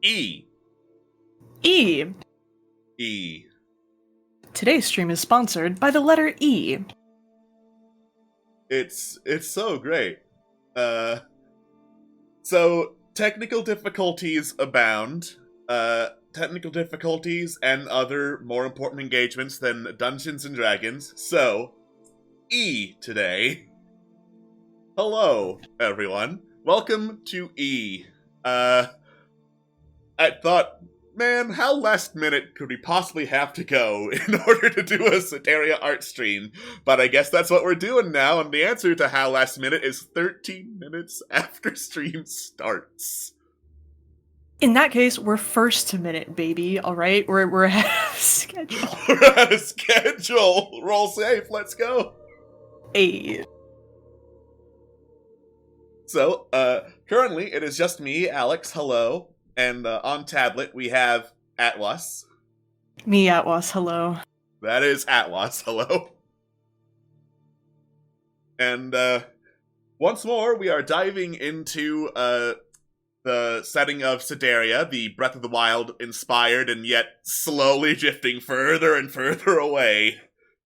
E. E. E. Today's stream is sponsored by the letter E. It's so great. So technical difficulties abound. Technical difficulties and other more important engagements than Dungeons and Dragons. So, E today. Hello, everyone. Welcome to E. I thought, man, how last minute could we possibly have to go in order to do a Soteria art stream? But I guess that's what we're doing now, and the answer to how last minute is 13 minutes after stream starts. In that case, we're first to minute, baby. All right, we're ahead of schedule. We're out of schedule. Roll safe. Let's go. Hey. So, currently it is just me, Alex. Hello, and on tablet we have Atwas. Me, Atwas. Hello. That is Atwas. Hello. And once more, we are diving into the setting of Soteria, the Breath of the Wild inspired and yet slowly drifting further and further away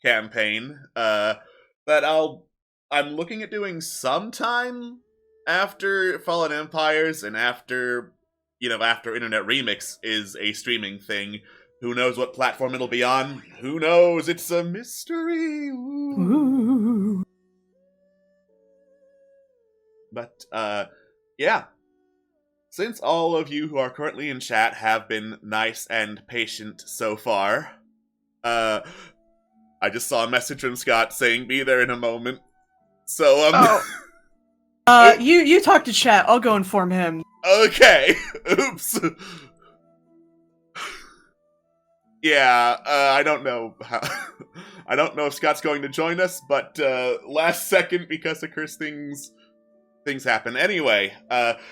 campaign that I'm looking at doing sometime after Fallen Empires and after Internet Remix is a streaming thing. Who knows what platform it'll be on? Who knows? It's a mystery. Ooh. But yeah. Since all of you who are currently in chat have been nice and patient so far, I just saw a message from Scott saying be there in a moment. So, you talk to chat. I'll go inform him. Okay. Oops. Yeah, I don't know how... I don't know if Scott's going to join us, but last second, because of curse things happen. Anyway,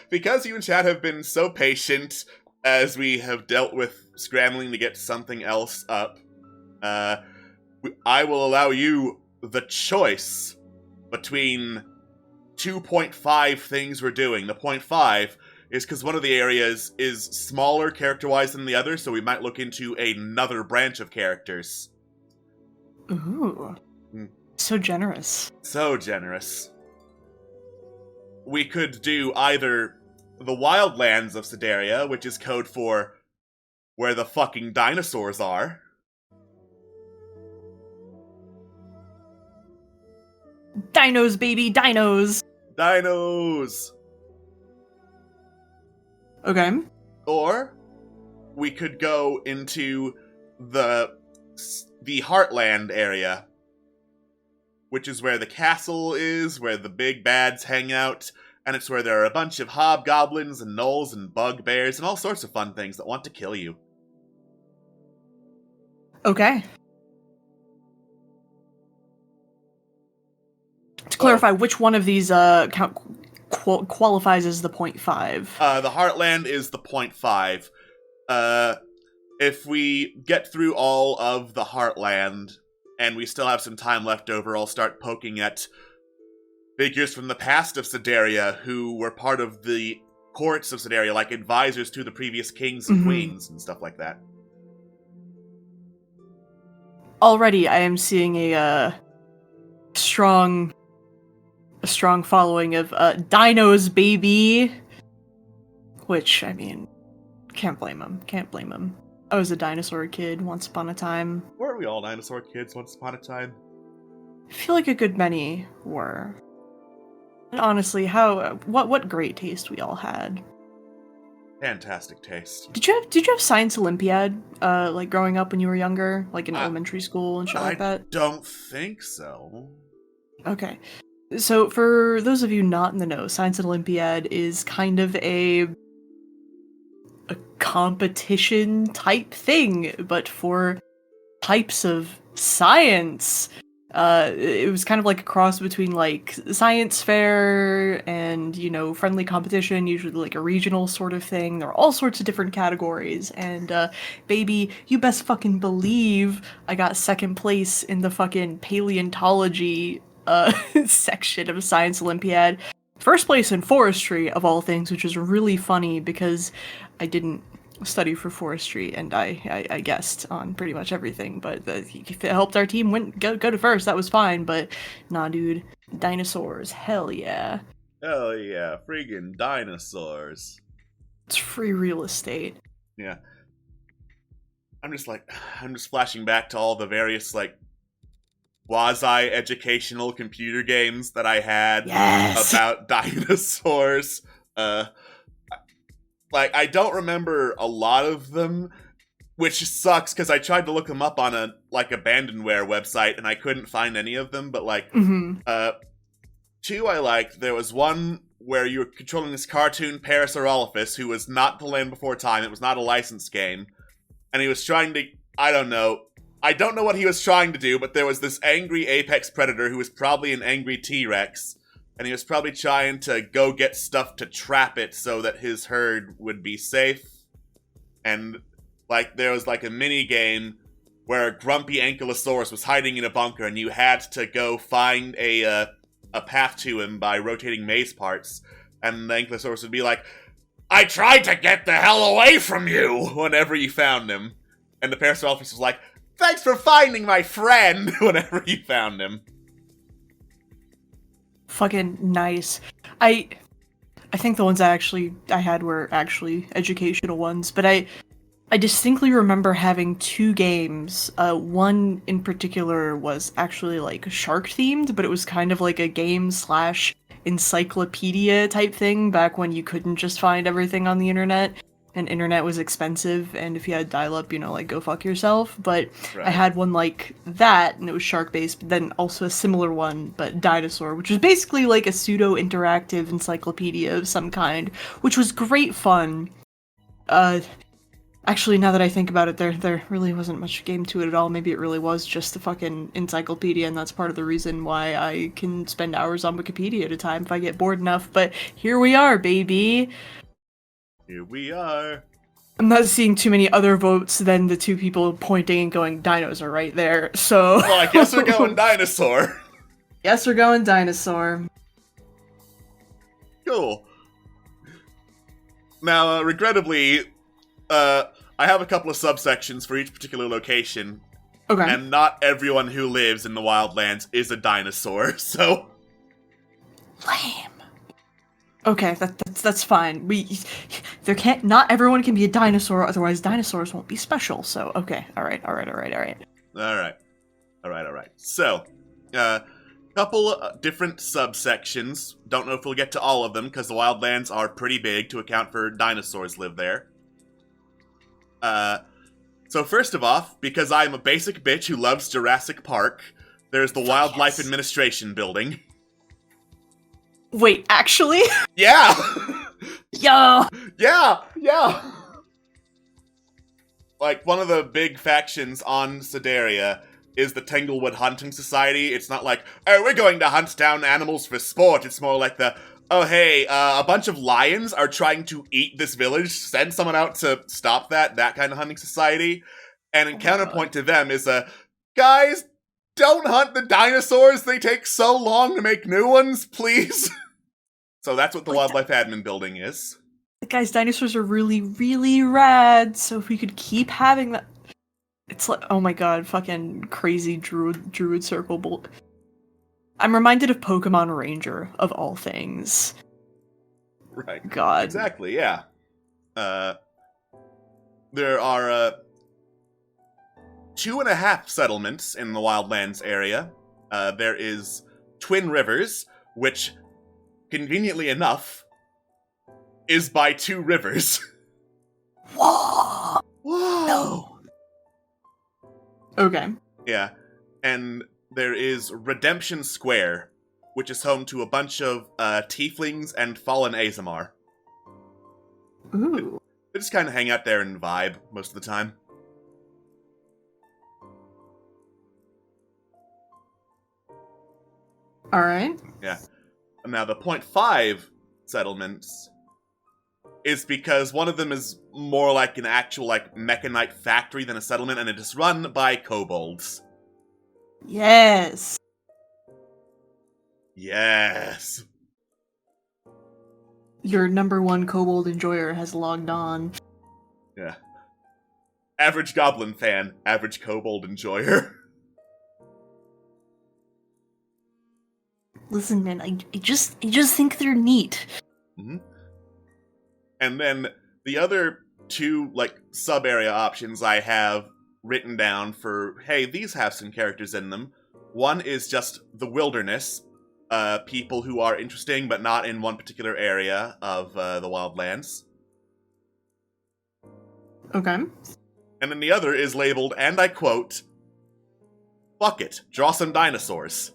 because you and chat have been so patient as we have dealt with scrambling to get something else up, I will allow you the choice between 2.5 things we're doing. The 0.5 is because one of the areas is smaller character-wise than the other, so we might look into another branch of characters. Ooh. So generous. So generous. We could do either the Wildlands of Soteria, which is code for where the fucking dinosaurs are. Dinos, baby, dinos! Dinos! Okay. Or we could go into the Heartland area, which is where the castle is, where the big bads hang out, and it's where there are a bunch of hobgoblins and gnolls and bugbears and all sorts of fun things that want to kill you. Okay. To clarify, which one of these qualifies as the 0.5? The Heartland is the 0.5. If we get through all of the Heartland, and we still have some time left over, I'll start poking at figures from the past of Soteria who were part of the courts of Soteria, like advisors to the previous kings and queens and stuff like that. Already, I am seeing a strong following of dinos, baby. Which, I mean, can't blame him. I was a dinosaur kid once upon a time. Weren't we all dinosaur kids once upon a time? I feel like a good many were. And honestly, what great taste we all had. Fantastic taste. Did you have Science Olympiad, like growing up when you were younger, like in elementary school and shit like that? I don't think so. Okay. So for those of you not in the know, Science Olympiad is kind of a competition type thing, but for types of science. It was kind of like a cross between like science fair and, friendly competition, usually like a regional sort of thing. There are all sorts of different categories, and baby, you best fucking believe I got second place in the fucking paleontology section of Science Olympiad. First place in forestry, of all things, which is really funny because I didn't study for forestry, and I guessed on pretty much everything. But if it helped our team go to first, that was fine. But nah, dude, dinosaurs, hell yeah, Hell yeah, friggin' dinosaurs. it's free real estate. Yeah. I'm just flashing back to all the various, like, quasi-educational computer games that I had Yes. about dinosaurs. Like, I don't remember a lot of them, which sucks because I tried to look them up on a, like, abandonware website and I couldn't find any of them, but, like, two I liked. There was one where you were controlling this cartoon Parasaurolophus who was not The Land Before Time. It was not a licensed game. And he was trying to, I don't know what he was trying to do, but there was this angry apex predator who was probably an angry T-Rex, and he was probably trying to go get stuff to trap it so that his herd would be safe. And, like, there was, like, a mini-game where a grumpy Ankylosaurus was hiding in a bunker, and you had to go find a path to him by rotating maze parts, and the Ankylosaurus would be like, "I tried to get the hell away from you," whenever you found him. And the Parasaurolophus was like, "Thanks for finding my friend," whenever you found him. Fucking nice. I think the ones I had were actually educational ones, but I distinctly remember having two games. One in particular was actually like shark themed, but it was kind of like a game / encyclopedia type thing back when you couldn't just find everything on the internet. And internet was expensive, and if you had dial-up, like, go fuck yourself. But Right. I had one like that, and it was shark-based, but then also a similar one, but dinosaur, which was basically like a pseudo-interactive encyclopedia of some kind, which was great fun. Actually, now that I think about it, there really wasn't much game to it at all. Maybe it really was just a fucking encyclopedia, and that's part of the reason why I can spend hours on Wikipedia at a time if I get bored enough. But here we are, baby! Here we are. I'm not seeing too many other votes than the two people pointing and going, dinos are right there, so... Well, I guess we're going dinosaur. Yes, we're going dinosaur. Cool. Now, regrettably, I have a couple of subsections for each particular location. Okay. And not everyone who lives in the wildlands is a dinosaur, so... Lame. Okay, that's fine. Not everyone can be a dinosaur, otherwise dinosaurs won't be special, so, okay. Alright. Alright. So, couple different subsections. Don't know if we'll get to all of them, because the wildlands are pretty big to account for dinosaurs live there. So first of all, because I'm a basic bitch who loves Jurassic Park, there's the Wildlife Administration Building. Wait, actually? Yeah! Yo! Yeah! Like, one of the big factions on Sedaria is the Tanglewood Hunting Society. It's not like, oh, we're going to hunt down animals for sport. It's more like oh, hey, a bunch of lions are trying to eat this village. Send someone out to stop that kind of hunting society. And in counterpoint to them is guys, don't hunt the dinosaurs. They take so long to make new ones, please. So that's what the Wildlife Admin Building is. Guys, dinosaurs are really, really rad, so if we could keep having that... It's like, oh my god, fucking crazy druid circle. I'm reminded of Pokemon Ranger, of all things. Right. God. Exactly, yeah. There are 2.5 settlements in the Wildlands area. There is Twin Rivers, which, conveniently enough, is by 2 rivers. Whoa! Whoa! No. Okay. Yeah. And there is Redemption Square, which is home to a bunch of tieflings and fallen Azamar. Ooh. They just kind of hang out there and vibe most of the time. Alright. Yeah. Now, the 0.5 settlements is because one of them is more like an actual, like, mechanite factory than a settlement, and it is run by kobolds. Yes. Yes. Your #1 kobold enjoyer has logged on. Yeah. Average goblin fan, average kobold enjoyer. Listen, man, I just think they're neat. Mm-hmm. And then the other two, like, sub-area options I have written down for, hey, these have some characters in them. One is just the wilderness, people who are interesting but not in one particular area of the wildlands. Okay. And then the other is labeled, and I quote, "Fuck it, draw some dinosaurs."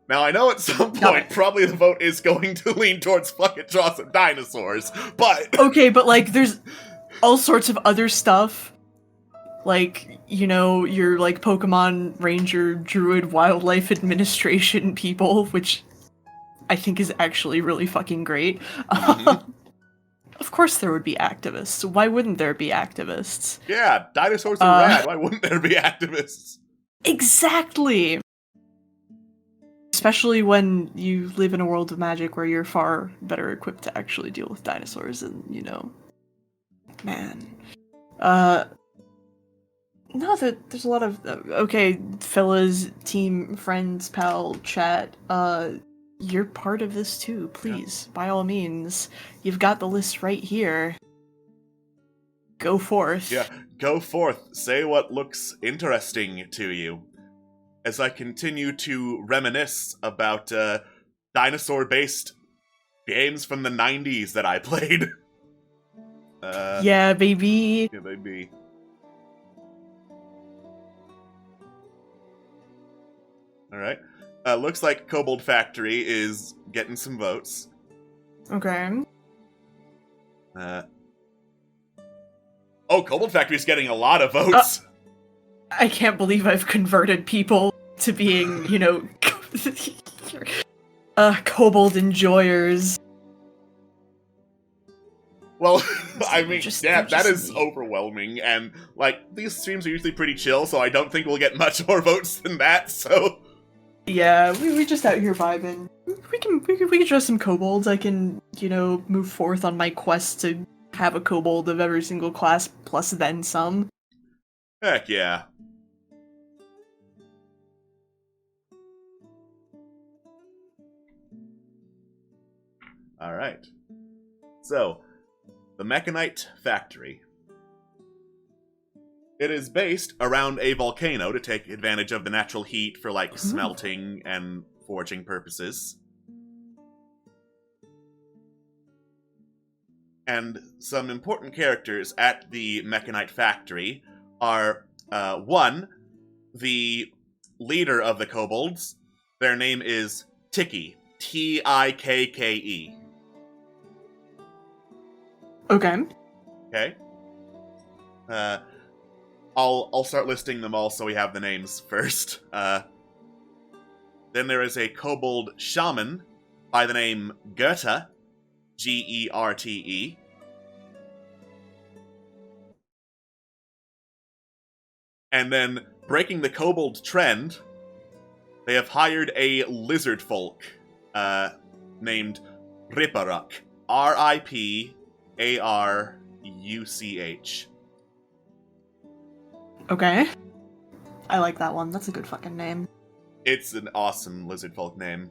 Now, I know at some point, probably the vote is going to lean towards fuck it, draw some dinosaurs, but... Okay, but, like, there's all sorts of other stuff. Like, you know, your, like, Pokemon Ranger, Druid, Wildlife Administration people, which I think is actually really fucking great. Mm-hmm. Of course there would be activists. Why wouldn't there be activists? Yeah, dinosaurs are rad. Why wouldn't there be activists? Exactly! Especially when you live in a world of magic where you're far better equipped to actually deal with dinosaurs and, you know... Man. No, there's a lot of... okay, fellas, team, friends, pal, chat, you're part of this too, please. Yeah. By all means. You've got the list right here. Go forth. Yeah, go forth. Say what looks interesting to you. As I continue to reminisce about dinosaur-based games from the 90s that I played. Yeah, baby. Yeah, baby. Alright. Looks like Kobold Factory is getting some votes. Okay. Oh, Kobold Factory is getting a lot of votes. I can't believe I've converted people to being, you know, kobold enjoyers. Well, I mean, yeah, that is overwhelming, and, like, these streams are usually pretty chill, so I don't think we'll get much more votes than that, so... Yeah, we just out here vibing. We can draw some kobolds. I can, you know, move forth on my quest to have a kobold of every single class, plus then some. Heck yeah. Alright. So, the Mechanite Factory. It is based around a volcano to take advantage of the natural heat for, like, smelting and forging purposes. And some important characters at the Mechanite Factory are, one, the leader of the kobolds. Their name is Tikke. Tikke. Okay. Okay. I'll start listing them all so we have the names first. Then there is a kobold shaman by the name Gerte, Gerte. And then, breaking the kobold trend, they have hired a lizard folk named Riparuch, Riparuch. Okay. I like that one. That's a good fucking name. It's an awesome lizard folk name.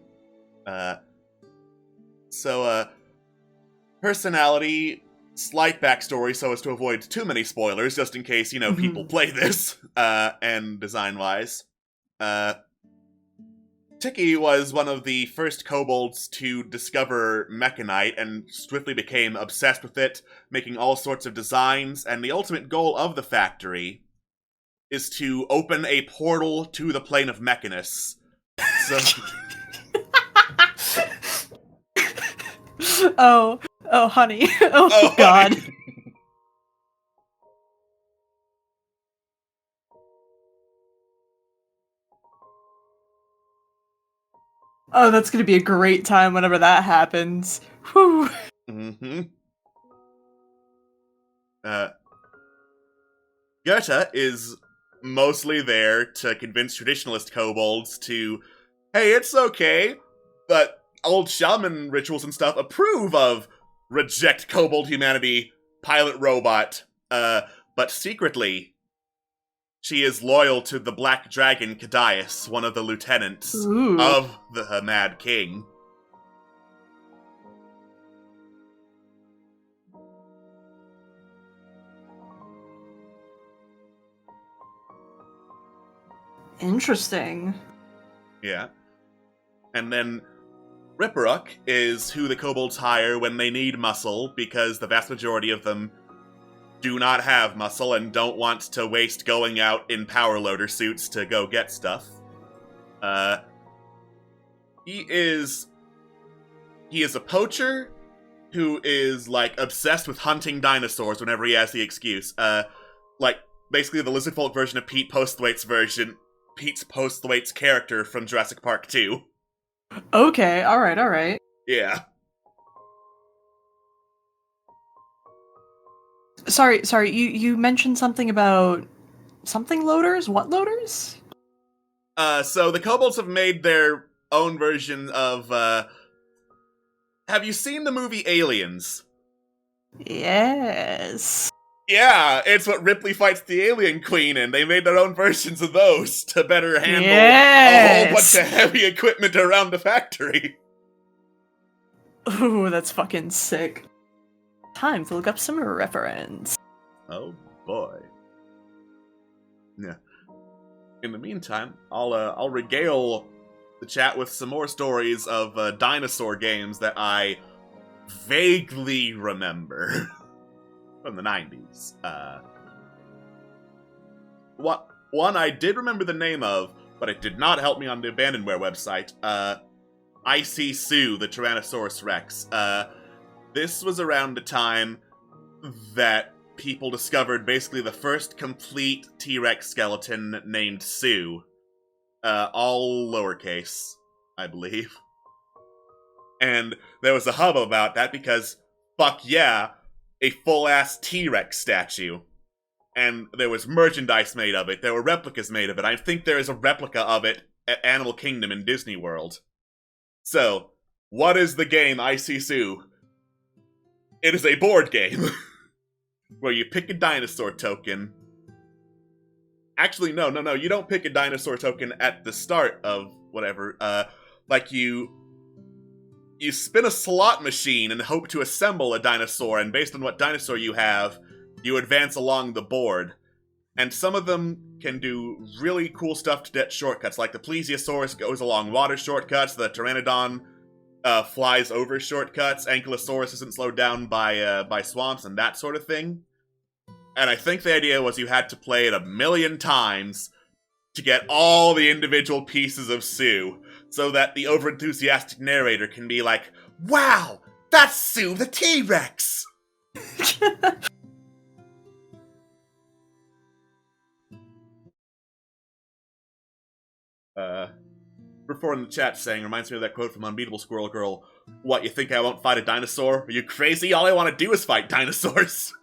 Personality, slight backstory so as to avoid too many spoilers, just in case, you know, people play this, and design-wise. Tikke was one of the first kobolds to discover Mechanite and swiftly became obsessed with it, making all sorts of designs, and the ultimate goal of the factory is to open a portal to the plane of Mechanus. So... oh, honey. Oh God. Honey. Oh, that's gonna be a great time whenever that happens. Whew. Mm-hmm. Gerte is mostly there to convince traditionalist kobolds to, hey, it's okay, but old shaman rituals and stuff approve of reject kobold humanity, pilot robot, but secretly, she is loyal to the Black Dragon Cadius, one of the lieutenants Ooh. of the Mad King. Interesting. Yeah. And then Ripperuk is who the kobolds hire when they need muscle, because the vast majority of them do not have muscle and don't want to waste going out in power loader suits to go get stuff. He is a poacher who is, like, obsessed with hunting dinosaurs whenever he has the excuse. Like, basically the Lizardfolk version of Pete Postlethwaite's character from Jurassic Park 2. Okay, alright. Yeah. Sorry, you mentioned something about something loaders? What loaders? So the kobolds have made their own version of, have you seen the movie Aliens? Yes. Yeah, it's what Ripley fights the alien queen in. They made their own versions of those to better handle a whole bunch of heavy equipment around the factory. Ooh, that's fucking sick. Time to look up some reference. Oh boy. Yeah. In the meantime, I'll regale the chat with some more stories of dinosaur games that I vaguely remember from the 90s. One I did remember the name of, but it did not help me on the Abandonware website. Icy Sue, the Tyrannosaurus Rex. This was around the time that people discovered basically the first complete T-Rex skeleton named Sue. All lowercase, I believe. And there was a hubbub about that because, fuck yeah, a full-ass T-Rex statue. And there was merchandise made of it. There were replicas made of it. I think there is a replica of it at Animal Kingdom in Disney World. So, what is the game Icy Sue? It is a board game where you pick a dinosaur token. Actually, no, you don't pick a dinosaur token at the start of whatever. Like you spin a slot machine and hope to assemble a dinosaur, and based on what dinosaur you have, you advance along the board. And some of them can do really cool stuff to get shortcuts, like the Plesiosaurus goes along water shortcuts, the Pteranodon flies over shortcuts, Ankylosaurus isn't slowed down by swamps and that sort of thing. And I think the idea was you had to play it 1,000,000 times to get all the individual pieces of Sue, so that the overenthusiastic narrator can be like, wow, that's Sue the T-Rex! Before in the chat saying, reminds me of that quote from Unbeatable Squirrel Girl, what, you think I won't fight a dinosaur? Are you crazy? All I want to do is fight dinosaurs!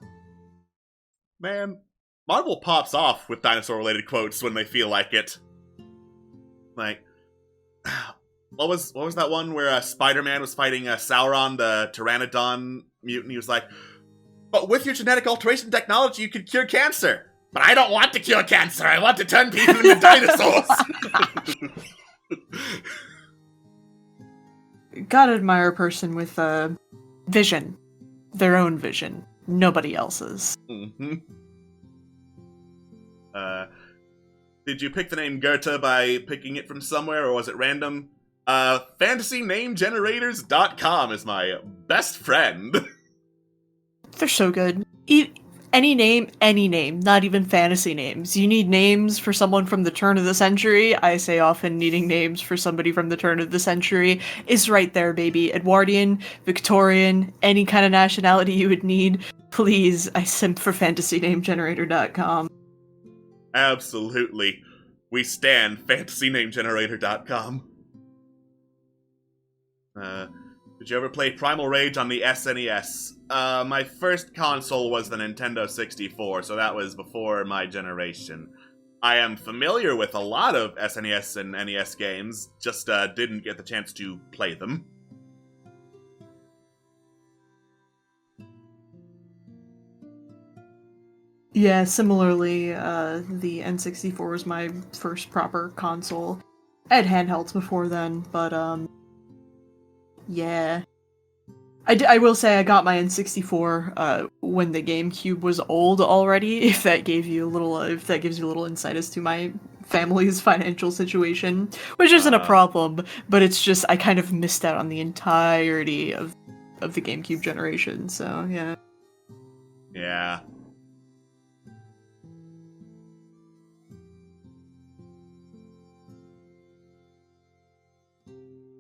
Man, Marvel pops off with dinosaur-related quotes when they feel like it. Like, what was that one where Spider-Man was fighting Sauron, the Pteranodon mutant? He was like, but with your genetic alteration technology, you could cure cancer. But I don't want to cure cancer. I want to turn people into dinosaurs. Gotta admire a person with vision. Their own vision. Nobody else's. Mm-hmm. Did you pick the name Goethe by picking it from somewhere, or was it random? FantasyNameGenerators.com is my best friend. They're so good. Any name, not even fantasy names. You need names for someone from the turn of the century. I say often needing names for somebody from the turn of the century is right there, baby. Edwardian, Victorian, any kind of nationality you would need. Please, I simp for FantasyNameGenerator.com. Absolutely. We stand FantasyNameGenerator.com. Did you ever play Primal Rage on the SNES? My first console was the Nintendo 64, so that was before my generation. I am familiar with a lot of SNES and NES games, just didn't get the chance to play them. Yeah, similarly, the N64 was my first proper console. I had handhelds before then, but, yeah. I will say I got my N64, when the GameCube was old already, if that gives you a little insight as to my family's financial situation, which isn't a problem, but it's just, I kind of missed out on the entirety of the GameCube generation, so, yeah. Yeah.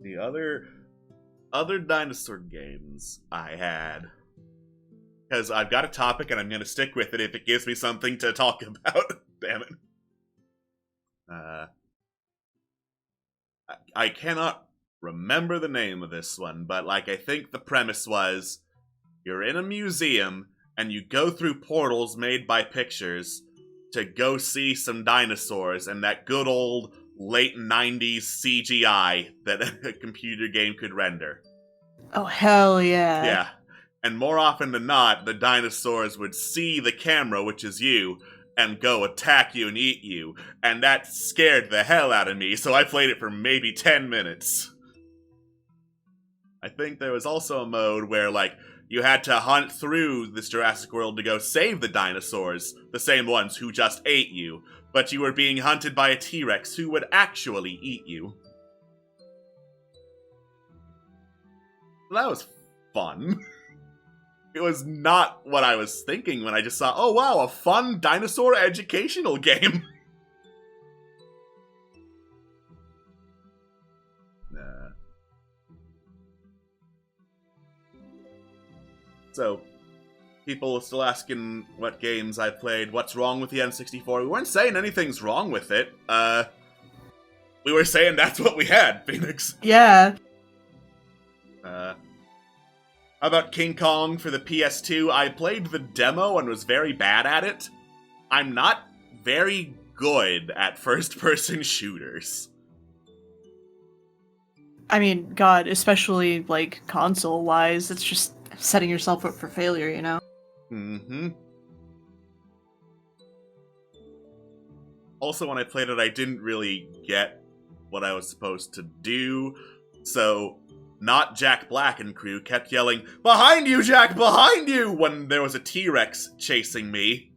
The other dinosaur games I had, because I've got a topic and I'm going to stick with it if it gives me something to talk about. Damn it. I cannot remember the name of this one, but I think the premise was you're in a museum and you go through portals made by pictures to go see some dinosaurs and that good old late 90s CGI that a computer game could render. Oh, hell yeah. Yeah. And more often than not, the dinosaurs would see the camera, which is you, and go attack you and eat you. And that scared the hell out of me, so I played it for maybe 10 minutes. I think there was also a mode where, you had to hunt through this Jurassic World to go save the dinosaurs, the same ones who just ate you, but you were being hunted by a T-Rex who would actually eat you. That was fun. It was not what I was thinking when I just saw, oh wow, a fun dinosaur educational game. So, people are still asking what games I played, what's wrong with the N64. We weren't saying anything's wrong with it. We were saying that's what we had, Phoenix. Yeah. How about King Kong for the PS2? I played the demo and was very bad at it. I'm not very good at first-person shooters. I mean, God, especially, console-wise, it's just setting yourself up for failure, you know? Mm-hmm. Also, when I played it, I didn't really get what I was supposed to do, so not Jack Black and crew kept yelling, "Behind you, Jack! Behind you!" when there was a T-Rex chasing me.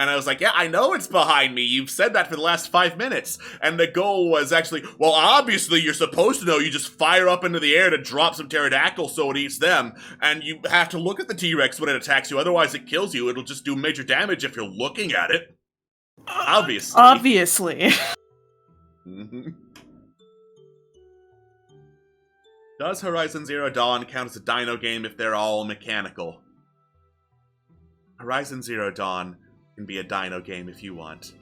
And I was like, yeah, I know it's behind me. You've said that for the last 5 minutes. And the goal was actually, well, obviously you're supposed to know. You just fire up into the air to drop some pterodactyls so it eats them. And you have to look at the T-Rex when it attacks you. Otherwise it kills you. It'll just do major damage if you're looking at it. Obviously. Obviously. Mm-hmm. Does Horizon Zero Dawn count as a dino game if they're all mechanical? Horizon Zero Dawn can be a dino game if you want.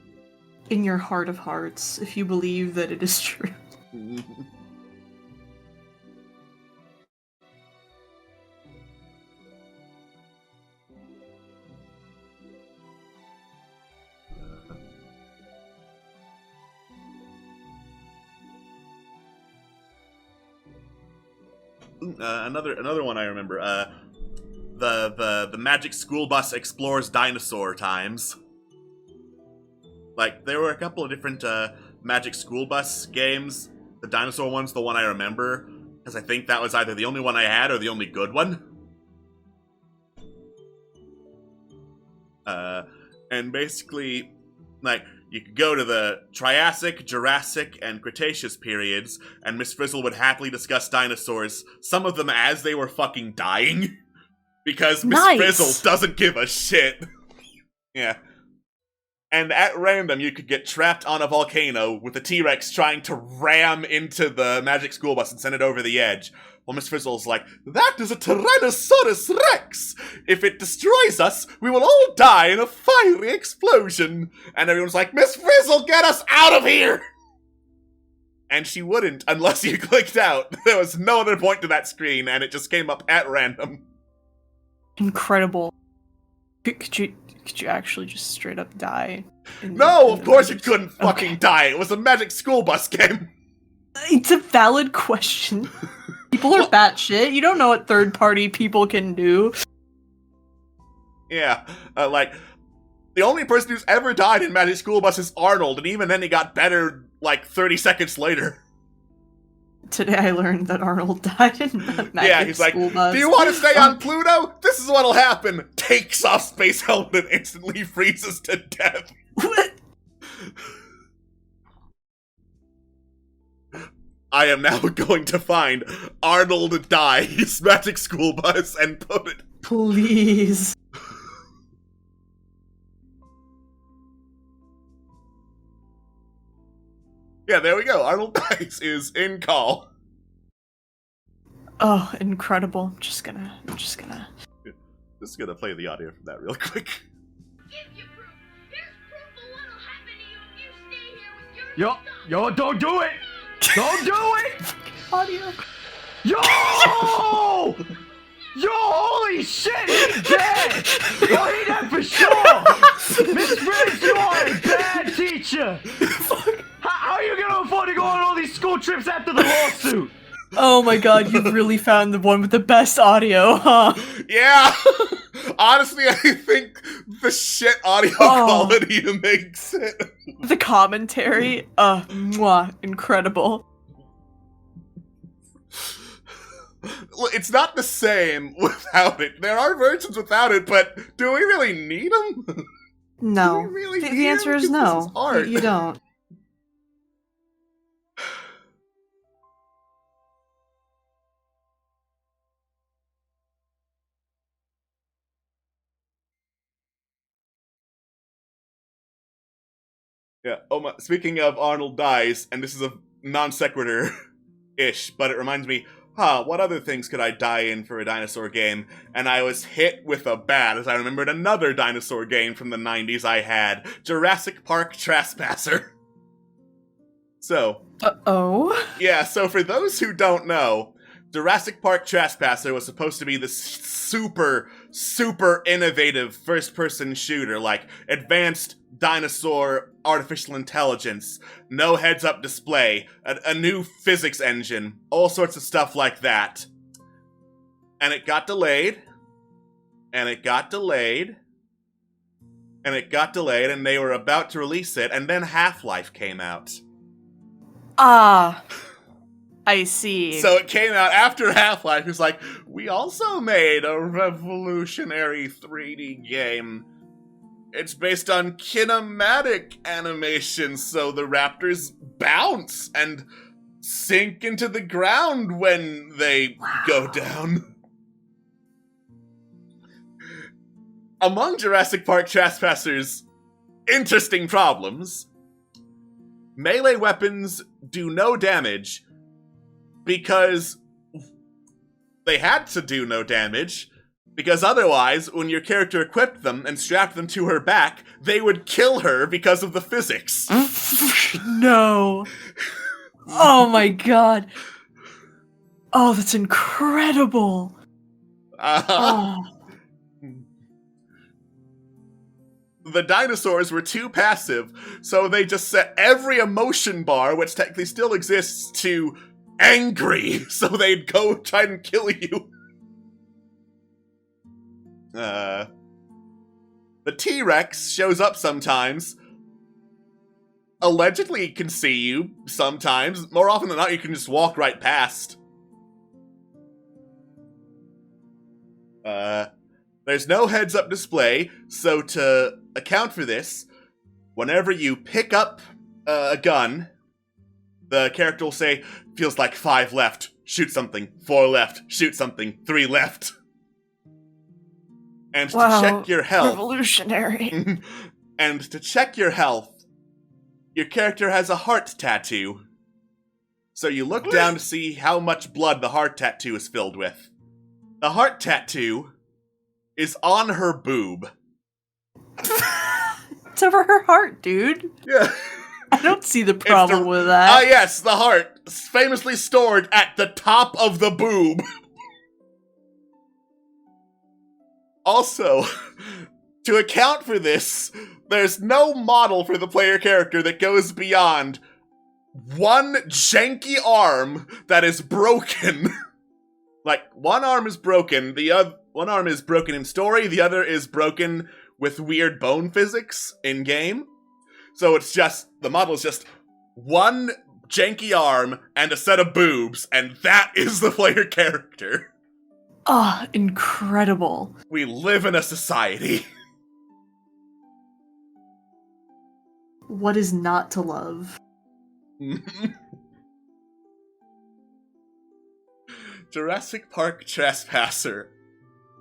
In your heart of hearts, if you believe that it is true. Another one I remember. The Magic School Bus explores dinosaur times. There were a couple of different Magic School Bus games. The dinosaur one's the one I remember, because I think that was either the only one I had or the only good one. And basically, you could go to the Triassic, Jurassic, and Cretaceous periods, and Miss Frizzle would happily discuss dinosaurs, some of them as they were fucking dying. Because Miss Frizzle doesn't give a shit. Yeah. And at random, you could get trapped on a volcano with a T-Rex trying to ram into the Magic School Bus and send it over the edge. Well, Miss Frizzle's like, that is a Tyrannosaurus Rex! If it destroys us, we will all die in a fiery explosion! And everyone's like, Miss Frizzle, get us out of here! And she wouldn't unless you clicked out. There was no other point to that screen, and it just came up at random. Incredible. Could you actually just straight up die? No, of course it couldn't fucking die. It was a Magic School Bus game. It's a valid question. People are batshit. You don't know what third-party people can do. Yeah, like, the only person who's ever died in Magic School Bus is Arnold, and even then he got better, like, 30 seconds later. Today I learned that Arnold died in Magic he's like, School Bus. do you want to stay on Pluto? This is what'll happen. Takes off space helmet and instantly freezes to death. What? I am now going to find Arnold dies Magic School Bus and put it. Please. Yeah, there we go. Arnold dies is in call. Oh, incredible. Just gonna Just gonna play the audio from that real quick. Give you proof. Here's proof of what'll happen to you if you stay here with your Yo, don't do it! Don't do it! audio. Yo! Yo, holy shit, he's dead! Yo, he dead for sure! Miss Briggs, you are a bad teacher! How are you gonna afford to go on all these school trips after the lawsuit? Oh my god, you really found the one with the best audio, huh? Yeah! Honestly, I think the shit audio quality makes it. The commentary, mwah, incredible. It's not the same without it. There are versions without it, but do we really need them? No. Do we really need The answer them? is no. This is art. You don't. Yeah. Oh my. Speaking of Arnold dies, and this is a non sequitur-ish, but it reminds me, what other things could I die in for a dinosaur game? And I was hit with a bat as I remembered another dinosaur game from the 90s I had, Jurassic Park Trespasser. So. Uh-oh? Yeah, so for those who don't know, Jurassic Park Trespasser was supposed to be this super, super innovative first-person shooter, like advanced dinosaur artificial intelligence, no heads-up display, a new physics engine, all sorts of stuff like that. And it got delayed, and it got delayed, and it got delayed, and they were about to release it, and then Half-Life came out. Ah. I see. So it came out after Half-Life. It's like, we also made a revolutionary 3D game. It's based on kinematic animation, so the raptors bounce and sink into the ground when they go down. Among Jurassic Park Trespassers' interesting problems, melee weapons do no damage, because they had to do no damage, because otherwise, when your character equipped them and strapped them to her back, they would kill her because of the physics. No. Oh my god. Oh, that's incredible. Oh. The dinosaurs were too passive, so they just set every emotion bar, which technically still exists, to angry, so they'd go try and kill you. The T-Rex shows up sometimes. Allegedly can see you sometimes. More often than not, you can just walk right past. There's no heads-up display, so to account for this, whenever you pick up a gun, the character will say, feels like 5 left, shoot something, 4 left, shoot something, 3 left. And to check your health... Revolutionary. And to check your health, your character has a heart tattoo. So you look down to see how much blood the heart tattoo is filled with. The heart tattoo is on her boob. It's over her heart, dude. Yeah. I don't see the problem with that. Ah, yes, the heart, famously stored at the top of the boob. Also, to account for this, there's no model for the player character that goes beyond one janky arm that is broken. Like, one arm is broken, one arm is broken in story, the other is broken with weird bone physics in-game. So it's just, the model is just one janky arm and a set of boobs, and that is the player character. Ah, incredible. We live in a society. What is not to love? Jurassic Park Trespasser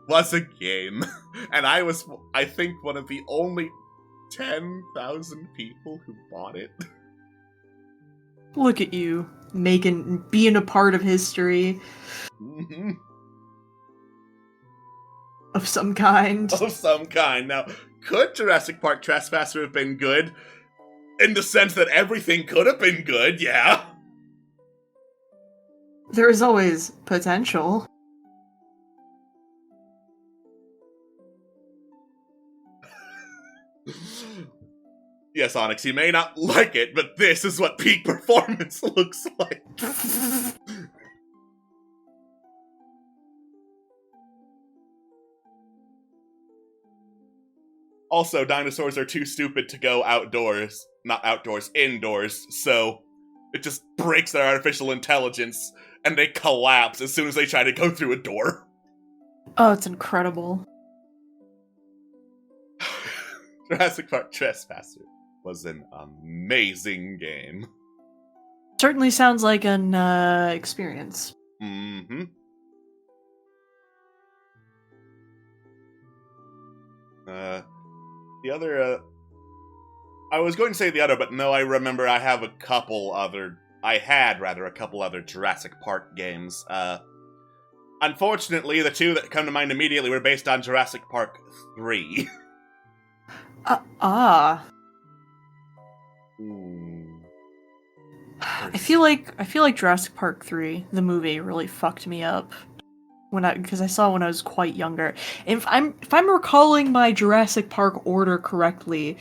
was a game, and I was, I think, one of the only 10,000 people who bought it. Look at you, being a part of history. Mm-hmm. Of some kind. Of some kind. Now, could Jurassic Park Trespasser have been good? In the sense that everything could have been good, yeah. There is always potential. Yes, Onyx, you may not like it, but this is what peak performance looks like. Also, dinosaurs are too stupid to go outdoors. Not outdoors, indoors, so it just breaks their artificial intelligence, and they collapse as soon as they try to go through a door. Oh, it's incredible. Jurassic Park Trespasser was an amazing game. Certainly sounds like an experience. Mm-hmm. The other, I was going to say the other, but no, I remember I had a couple other Jurassic Park games. Unfortunately, the two that come to mind immediately were based on Jurassic Park 3. I feel like Jurassic Park 3, the movie, really fucked me up because I saw it when I was quite younger. If I'm recalling my Jurassic Park order correctly,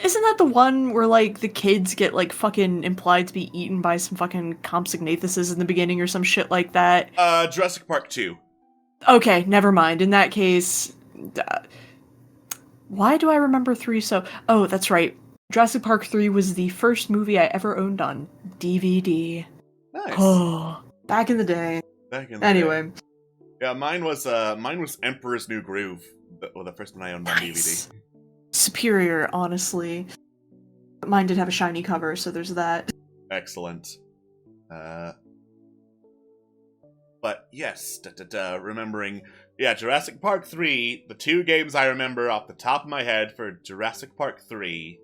isn't that the one where like the kids get like fucking implied to be eaten by some fucking compsognathuses in the beginning or some shit like that? Jurassic Park 2. Okay, never mind. In that case, why do I remember 3 so? Oh, that's right. Jurassic Park 3 was the first movie I ever owned on DVD. Nice. Oh, back in the day. Anyway. Day. Yeah, mine was Emperor's New Groove, the first one I owned on DVD. Superior, honestly. But mine did have a shiny cover, so there's that. Excellent. But yes, remembering, yeah, Jurassic Park 3, the two games I remember off the top of my head for Jurassic Park 3,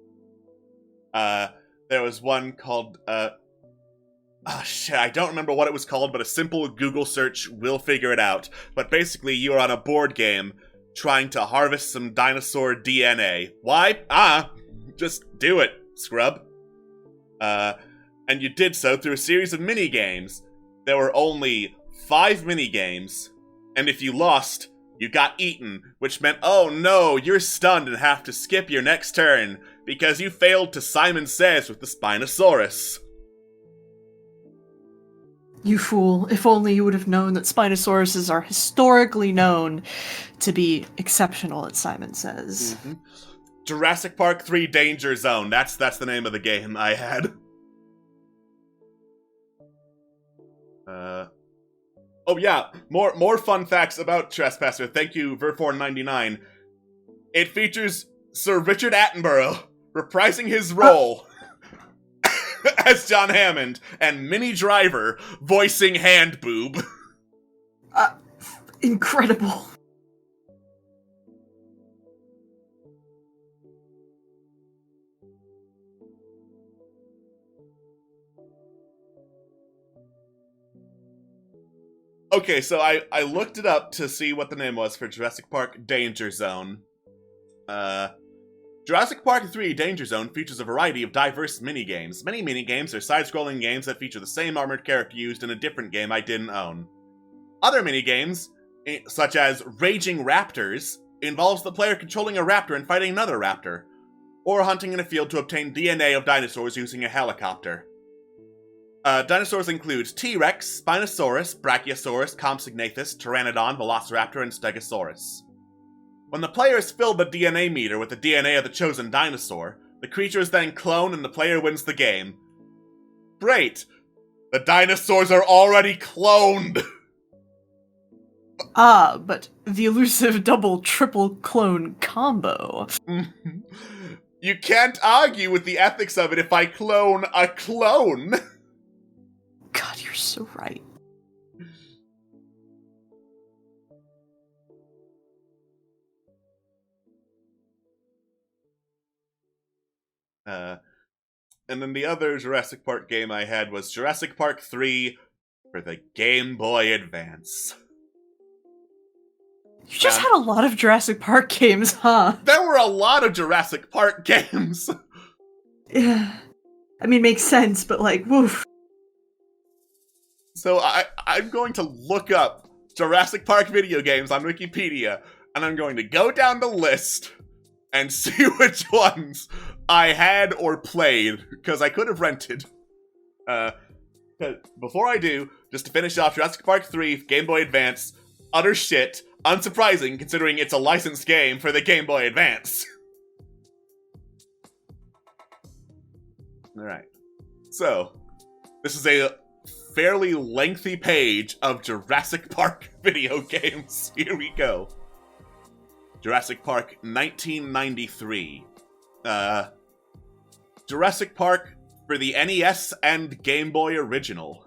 there was one called, I don't remember what it was called, but a simple Google search will figure it out. But basically, you are on a board game trying to harvest some dinosaur DNA. Why? Just do it, scrub. And you did so through a series of mini-games. There were only 5 mini-games, and if you lost, you got eaten, which meant, oh no, you're stunned and have to skip your next turn, because you failed to Simon Says with the Spinosaurus. You fool. If only you would have known that Spinosauruses are historically known to be exceptional at Simon Says. Mm-hmm. Jurassic Park 3 Danger Zone. That's the name of the game I had. Oh yeah, more fun facts about Trespasser. Thank you, Ver499. It features Sir Richard Attenborough reprising his role as John Hammond, and Minnie Driver voicing Hand Boob. Incredible. Okay, so I looked it up to see what the name was for Jurassic Park Danger Zone. Jurassic Park 3 Danger Zone features a variety of diverse minigames. Many minigames are side-scrolling games that feature the same armored character used in a different game I didn't own. Other minigames, such as Raging Raptors, involves the player controlling a raptor and fighting another raptor, or hunting in a field to obtain DNA of dinosaurs using a helicopter. Dinosaurs include T-Rex, Spinosaurus, Brachiosaurus, Compsognathus, Pteranodon, Velociraptor, and Stegosaurus. When the player has filled the DNA meter with the DNA of the chosen dinosaur, the creature is then cloned and the player wins the game. Great! The dinosaurs are already cloned! But the elusive double-triple clone combo. You can't argue with the ethics of it if I clone a clone! God, you're so right. And then the other Jurassic Park game I had was Jurassic Park 3 for the Game Boy Advance. You just had a lot of Jurassic Park games, huh? There were a lot of Jurassic Park games! Yeah. I mean, makes sense, but like, woof. So I'm going to look up Jurassic Park video games on Wikipedia, and I'm going to go down the list and see which ones I had or played, because I could have rented. Before I do, just to finish off, Jurassic Park 3, Game Boy Advance, utter shit, unsurprising considering it's a licensed game for the Game Boy Advance. Alright, so, this is a fairly lengthy page of Jurassic Park video games. Here we go. Jurassic Park 1993. Jurassic Park for the NES and Game Boy Original.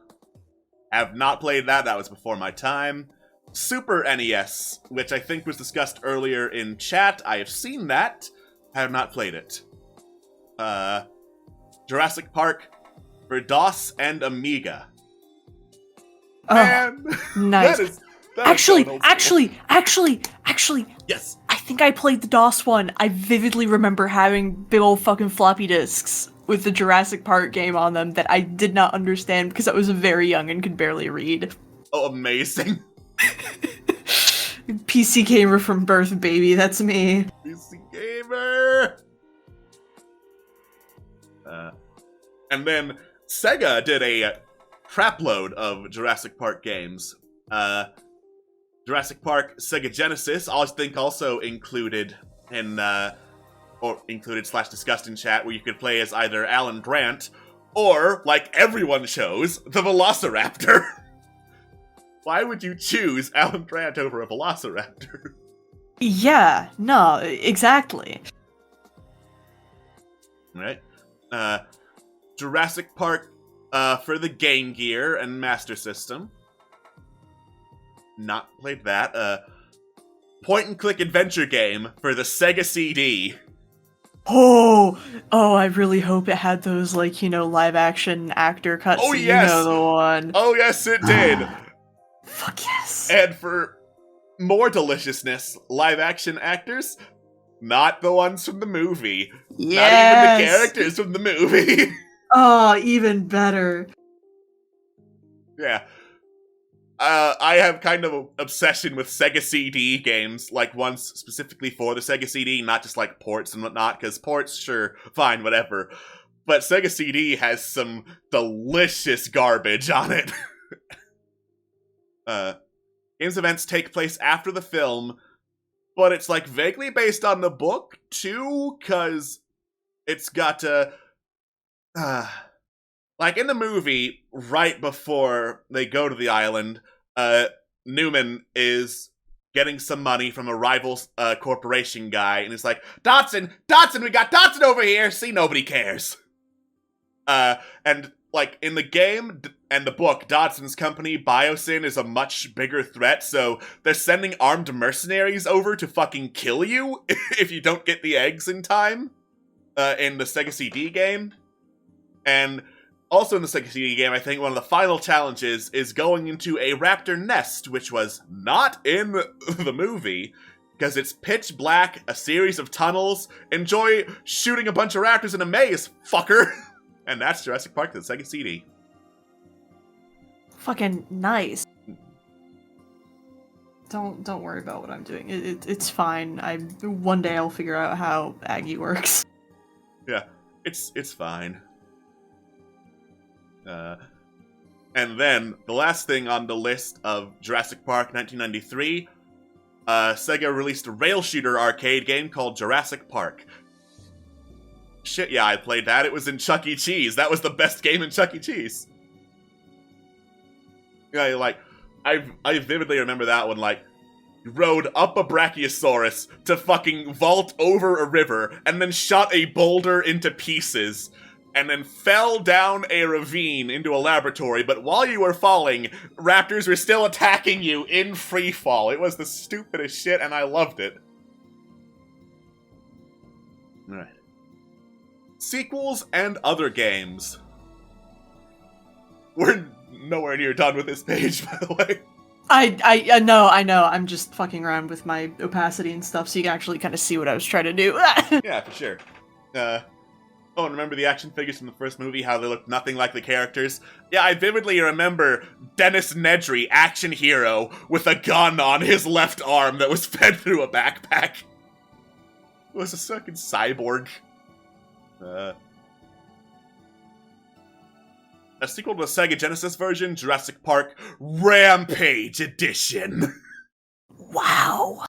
Have not played that, that was before my time. Super NES, which I think was discussed earlier in chat. I have seen that, have not played it. Jurassic Park for DOS and Amiga. Man, Nice. Actually, yes. I think I played the DOS one. I vividly remember having big old fucking floppy disks with the Jurassic Park game on them that I did not understand because I was very young and could barely read. Oh, amazing. PC gamer from birth, baby. That's me. PC gamer. And then Sega did a crapload of Jurassic Park games. Jurassic Park Sega Genesis, I think also included in, or included / discussed in chat, where you could play as either Alan Grant, or, like everyone chose, the Velociraptor. Why would you choose Alan Grant over a Velociraptor? Yeah, no, exactly. Right. Jurassic Park for the Game Gear and Master System. Not played that. Point-and-click adventure game for the Sega CD. Oh, I really hope it had those, like, live-action actor cutscenes. Oh, yes! You know the one. Oh, yes, it did! Fuck yes. And for more deliciousness, live-action actors, not the ones from the movie. Yes. Not even the characters from the movie. Oh, even better. Yeah. I have kind of an obsession with Sega CD games, like ones specifically for the Sega CD, not just like ports and whatnot, because ports, sure, fine, whatever. But Sega CD has some delicious garbage on it. Games events take place after the film, but it's like vaguely based on the book, too, because it's got like in the movie, right before they go to the island, Newman is getting some money from a rival corporation guy, and he's like, Dodson, we got Dodson over here! See, nobody cares. And, like, in the game and the book, Dodson's company, Biosyn, is a much bigger threat, so they're sending armed mercenaries over to fucking kill you if you don't get the eggs in time, in the Sega CD game. And also in the Sega CD game, I think one of the final challenges is going into a raptor nest, which was not in the movie, because it's pitch black, a series of tunnels. Enjoy shooting a bunch of raptors in a maze, fucker! And that's Jurassic Park, the Sega CD. Fucking nice. don't worry about what I'm doing. It's fine. One day I'll figure out how Aggie works. Yeah, it's fine. And then the last thing on the list of Jurassic Park 1993, Sega released a rail shooter arcade game called Jurassic Park. Shit, yeah, I played that. It was in Chuck E. Cheese. That was the best game in Chuck E. Cheese. Yeah, like, I vividly remember that one, like, you rode up a Brachiosaurus to fucking vault over a river, and then shot a boulder into pieces, and then fell down a ravine into a laboratory, but while you were falling, raptors were still attacking you in free fall. It was the stupidest shit, and I loved it. Alright. Sequels and other games. We're nowhere near done with this page, by the way. I know. I'm just fucking around with my opacity and stuff, so you can actually kind of see what I was trying to do. Yeah, for sure. Oh, and remember the action figures from the first movie, how they looked nothing like the characters? Yeah, I vividly remember Dennis Nedry, action hero, with a gun on his left arm that was fed through a backpack. It was a fucking cyborg. A sequel to the Sega Genesis version, Jurassic Park Rampage Edition. Wow.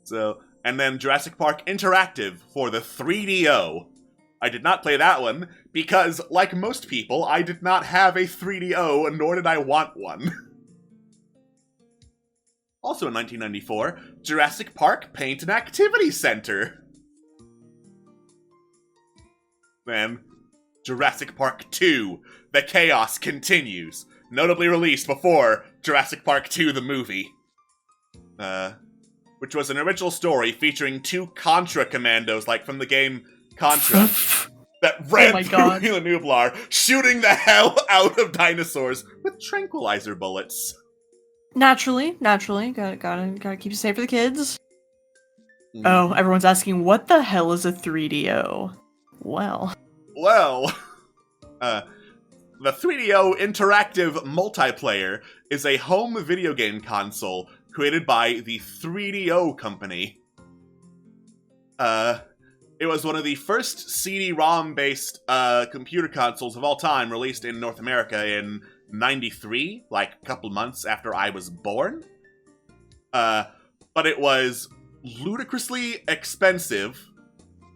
So, and then Jurassic Park Interactive for the 3DO. I did not play that one, because, like most people, I did not have a 3DO, nor did I want one. Also in 1994, Jurassic Park Paint and Activity Center. Then, Jurassic Park 2, The Chaos Continues, notably released before Jurassic Park 2 the movie. Which was an original story featuring two Contra commandos, like from the game Contra, that ran through the Nublar, shooting the hell out of dinosaurs with tranquilizer bullets. Naturally, gotta keep it safe for the kids. Oh, everyone's asking, what the hell is a 3DO? Well, the 3DO Interactive Multiplayer is a home video game console created by the 3DO company. It was one of the first CD-ROM-based computer consoles of all time, released in North America in 93, like a couple months after I was born. But it was ludicrously expensive.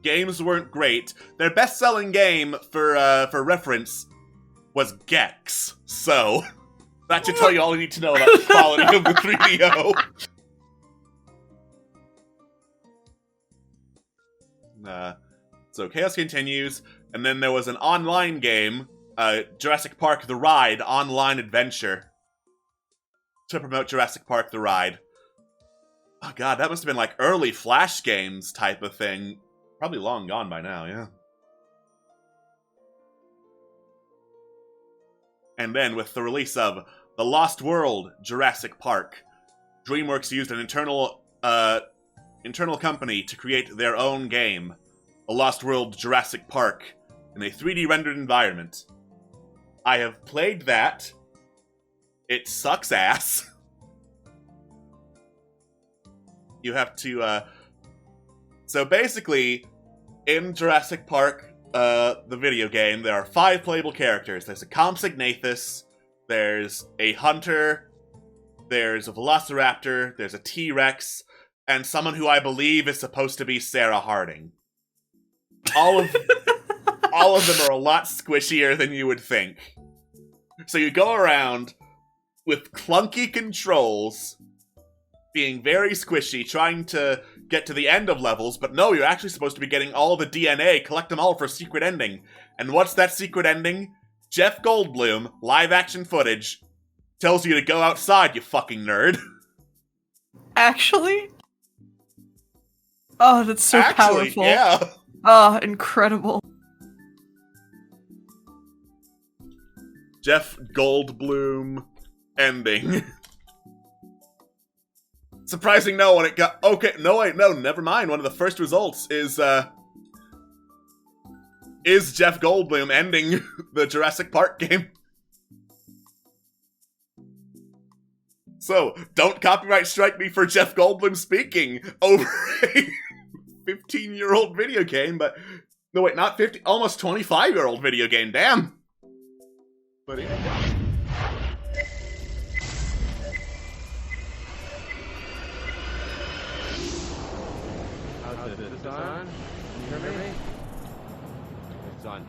Games weren't great. Their best-selling game, for reference, was Gex. So, that should tell you all you need to know about the quality of the 3DO. So Chaos Continues, and then there was an online game, Jurassic Park The Ride Online Adventure, to promote Jurassic Park The Ride. Oh god, that must have been like early Flash games type of thing. Probably long gone by now, yeah. And then, with the release of The Lost World Jurassic Park, DreamWorks used an internal company to create their own game, The Lost World Jurassic Park, in a 3D rendered environment. I have played that. It sucks ass. You have to, So basically, in Jurassic Park, the video game, there are 5 playable characters. There's a Compsognathus, there's a Hunter, there's a Velociraptor, there's a T-Rex, and someone who I believe is supposed to be Sarah Harding. All of them are a lot squishier than you would think. So you go around with clunky controls, being very squishy, trying to get to the end of levels, but no, you're actually supposed to be getting all the DNA, collect them all for a secret ending. And what's that secret ending? Jeff Goldblum, live action footage, tells you to go outside, you fucking nerd. Actually? Oh, that's so powerful. Yeah. Oh, incredible. Jeff Goldblum ending. Surprising no when it got... Okay, no, wait, no, never mind. One of the first results is Jeff Goldblum ending the Jurassic Park game. So, don't copyright strike me for Jeff Goldblum speaking over a 15-year-old video game, but... No, wait, not 50, almost 25-year-old video game, damn! But How's this on? Can you hear me? It's on.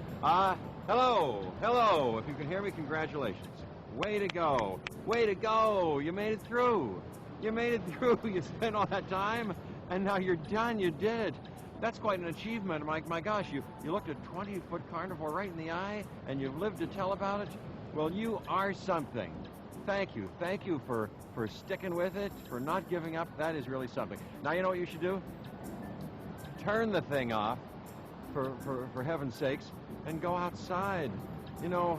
Hello. If you can hear me, congratulations. Way to go. Way to go. You made it through. You made it through. You spent all that time, and now you're done. You did it. That's quite an achievement. My gosh, you looked a 20-foot carnivore right in the eye, and you've lived to tell about it. Well, you are something. Thank you. Thank you for sticking with it, for not giving up. That is really something. Now, you know what you should do? Turn the thing off, for heaven's sakes, and go outside. You know,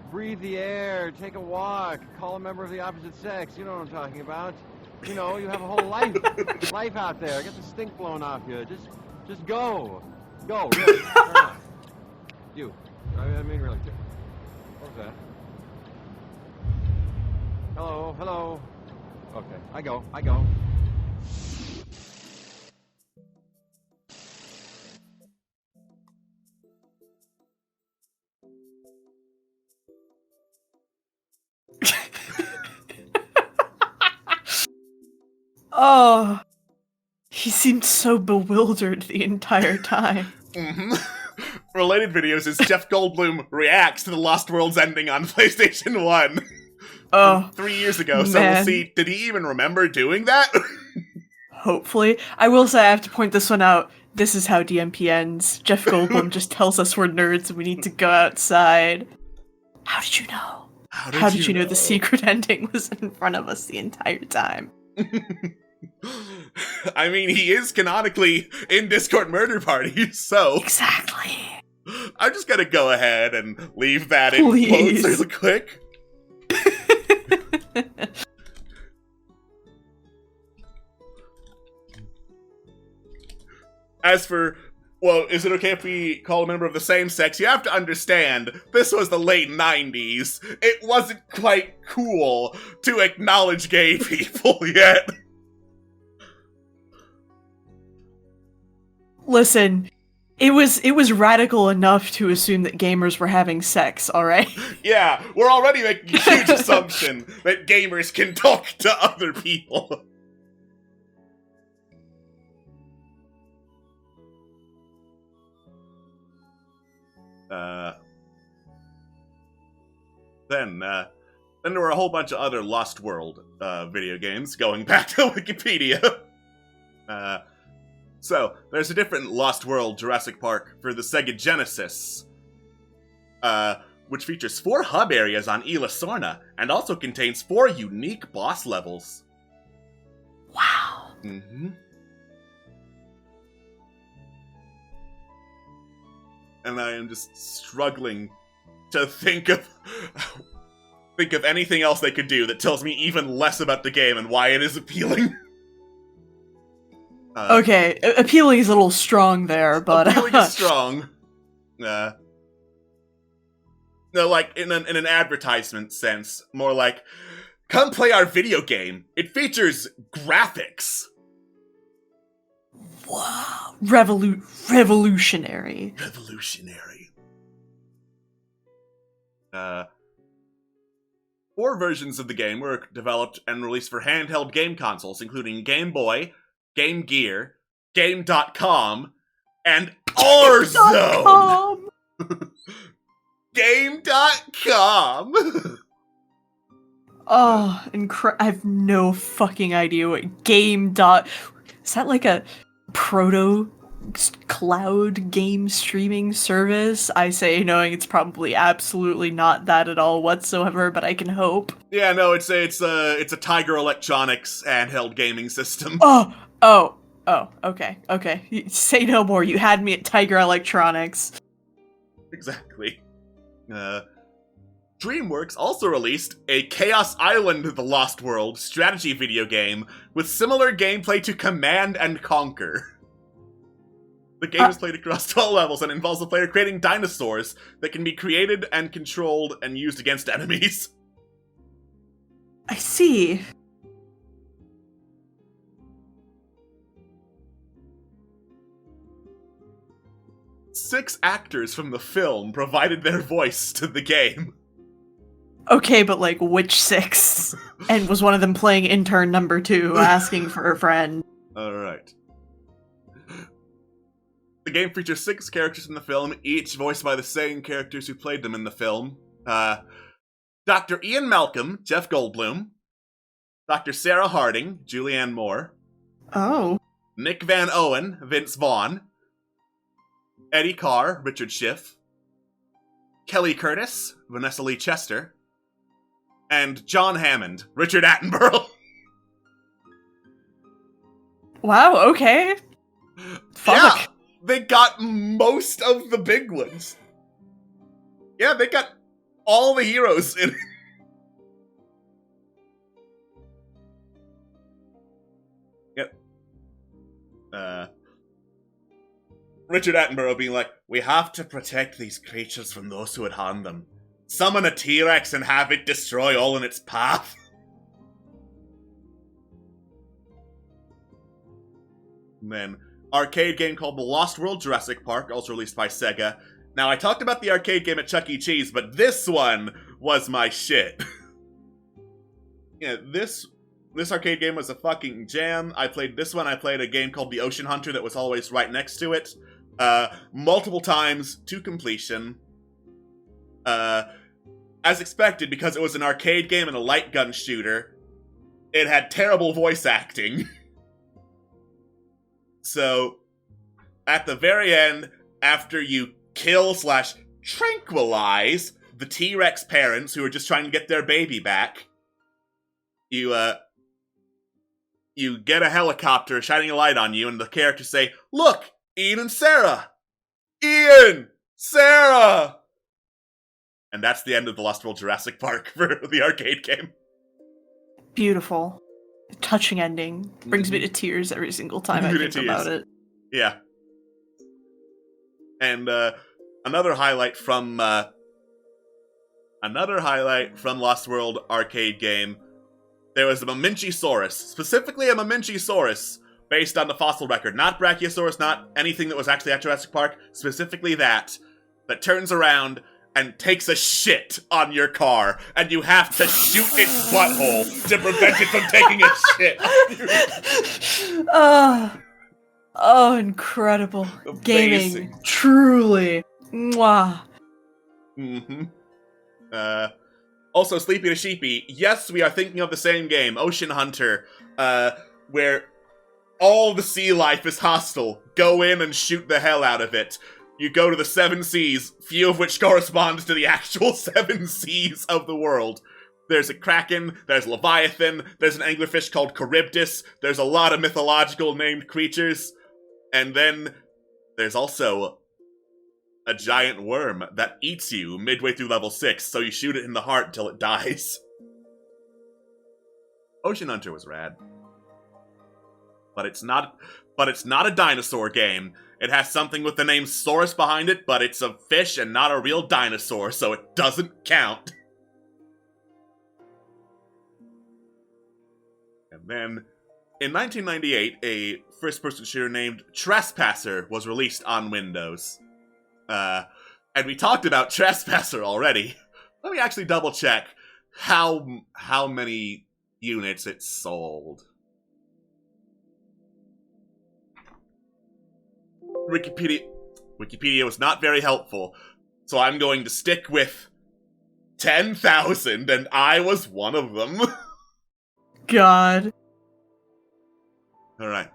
breathe the air, take a walk, call a member of the opposite sex. You know what I'm talking about. You know, you have a whole life out there. Get the stink blown off you. Just go. Go, really. Turn on. You. I mean, really. What was that? Hello. Okay, I go. Oh, he seemed so bewildered the entire time. Related videos is Jeff Goldblum reacts to the Lost Worlds ending on PlayStation 1. Oh, 3 years ago, so man. we'll see. Did he even remember doing that? Hopefully. I will say I have to point this one out. This is how DMP ends. Jeff Goldblum just tells us we're nerds and we need to go outside. How did you know? How did you know the secret ending was in front of us the entire time? I mean, he is canonically in Discord murder parties, so... Exactly. I'm just gonna go ahead and leave that in quotes really quick. As for, well, is it okay if we call a member of the same sex? You have to understand, this was the late 90s. It wasn't quite cool to acknowledge gay people yet. Listen, it was radical enough to assume that gamers were having sex, alright? Yeah, we're already making a huge assumption that gamers can talk to other people. Then there were a whole bunch of other Lost World video games, going back to Wikipedia. So, there's a different Lost World Jurassic Park for the Sega Genesis, which features 4 hub areas on Isla Sorna, and also contains 4 unique boss levels. Wow. Mm-hmm. And I am just struggling to think of anything else they could do that tells me even less about the game and why it is appealing. Okay, appealing is a little strong there, but... Appealing is strong. No, like, in an advertisement sense. More like, come play our video game. It features graphics. Wow. Revolutionary. Revolutionary. 4 versions of the game were developed and released for handheld game consoles, including Game Boy, Game Gear, Game.com, and Warzone! Game.com! Oh, I have no fucking idea what Game. Is that like a proto cloud game streaming service? I say knowing it's probably absolutely not that at all whatsoever, but I can hope. Yeah, no, it's a Tiger Electronics handheld gaming system. Oh, okay. Say no more, you had me at Tiger Electronics. Exactly. DreamWorks also released a Chaos Island: The Lost World strategy video game with similar gameplay to Command and Conquer. The game is played across 12 levels and involves the player creating dinosaurs that can be created and controlled and used against enemies. I see. 6 actors from the film provided their voice to the game. Okay, but like, which 6? And was one of them playing intern number 2, asking for a friend? Alright. The game features 6 characters in the film, each voiced by the same characters who played them in the film. Dr. Ian Malcolm, Jeff Goldblum. Dr. Sarah Harding, Julianne Moore. Oh. Nick Van Owen, Vince Vaughn. Eddie Carr, Richard Schiff. Kelly Curtis, Vanessa Lee Chester. And John Hammond, Richard Attenborough. Wow, okay. Fuck. Yeah, they got most of the big ones. Yeah, they got all the heroes in it. Yep. Richard Attenborough being like, we have to protect these creatures from those who would harm them. Summon a T-Rex and have it destroy all in its path. And then, arcade game called The Lost World Jurassic Park, also released by Sega. Now, I talked about the arcade game at Chuck E. Cheese, but this one was my shit. Yeah, this arcade game was a fucking jam. I played this one. I played a game called The Ocean Hunter that was always right next to it. Multiple times to completion. As expected, because it was an arcade game and a light gun shooter, it had terrible voice acting. So, at the very end, after you kill/tranquilize the T-Rex parents who are just trying to get their baby back, you get a helicopter shining a light on you, and the characters say, "Look, Ian and Sarah! Ian! Sarah!" And that's the end of The Lost World Jurassic Park for the arcade game. Beautiful. Touching ending. Brings me to tears every single time I think about it. Yeah. And another highlight from Lost World arcade game, there was a Mamenchisaurus, specifically a Mamenchisaurus, based on the fossil record. Not Brachiosaurus, not anything that was actually at Jurassic Park, specifically that turns around and takes a shit on your car, and you have to shoot its butthole to prevent it from taking a shit on you. Oh, incredible. Amazing. Gaming. Truly. Mwah. Mm-hmm. Also, Sleepy to Sheepy, yes, we are thinking of the same game, Ocean Hunter, where all the sea life is hostile. Go in and shoot the hell out of it. You go to the 7 seas, few of which correspond to the actual 7 seas of the world. There's a kraken, there's Leviathan, there's an anglerfish called Charybdis, there's a lot of mythological named creatures, and then there's also a giant worm that eats you midway through level 6, so you shoot it in the heart until it dies. Ocean Hunter was rad. But it's not a dinosaur game. It has something with the name Saurus behind it, but it's a fish and not a real dinosaur, so it doesn't count. And then, in 1998, a first-person shooter named Trespasser was released on Windows. And we talked about Trespasser already. Let me actually double-check how many units it sold. Wikipedia was not very helpful, so I'm going to stick with 10,000, and I was one of them. God. Alright.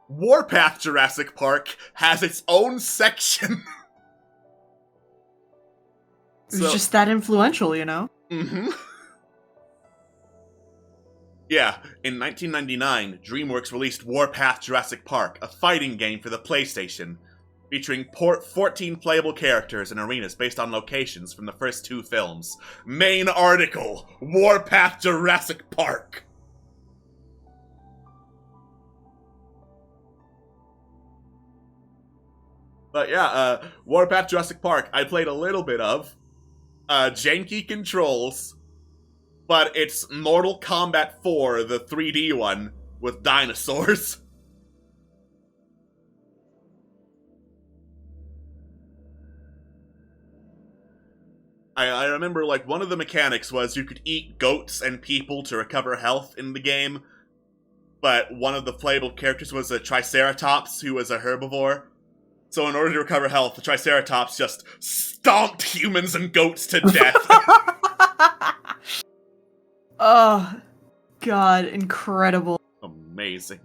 Warpath Jurassic Park has its own section. It was just that influential, you know? Mm-hmm. Yeah, in 1999, DreamWorks released Warpath Jurassic Park, a fighting game for the PlayStation, featuring 14 playable characters and arenas based on locations from the first 2 films. Main article, Warpath Jurassic Park. But yeah, Warpath Jurassic Park, I played a little bit of. Janky controls, but it's Mortal Kombat 4, the 3D one, with dinosaurs. I remember, like, one of the mechanics was you could eat goats and people to recover health in the game, but one of the playable characters was a Triceratops who was a herbivore. So in order to recover health, the Triceratops just stomped humans and goats to death. Oh, God, incredible. Amazing.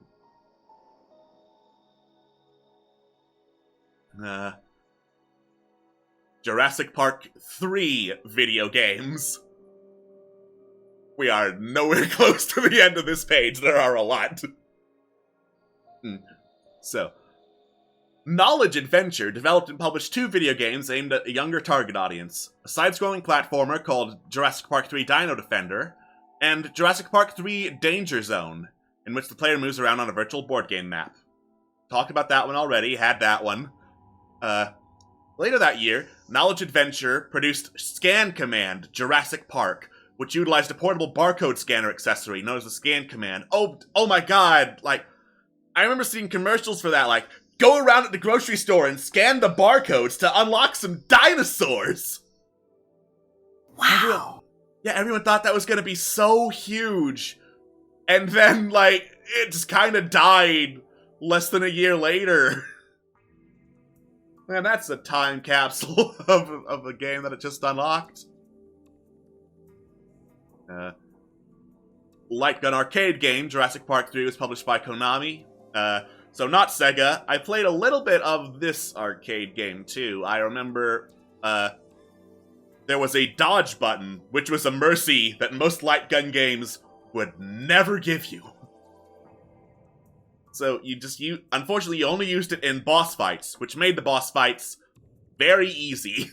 Jurassic Park 3 video games. We are nowhere close to the end of this page. There are a lot. So, Knowledge Adventure developed and published 2 video games aimed at a younger target audience. A side-scrolling platformer called Jurassic Park 3 Dino Defender, and Jurassic Park 3 Danger Zone, in which the player moves around on a virtual board game map. Talked about that one already, had that one. Later that year, Knowledge Adventure produced Scan Command Jurassic Park, which utilized a portable barcode scanner accessory known as the Scan Command. Oh my god, like, I remember seeing commercials for that, like, go around at the grocery store and scan the barcodes to unlock some dinosaurs! Wow. Everyone thought that was gonna be so huge. And then, like, it just kinda died less than a year later. Man, that's a time capsule of a game that it just unlocked. Light gun arcade game, Jurassic Park 3, was published by Konami. So not Sega. I played a little bit of this arcade game, too. I remember, there was a dodge button, which was a mercy that most light gun games would never give you. So unfortunately, you only used it in boss fights, which made the boss fights very easy.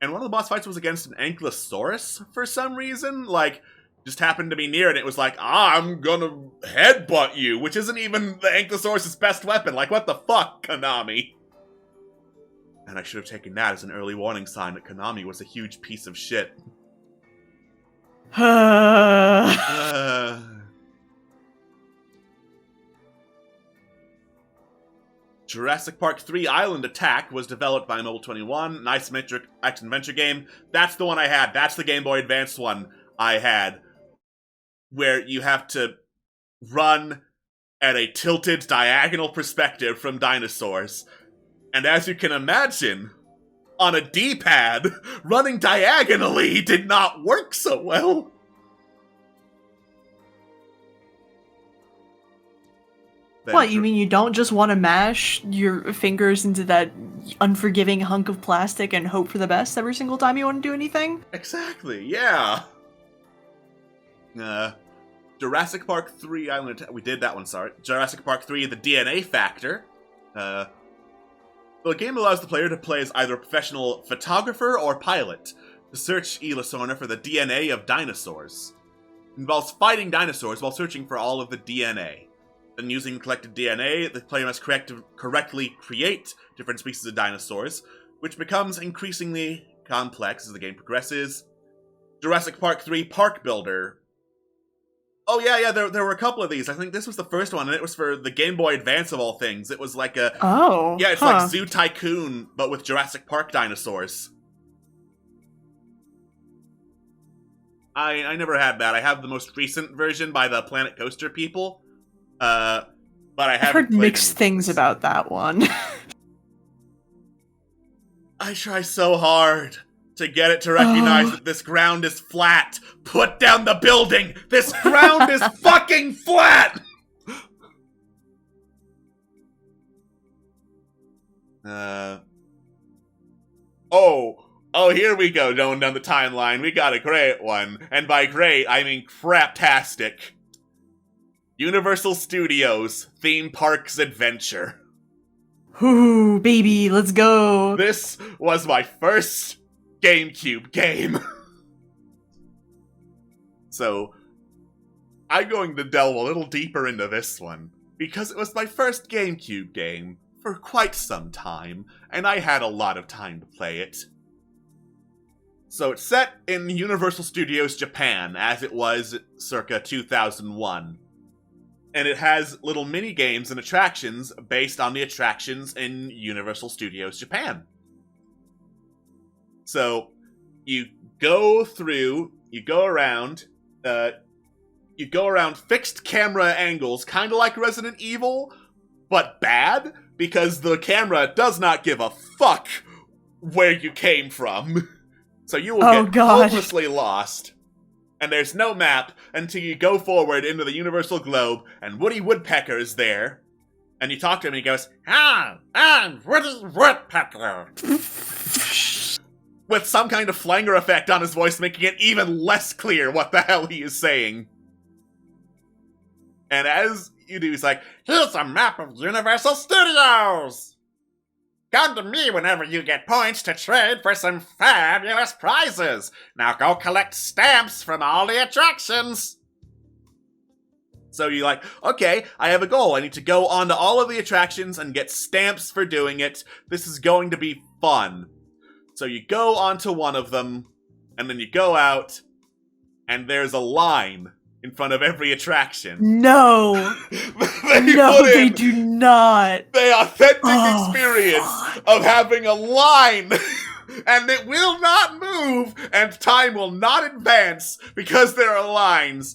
And one of the boss fights was against an Ankylosaurus for some reason. Like, just happened to be near it, and it was like, I'm gonna headbutt you, which isn't even the Ankylosaurus' best weapon. Like, what the fuck, Konami? And I should have taken that as an early warning sign that Konami was a huge piece of shit. Jurassic Park 3 Island Attack was developed by Mobile 21, nice action-adventure game. That's the one I had. That's the Game Boy Advance one I had. Where you have to run at a tilted diagonal perspective from dinosaurs. And as you can imagine, on a D-pad, running diagonally did not work so well. What, you mean you don't just want to mash your fingers into that unforgiving hunk of plastic and hope for the best every single time you want to do anything? Exactly, yeah. Jurassic Park 3 Island Attack. We did that one, sorry. Jurassic Park 3 The DNA Factor. The game allows the player to play as either a professional photographer or pilot to search Elisona for the DNA of dinosaurs. It involves fighting dinosaurs while searching for all of the DNA. Then using collected DNA, the player must correctly create different species of dinosaurs, which becomes increasingly complex as the game progresses. Jurassic Park 3 Park Builder. Oh yeah, there were a couple of these. I think this was the first one, and it was for the Game Boy Advance of all things. It was like a... Oh, yeah, it's like Zoo Tycoon, but with Jurassic Park dinosaurs. I never had that. I have the most recent version by the Planet Coaster people. But I haven't I've heard played mixed any things about that one. I try so hard to get it to recognize that this ground is flat. Put down the building! This ground is fucking flat! Oh, here we go, going down the timeline. We got a great one. And by great, I mean craptastic. Universal Studios Theme Parks Adventure. Ooh, baby, let's go. This was my first GameCube game. So, I'm going to delve a little deeper into this one, because it was my first GameCube game for quite some time, and I had a lot of time to play it. So it's set in Universal Studios Japan, as it was circa 2001. And it has little mini-games and attractions based on the attractions in Universal Studios Japan. So you go around fixed camera angles, kind of like Resident Evil, but bad, because the camera does not give a fuck where you came from. So you will get hopelessly lost. And there's no map until you go forward into the universal globe, and Woody Woodpecker is there. And you talk to him, and he goes, I'm Woody Woodpecker. With some kind of flanger effect on his voice, making it even less clear what the hell he is saying. And as you do, he's like, here's a map of Universal Studios! Come to me whenever you get points to trade for some fabulous prizes! Now go collect stamps from all the attractions! So you're like, okay, I have a goal. I need to go onto all of the attractions and get stamps for doing it. This is going to be fun. So you go onto one of them, and then you go out, and there's a line in front of every attraction. No! They do not! The authentic experience of having a line, and it will not move, and time will not advance because there are lines.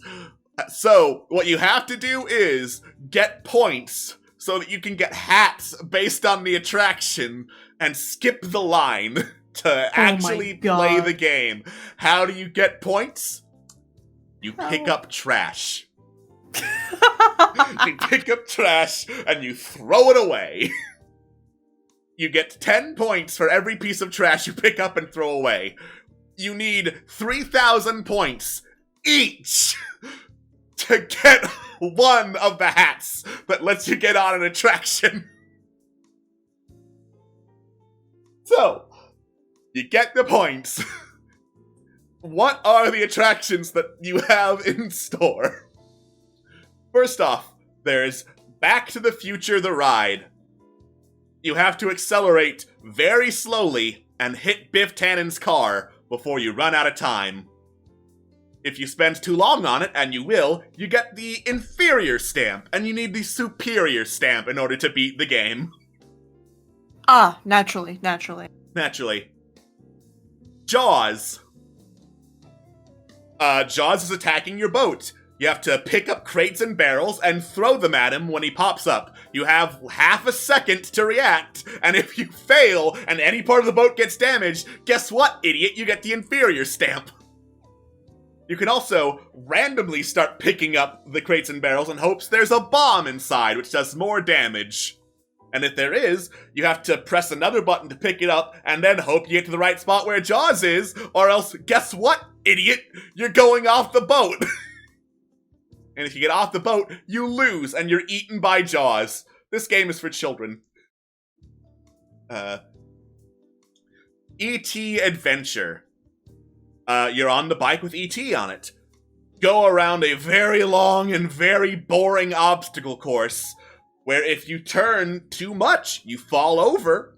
So, what you have to do is get points so that you can get hats based on the attraction and skip the line to actually play the game. How do you get points? You pick up trash. You pick up trash and you throw it away. You get 10 points for every piece of trash you pick up and throw away. You need 3,000 points each to get one of the hats that lets you get on an attraction. So, you get the points. What are the attractions that you have in store? First off, there's Back to the Future the ride. You have to accelerate very slowly and hit Biff Tannen's car before you run out of time. If you spend too long on it, and you will, you get the inferior stamp, and you need the superior stamp in order to beat the game. Naturally. Jaws. Jaws is attacking your boat. You have to pick up crates and barrels and throw them at him when he pops up. You have half a second to react, and if you fail and any part of the boat gets damaged, guess what, idiot? You get the inferior stamp. You can also randomly start picking up the crates and barrels in hopes there's a bomb inside, which does more damage. And if there is, you have to press another button to pick it up, and then hope you get to the right spot where Jaws is, or else, guess what, idiot? You're going off the boat! And if you get off the boat, you lose, and you're eaten by Jaws. This game is for children. E.T. Adventure. You're on the bike with E.T. on it. Go around a very long and very boring obstacle course, where if you turn too much, you fall over.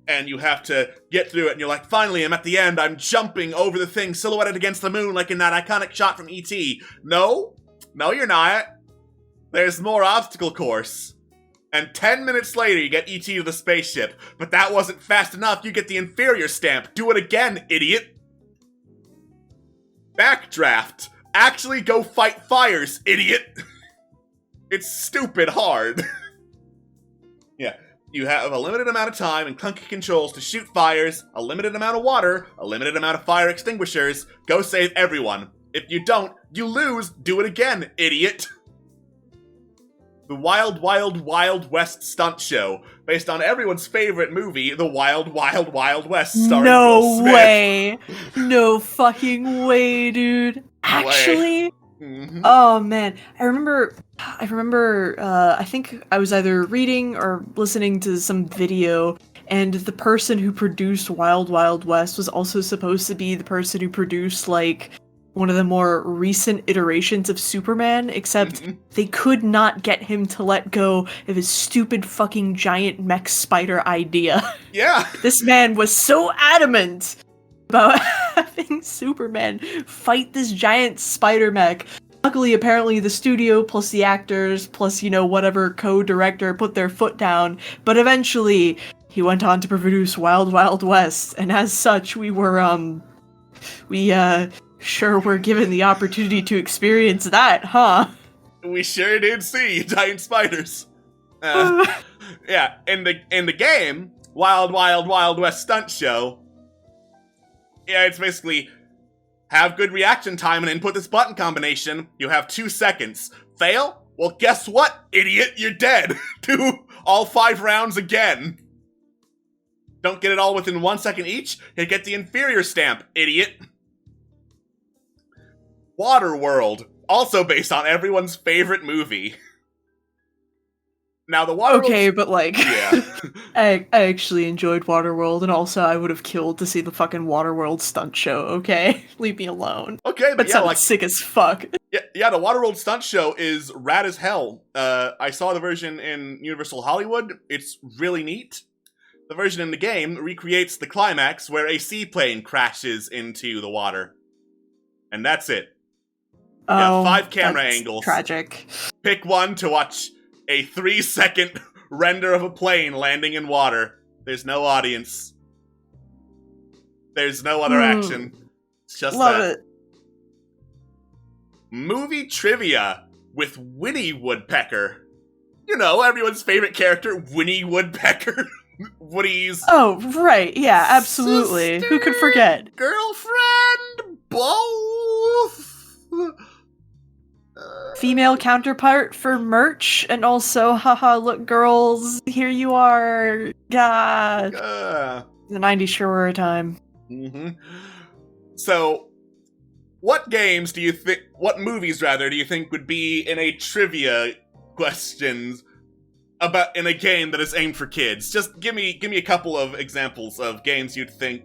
And you have to get through it, and you're like, finally, I'm at the end, I'm jumping over the thing, silhouetted against the moon, like in that iconic shot from E.T. No, you're not. There's more obstacle course. And 10 minutes later, you get E.T. to the spaceship. But that wasn't fast enough, you get the inferior stamp. Do it again, idiot. Backdraft. Actually go fight fires, idiot. It's stupid hard. Yeah. You have a limited amount of time and clunky controls to shoot fires, a limited amount of water, a limited amount of fire extinguishers. Go save everyone. If you don't, you lose. Do it again, idiot. The Wild Wild Wild West stunt show, based on everyone's favorite movie, The Wild Wild Wild West, starring Will Smith. Way. No fucking way, dude. Actually, Mm-hmm. Oh man, I remember, I think I was either reading or listening to some video, and the person who produced Wild Wild West was also supposed to be the person who produced, like, one of the more recent iterations of Superman, except they could not get him to let go of his stupid fucking giant mech spider idea. Yeah! This man was so adamant about having Superman fight this giant spider mech. Luckily, apparently, the studio plus the actors plus, whatever co-director put their foot down. But eventually, he went on to produce Wild Wild West, and as such, we sure were given the opportunity to experience that, huh? We sure did see giant spiders. Yeah, in the game, Wild Wild Wild West Stunt Show, yeah, it's basically have good reaction time and input this button combination. You have 2 seconds. Fail? Well, guess what, idiot? You're dead. Do all 5 rounds again. Don't get it all within 1 second each, you get the inferior stamp, idiot. Waterworld, also based on everyone's favorite movie. Now, the Waterworld... Okay, but like... Yeah. I actually enjoyed Waterworld, and also I would have killed to see the fucking Waterworld stunt show, okay? Leave me alone. Okay, but That yeah, sounds like... sick as fuck. Yeah, the Waterworld stunt show is rad as hell. I saw the version in Universal Hollywood. It's really neat. The version in the game recreates the climax where a seaplane crashes into the water. And that's it. Oh, 5 camera that's angles. Tragic. Pick one to watch a 3-second render of a plane landing in water. There's no audience. There's no other action. It's just Love that. it. Movie trivia with Winnie Woodpecker. You know, everyone's favorite character, Winnie Woodpecker. Woody's Oh, right, yeah, absolutely. Who could forget? girlfriend, both. Female counterpart for merch, and also, haha, look, girls, here you are. God. The 90s sure were a time. Mm-hmm. So, what movies do you think would be in a trivia questions about in a game that is aimed for kids? Just give me a couple of examples of games you'd think,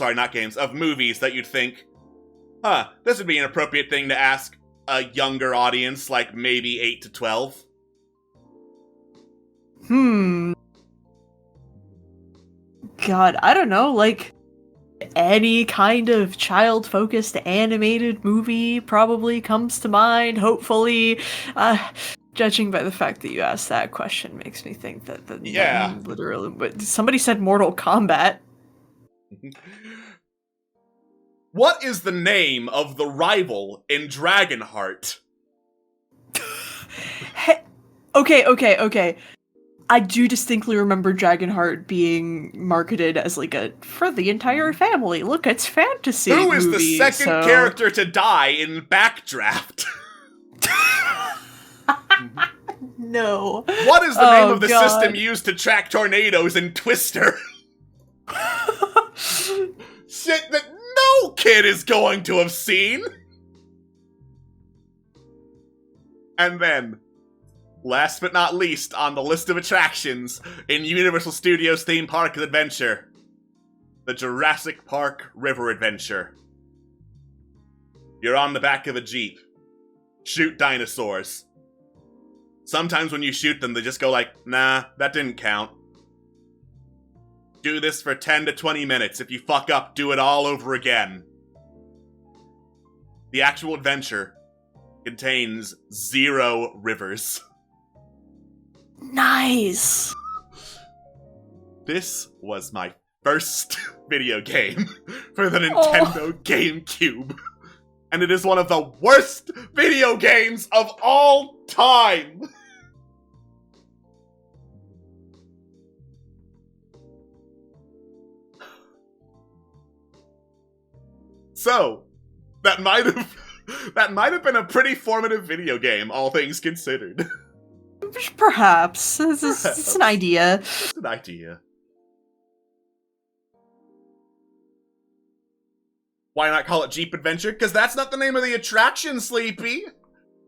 of movies that you'd think, this would be an appropriate thing to ask a younger audience, like maybe 8 to 12. God, I don't know, like, any kind of child-focused animated movie probably comes to mind, hopefully. Judging by the fact that you asked that question makes me think that Yeah. literally, but somebody said Mortal Kombat. What is the name of the rival in Dragonheart? Okay. I do distinctly remember Dragonheart being marketed as like for the entire family. Look, it's fantasy. Who is movie, the second so... character to die in Backdraft? No. What is the name of the God. system used to track tornadoes in Twister? Shit that no kid is going to have seen! And then, last but not least on the list of attractions in Universal Studios Theme Park Adventure, the Jurassic Park River Adventure. You're on the back of a Jeep. Shoot dinosaurs. Sometimes when you shoot them, they just go like, nah, that didn't count. Do this for 10 to 20 minutes. If you fuck up, do it all over again. The actual adventure contains 0 rivers. Nice. This was my first video game for the Nintendo GameCube. And it is one of the worst video games of all time! So, that might have been a pretty formative video game, all things considered. Perhaps. It's an idea. It's an idea. Why not call it Jeep Adventure? Because that's not the name of the attraction, Sleepy!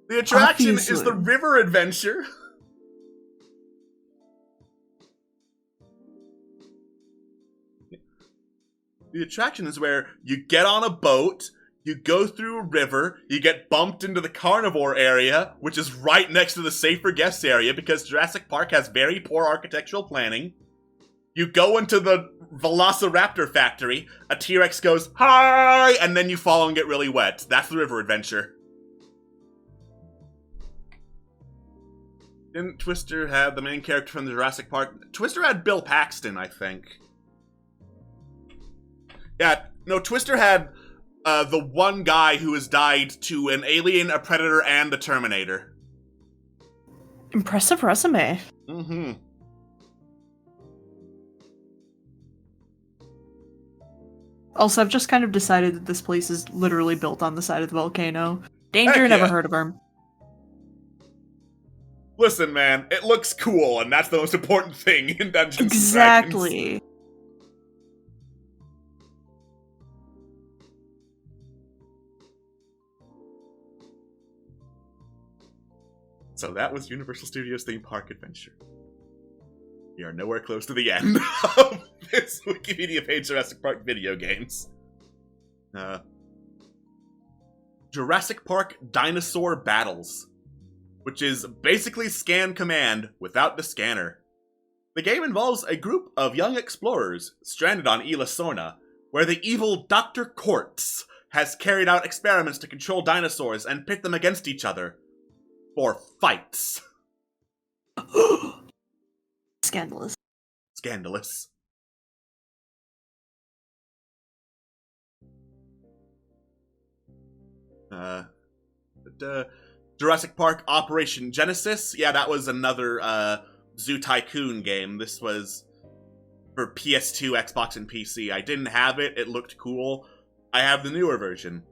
The attraction is the River Adventure. The attraction is where you get on a boat, you go through a river, you get bumped into the carnivore area, which is right next to the safer guest area because Jurassic Park has very poor architectural planning. You go into the Velociraptor factory, a T-Rex goes, hi, and then you fall and get really wet. That's the River Adventure. Didn't Twister have the main character from the Jurassic Park? Twister had Bill Paxton, I think. Yeah, no, Twister had the one guy who has died to an alien, a predator, and a Terminator. Impressive resume. Mm-hmm. Also, I've just kind of decided that this place is literally built on the side of the volcano. Danger, Heck never yeah. heard of her. Listen, man, it looks cool, and that's the most important thing in Dungeons and Dragons. Exactly. So that was Universal Studios Theme Park Adventure. We are nowhere close to the end of this Wikipedia page Jurassic Park video games. Jurassic Park Dinosaur Battles, which is basically Scan Command without the scanner. The game involves a group of young explorers stranded on Isla Sorna, where the evil Dr. Quartz has carried out experiments to control dinosaurs and pit them against each other for fights. Scandalous. Scandalous. Jurassic Park Operation Genesis. Yeah, that was another Zoo Tycoon game. This was for PS2, Xbox, and PC. I didn't have it. It looked cool. I have the newer version,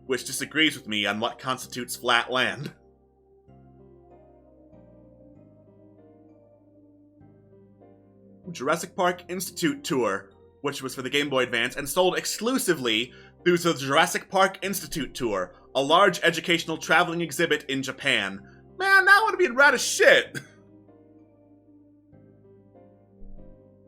which disagrees with me on what constitutes flat land. Jurassic Park Institute Tour, which was for the Game Boy Advance and sold exclusively through the Jurassic Park Institute Tour, a large educational traveling exhibit in Japan. Man, that would be rad as shit!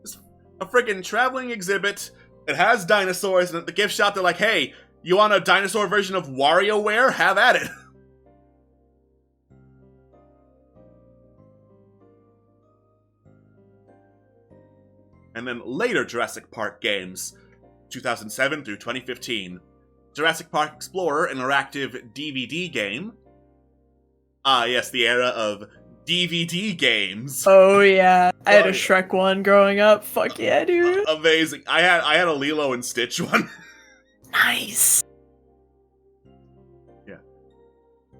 It's a friggin' traveling exhibit. It has dinosaurs, and at the gift shop they're like, hey, you want a dinosaur version of WarioWare? Have at it! And then later Jurassic Park games, 2007 through 2015. Jurassic Park Explorer interactive DVD game. Ah, yes, the era of DVD games. Oh yeah, I had a Shrek one growing up. Fuck yeah, dude. Amazing. I had a Lilo and Stitch one. Nice. Yeah.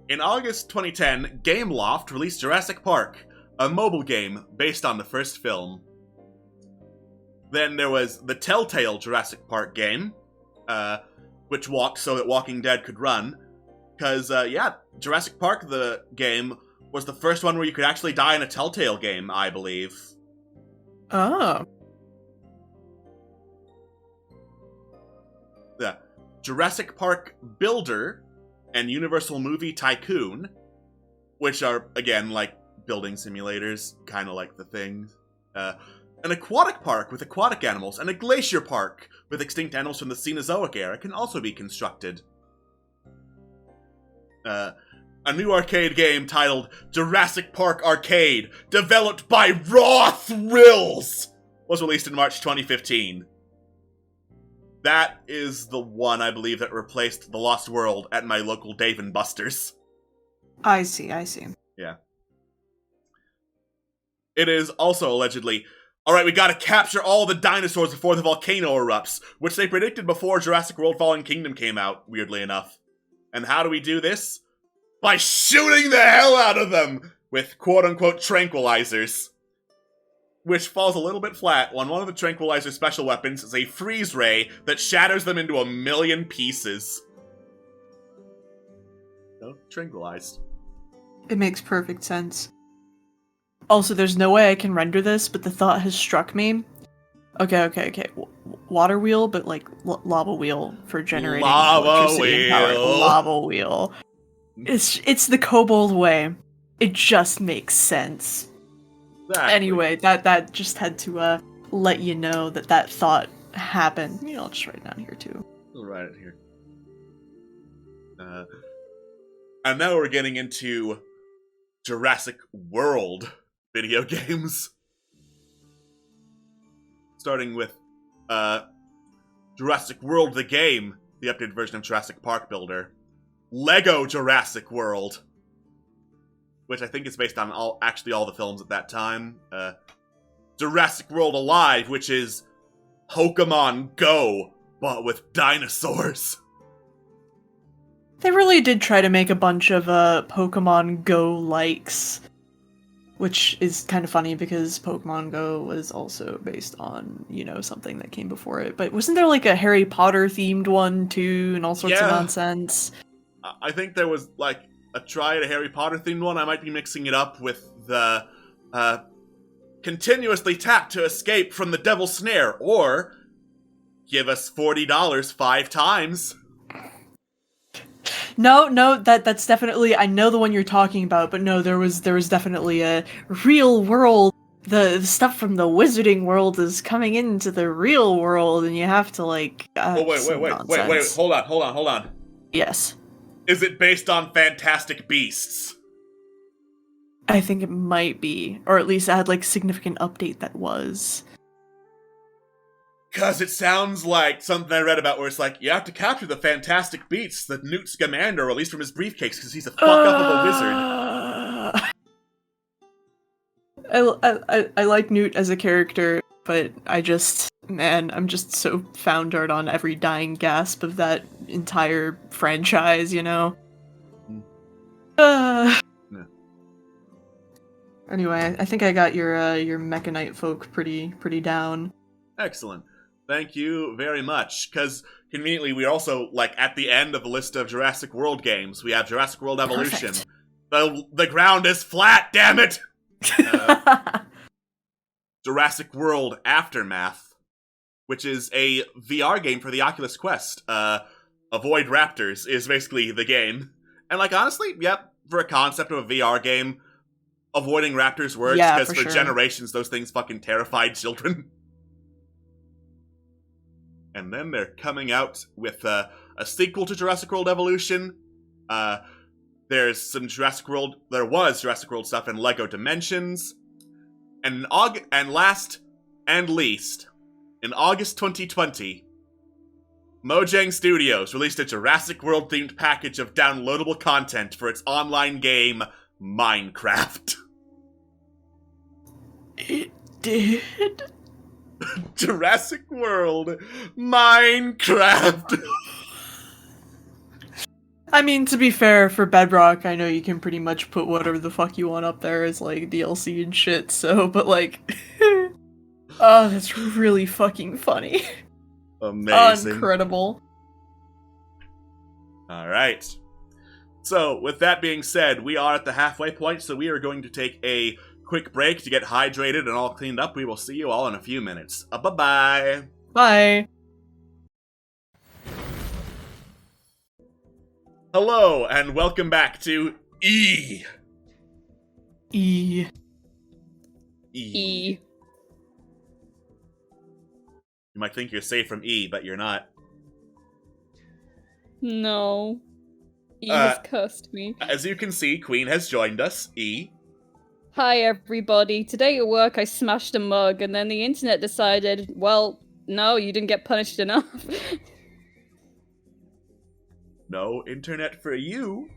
In August 2010, Gameloft released Jurassic Park, a mobile game based on the first film. Then there was the Telltale Jurassic Park game, which walked so that Walking Dead could run. Because, yeah, Jurassic Park, the game, was the first one where you could actually die in a Telltale game, I believe. Oh. The Jurassic Park Builder and Universal Movie Tycoon, which are, again, like building simulators, kind of like the thing. An aquatic park with aquatic animals and a glacier park with extinct animals from the Cenozoic era can also be constructed. A new arcade game titled Jurassic Park Arcade, developed by Raw Thrills, was released in March 2015. That is the one, I believe, that replaced The Lost World at my local Dave & Buster's. I see. Yeah. It is also allegedly, alright, we gotta capture all the dinosaurs before the volcano erupts, which they predicted before Jurassic World Fallen Kingdom came out, weirdly enough. And how do we do this? By shooting the hell out of them with quote-unquote tranquilizers. Which falls a little bit flat when one of the tranquilizer special weapons is a freeze ray that shatters them into 1,000,000 pieces. So, tranquilized. It makes perfect sense. Also, there's no way I can render this, but the thought has struck me. Okay. Water wheel, but like lava wheel for generating electricity and power. Lava wheel. It's the kobold way. It just makes sense. Exactly. Anyway, that just had to let you know that thought happened. You know, I'll just write it down here too. We'll write it here. And now we're getting into Jurassic World video games. Starting with Jurassic World the game, the updated version of Jurassic Park Builder. Lego Jurassic World, which I think is based on all the films at that time. Jurassic World Alive, which is Pokemon Go, but with dinosaurs. They really did try to make a bunch of Pokemon Go likes, which is kind of funny because Pokemon Go was also based on, something that came before it. But wasn't there like a Harry Potter themed one too, and all sorts of nonsense? I think there was like a try at a Harry Potter themed one. I might be mixing it up with the continuously tap to escape from the devil's snare, or give us $40 5 times. No, that's definitely, I know the one you're talking about, but no, there was definitely a real world. The stuff from the wizarding world is coming into the real world, and you have to like. Oh wait! Hold on. Yes. Is it based on Fantastic Beasts? I think it might be, or at least I had like significant update that was. Cause it sounds like something I read about where it's like, you have to capture the Fantastic Beasts that Newt Scamander released from his briefcase because he's a fuck up of a wizard. I like Newt as a character, but I'm just so foundered on every dying gasp of that entire franchise, Yeah. Anyway, I think I got your Mechanite folk pretty down. Excellent. Thank you very much. Because, conveniently, we're also, like, at the end of the list of Jurassic World games. We have Jurassic World Evolution. The ground is flat, damn it! Jurassic World Aftermath, which is a VR game for the Oculus Quest. Avoid Raptors is basically the game. And, like, honestly, yep, for a concept of a VR game, avoiding raptors works, because for generations those things fucking terrified children. And then they're coming out with a sequel to Jurassic World Evolution. There's some there was Jurassic World stuff in LEGO Dimensions. And last and least, in August 2020, Mojang Studios released a Jurassic World themed package of downloadable content for its online game, Minecraft. It did? Jurassic World Minecraft. I mean, to be fair, for Bedrock, I know you can pretty much put whatever the fuck you want up there as, like, DLC and shit, so, but, like, oh, that's really fucking funny. Amazing. Incredible. Alright. So, with that being said, we are at the halfway point, so we are going to take a quick break to get hydrated and all cleaned up. We will see you all in a few minutes. Bye-bye. Bye. Hello, and welcome back to E. E. You might think you're safe from E, but you're not. No. E has cursed me. As you can see, Queen has joined us. E. Hi everybody. Today at work I smashed a mug and then the internet decided, well, no, you didn't get punished enough. No internet for you.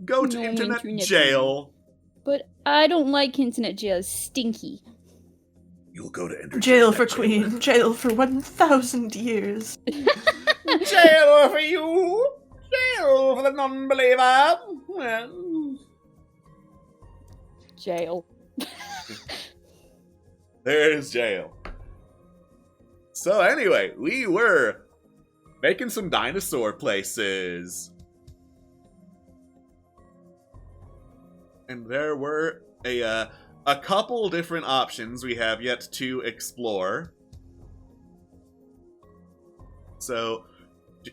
Go to No internet internet jail. But I don't like internet jail, it's stinky. You'll go to internet Jail for Queen. Jail for 1,000 years. Jail for you. Jail for the non-believer. Well. Jail. There's jail. So anyway, we were making some dinosaur places. And there were a couple different options we have yet to explore. So,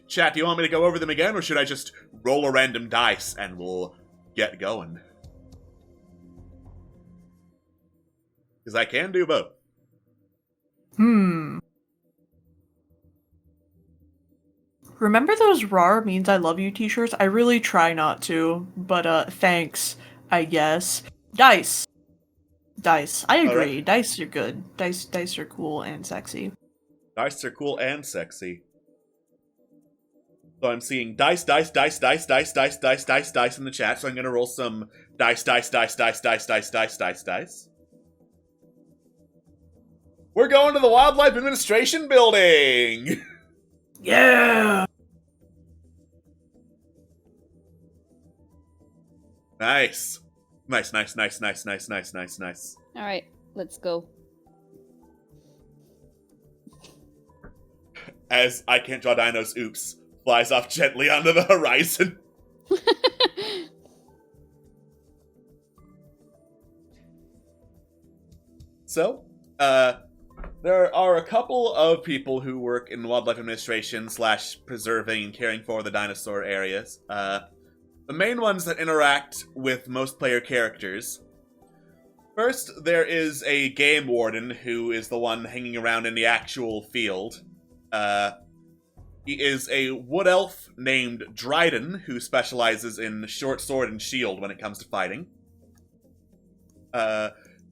chat, do you want me to go over them again, or should I just roll a random dice and we'll get going? Because I can do both. Remember those RAR means I love you t-shirts? I really try not to, but thanks, I guess. Dice. I agree. Right. Dice are good. Dice are cool and sexy. Dice are cool and sexy. So I'm seeing dice in the chat, so I'm gonna roll some Dice, dice, dice, dice, dice, dice, dice, dice, dice. We're going to the Wildlife Administration building! Yeah. Nice. Nice, nice, nice, nice, nice, nice, nice, nice. All right, let's go. As I Can't Draw Dinos, oops, flies off gently onto the horizon. So, there are a couple of people who work in wildlife administration / preserving and caring for the dinosaur areas. The main ones that interact with most player characters. First, there is a game warden who is the one hanging around in the actual field. He is a wood elf named Dryden, who specializes in short sword and shield when it comes to fighting.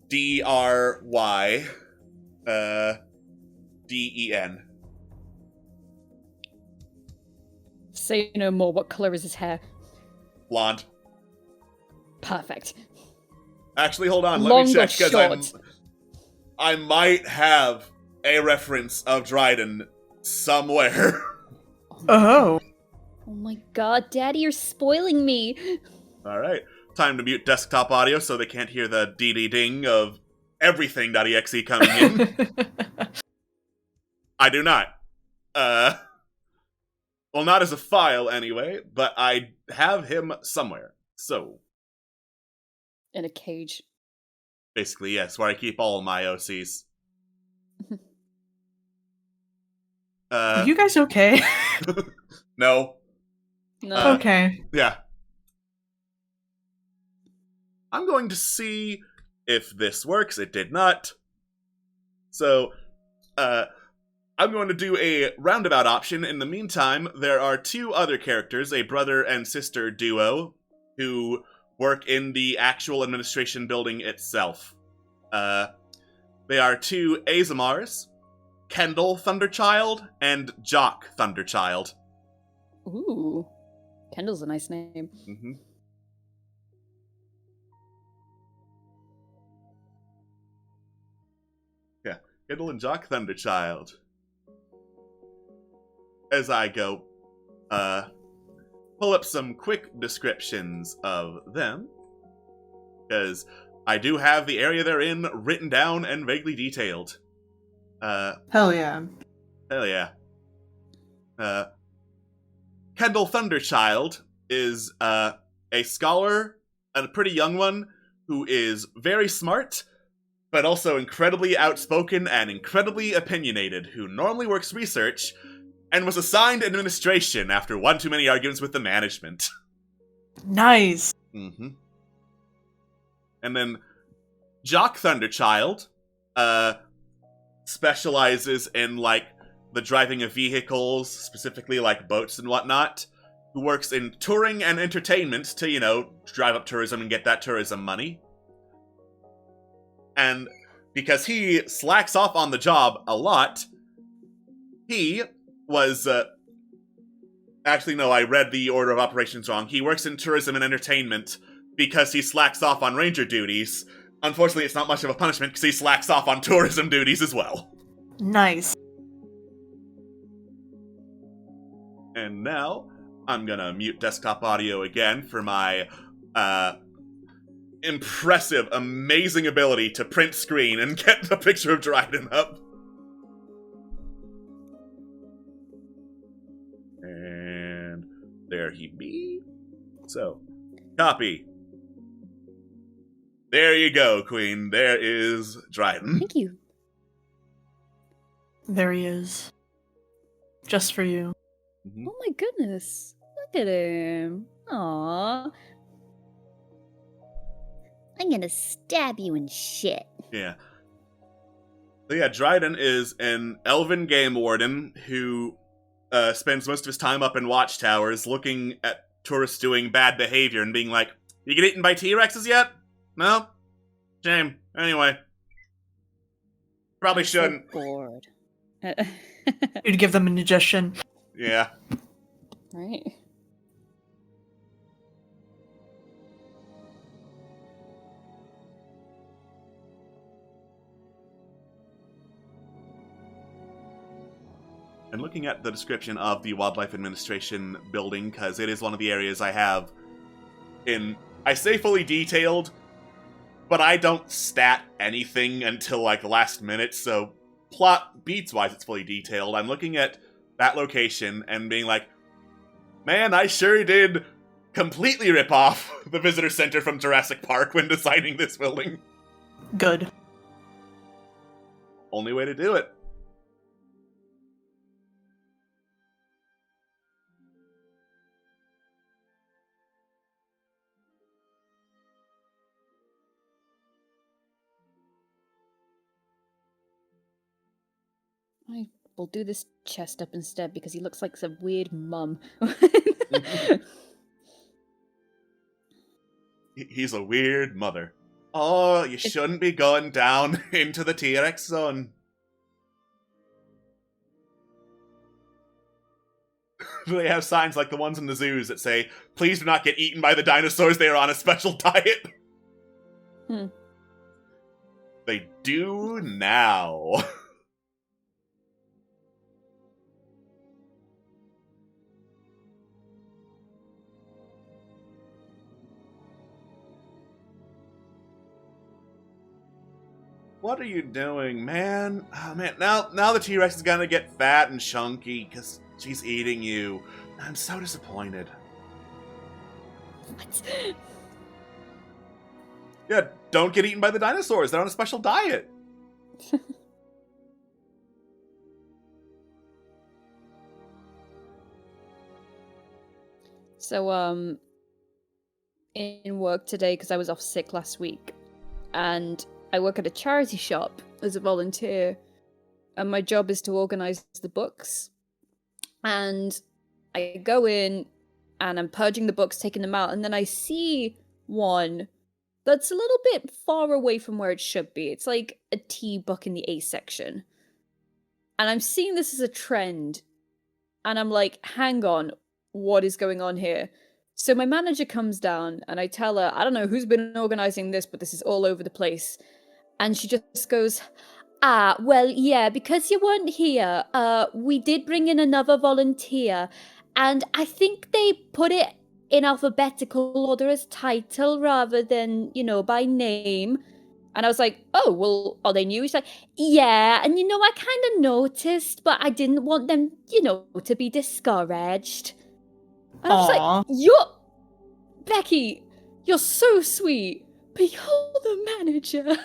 D-R-Y D-E-N. Say no more. What color is his hair? Blonde. Perfect. Actually, hold on. Let Long me or check, because short? I might have a reference of Dryden somewhere. Oh. Oh my god, Daddy, you're spoiling me. Alright. Time to mute desktop audio so they can't hear the dee-dee-ding of everything.exe coming in. I do not. Well, not as a file, anyway, but I have him somewhere. So, In a cage. basically, yes, where I keep all my OCs. Are you guys okay? No. No. Okay. Yeah. I'm going to see if this works. It did not. So, I'm going to do a roundabout option. In the meantime, there are two other characters, a brother and sister duo, who work in the actual administration building itself. They are two Azamars, Kendall Thunderchild and Jock Thunderchild. Ooh. Kendall's a nice name. Mm-hmm. Yeah, Kendall and Jock Thunderchild. As I go, pull up some quick descriptions of them, because I do have the area they're in written down and vaguely detailed. Hell yeah. Hell yeah. Kendall Thunderchild is a scholar, and a pretty young one, who is very smart, but also incredibly outspoken and incredibly opinionated, who normally works research, and was assigned administration after one too many arguments with the management. Nice. Mm-hmm. And then Jock Thunderchild specializes in, like, the driving of vehicles, specifically, like, boats and whatnot, who works in touring and entertainment to, you know, drive up tourism and get that tourism money. And because he slacks off on the job a lot, he was, actually, no, I read the order of operations wrong. He works in tourism and entertainment because he slacks off on ranger duties. Unfortunately, it's not much of a punishment because he slacks off on tourism duties as well. Nice. And now, I'm gonna mute desktop audio again for my, impressive, amazing ability to print screen and get the picture of Dryden up. And there he be. So, copy. There you go, Queen. There is Dryden. Thank you. There he is. Just for you. Mhm. Oh my goodness. Look at him. Aww. I'm gonna stab you and shit. Yeah. So yeah, Dryden is an elven game warden who spends most of his time up in watchtowers looking at tourists doing bad behavior and being like, you get eaten by T-Rexes yet? No? Shame. Anyway. Probably shouldn't. Bored. You'd give them indigestion. Yeah. Right. And looking at the description of the Wildlife Administration building, because it is one of the areas I have in... I say fully detailed, but I don't stat anything until, like, the last minute, so plot beats-wise it's fully detailed. I'm looking at that location and being like, man, I sure did completely rip off the visitor center from Jurassic Park when designing this building. Good. Only way to do it. I will do this chest up instead because he looks like some weird mum. He's a weird mother. Oh, you shouldn't be going down into the T-Rex zone. They have signs like the ones in the zoos that say, please do not get eaten by the dinosaurs, they are on a special diet. They do now. What are you doing, man? Oh, man, now the T-Rex is gonna get fat and chunky because she's eating you. I'm so disappointed. What? Yeah, don't get eaten by the dinosaurs. They're on a special diet. So, in work today, because I was off sick last week, and I work at a charity shop as a volunteer, and my job is to organize the books. And I go in, and I'm purging the books, taking them out, and then I see one that's a little bit far away from where it should be. It's like a T book in the A section. And I'm seeing this as a trend, and I'm like, hang on, what is going on here? So my manager comes down, and I tell her, I don't know who's been organizing this, but this is all over the place. And she just goes, well, yeah, because you weren't here, we did bring in another volunteer, and I think they put it in alphabetical order as title rather than, by name. And I was like, oh, well, are they new? She's like, yeah, and I kind of noticed, but I didn't want them, to be discouraged. And I was like, Becky, you're so sweet, but you're the manager.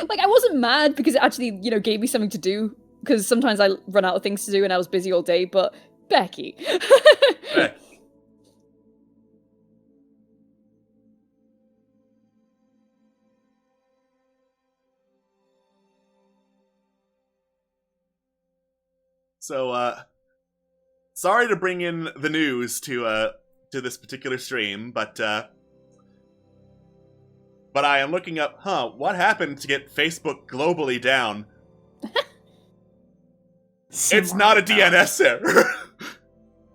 Like, I wasn't mad because it actually, gave me something to do, because sometimes I run out of things to do and I was busy all day, but Becky. Hey. So, sorry to bring in the news to this particular stream, but I am looking up, what happened to get Facebook globally down? It's not a DNS error.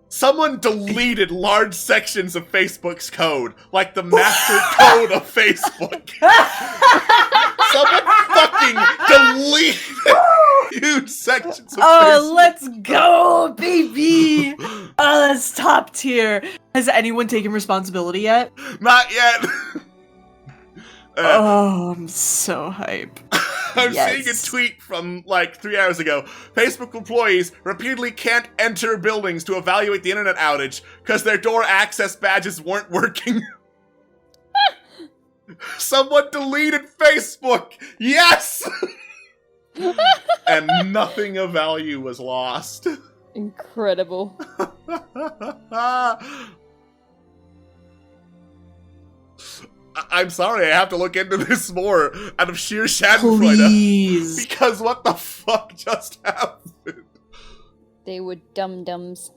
Someone deleted large sections of Facebook's code, like the master code of Facebook. Someone fucking deleted huge sections of Facebook. Let's go, baby! That's top tier. Has anyone taken responsibility yet? Not yet. I'm so hype. I'm seeing a tweet from like 3 hours ago. Facebook employees repeatedly can't enter buildings to evaluate the internet outage because their door access badges weren't working. Someone deleted Facebook! Yes! And nothing of value was lost. Incredible. I'm sorry, I have to look into this more out of sheer schadenfreude. Please. Because what the fuck just happened? They were dum-dums.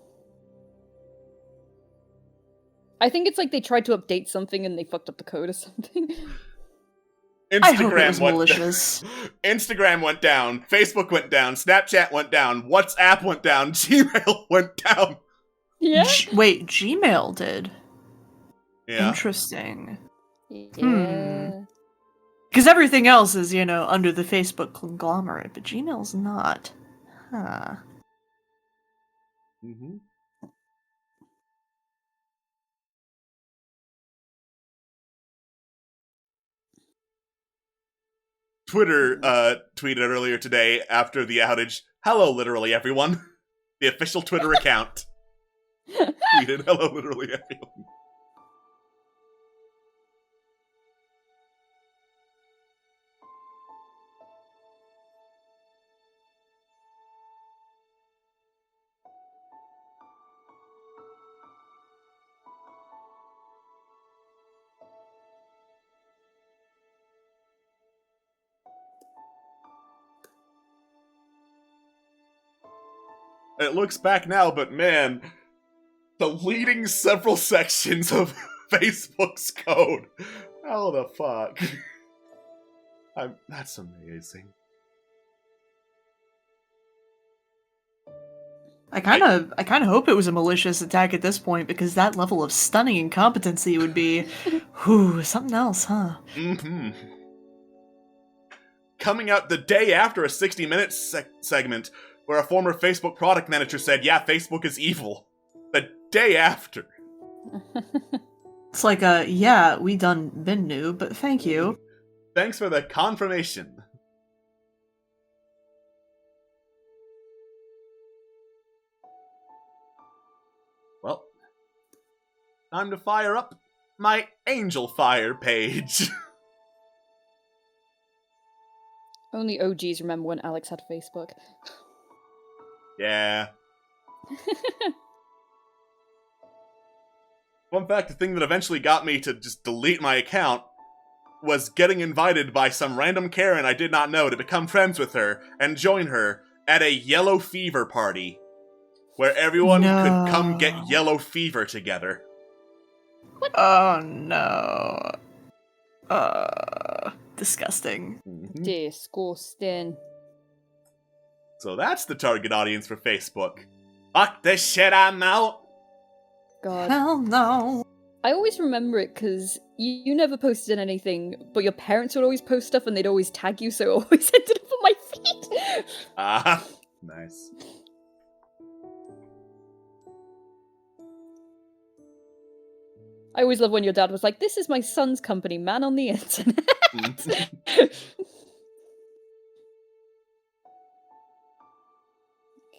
I think it's like they tried to update something and they fucked up the code or something. I hope it was malicious. Instagram went down, Facebook went down, Snapchat went down, WhatsApp went down, Gmail went down. Yeah? Wait, Gmail did? Yeah. Interesting. Yeah. Because everything else is, under the Facebook conglomerate, but Gmail's not. Huh. Mm-hmm. Twitter tweeted earlier today after the outage, "Hello, literally everyone." The official Twitter account tweeted, "Hello, literally everyone." It looks back now, but man, deleting several sections of Facebook's code. How the fuck? That's amazing. I kind of hope it was a malicious attack at this point, because that level of stunning incompetency would be, something else, huh? Mm-hmm. Coming out the day after a 60 Minutes segment where a former Facebook product manager said, "Yeah, Facebook is evil." The day after. It's like yeah, we done been new, but thank you. Thanks for the confirmation. Well, time to fire up my Angel Fire page. Only OGs remember when Alex had Facebook. Yeah. Fun fact, the thing that eventually got me to just delete my account was getting invited by some random Karen I did not know to become friends with her and join her at a yellow fever party where everyone could come get yellow fever together. What? Oh no. Disgusting. Mm-hmm. Disgusting. So that's the target audience for Facebook. Fuck this shit, I'm out. God. Hell no. I always remember it because you never posted anything, but your parents would always post stuff and they'd always tag you, so it always ended up on my feed. Ah, nice. I always love when your dad was like, "This is my son's company, Man on the Internet."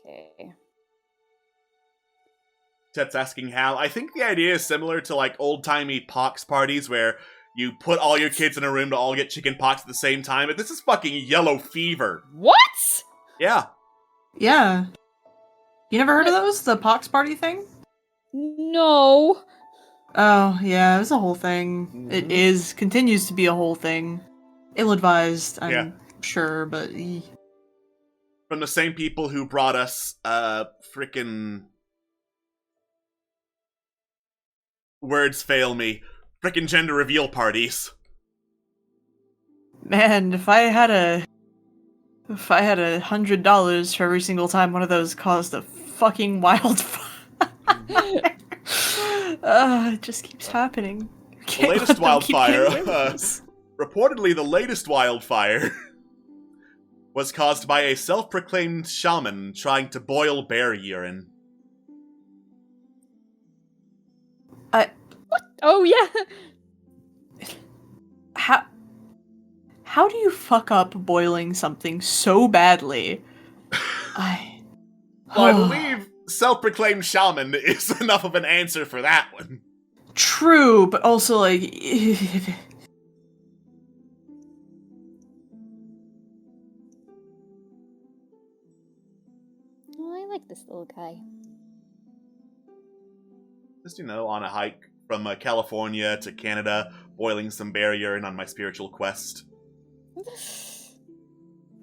Okay. Chet's asking how. I think the idea is similar to like old-timey pox parties where you put all your kids in a room to all get chicken pox at the same time, but this is fucking yellow fever. What? Yeah. Yeah. You never heard of those? The pox party thing? No. Oh, yeah, it was a whole thing. It continues to be a whole thing. Ill-advised, I'm sure, but... From the same people who brought us, frickin'... Words fail me. Frickin' gender reveal parties. Man, if I had $100 for every single time one of those caused a fucking wildfire. It just keeps happening. The latest wildfire, reportedly the latest wildfire, was caused by a self-proclaimed shaman trying to boil bear urine. What? Oh, yeah. How do you fuck up boiling something so badly? Well, I believe self-proclaimed shaman is enough of an answer for that one. True, but also, like... Oh, I like this little guy. Just, on a hike from California to Canada, boiling some bear urine on my spiritual quest.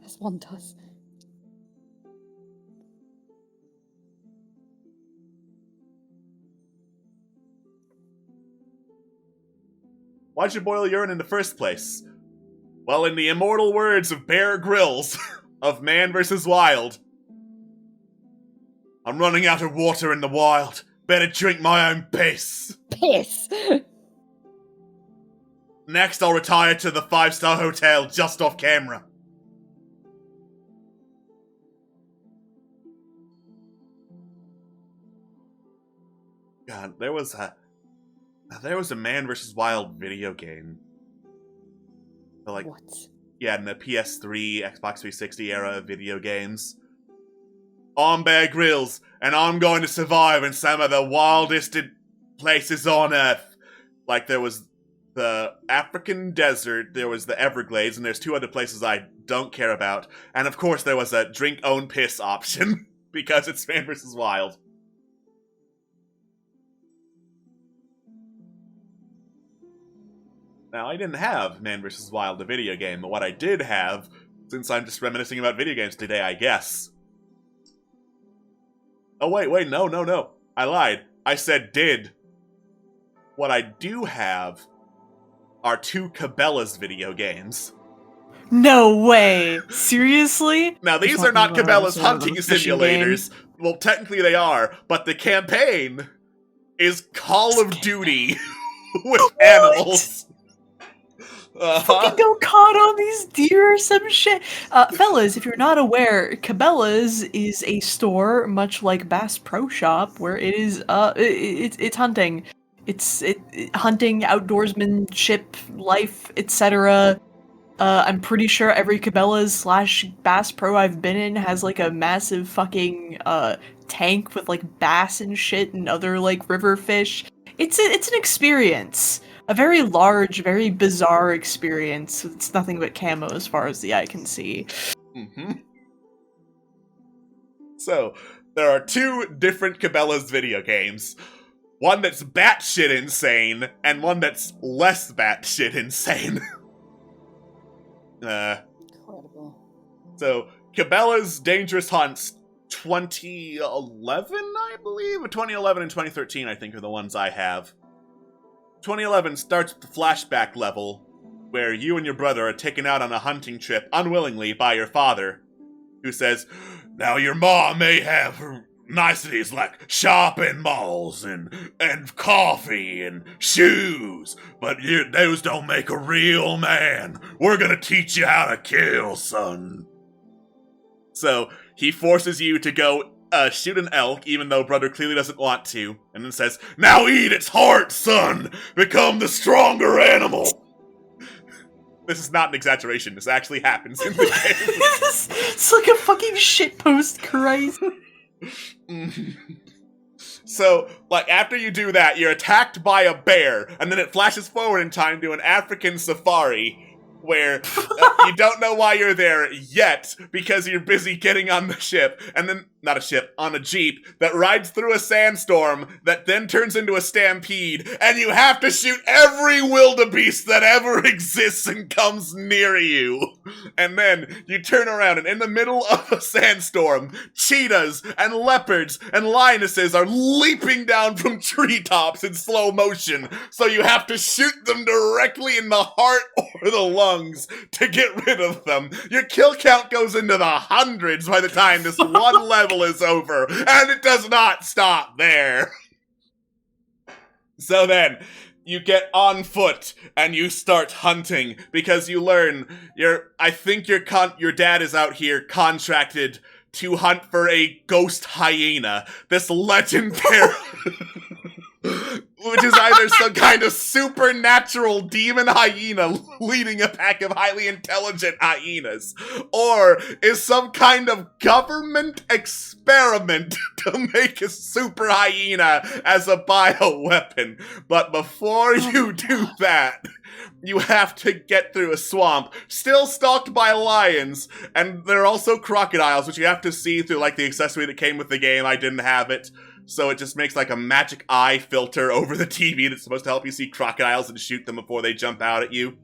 As one does. Why'd you boil urine in the first place? Well, in the immortal words of Bear Grylls, of Man vs. Wild, "I'm running out of water in the wild. Better drink my own piss." Piss! Next, I'll retire to the 5-star hotel just off camera. God, there was a Man vs. Wild video game. Like, What? yeah, in the PS3, Xbox 360 era of video games. I'm Bear Grylls, and I'm going to survive in some of the wildest places on Earth. Like, there was the African desert, there was the Everglades, and there's 2 other places I don't care about. And of course, there was a drink, own, piss option, because it's Man vs. Wild. Now, I didn't have Man vs. Wild, the video game, but what I did have, since I'm just reminiscing about video games today, I guess. Oh, wait, no. I lied. I said did. What I do have are 2 Cabela's video games. No way! Seriously? Now, these You're are not talking about Cabela's a hunting fishing simulators. Well, technically they are, but the campaign is Call of Duty with animals. Fucking go caught on these deer or some shit. Fellas, if you're not aware, Cabela's is a store much like Bass Pro Shop where it is it's hunting. It's hunting, outdoorsmanship, life, etc. I'm pretty sure every Cabela's / Bass Pro I've been in has like a massive fucking tank with like bass and shit and other like river fish. It's an experience. A very large, very bizarre experience. It's nothing but camo as far as the eye can see. Mm-hmm. So, there are 2 different Cabela's video games. One that's batshit insane, and one that's less batshit insane. Incredible. So, Cabela's Dangerous Hunts 2011, I believe? 2011 and 2013, I think, are the ones I have. 2011 starts with the flashback level, where you and your brother are taken out on a hunting trip unwillingly by your father, who says, "Now your mom may have niceties like shopping malls and coffee and shoes, but those don't make a real man. We're gonna teach you how to kill, son." So, he forces you to go shoot an elk, even though brother clearly doesn't want to, and then says, "Now eat its heart, son! Become the stronger animal!" This is not an exaggeration, this actually happens in the game. It's like a fucking shitpost, Christ. So, like, after you do that, you're attacked by a bear, and then it flashes forward in time to an African safari, where you don't know why you're there yet, because you're busy getting on the ship, and then, not a ship, on a jeep, that rides through a sandstorm, that then turns into a stampede, and you have to shoot every wildebeest that ever exists and comes near you. And then, you turn around, and in the middle of a sandstorm, cheetahs, and leopards, and lionesses are leaping down from treetops in slow motion, so you have to shoot them directly in the heart or the lungs to get rid of them. Your kill count goes into the hundreds by the time this one level is over, and it does not stop there. So then, you get on foot, and you start hunting, because you learn your dad is out here contracted to hunt for a ghost hyena, this legendary, which is either some kind of supernatural demon hyena leading a pack of highly intelligent hyenas, or is some kind of government experiment to make a super hyena as a bioweapon. But before you do that, you have to get through a swamp, still stalked by lions, and there are also crocodiles, which you have to see through, like, the accessory that came with the game. I didn't have it. So it just makes like a magic eye filter over the TV that's supposed to help you see crocodiles and shoot them before they jump out at you.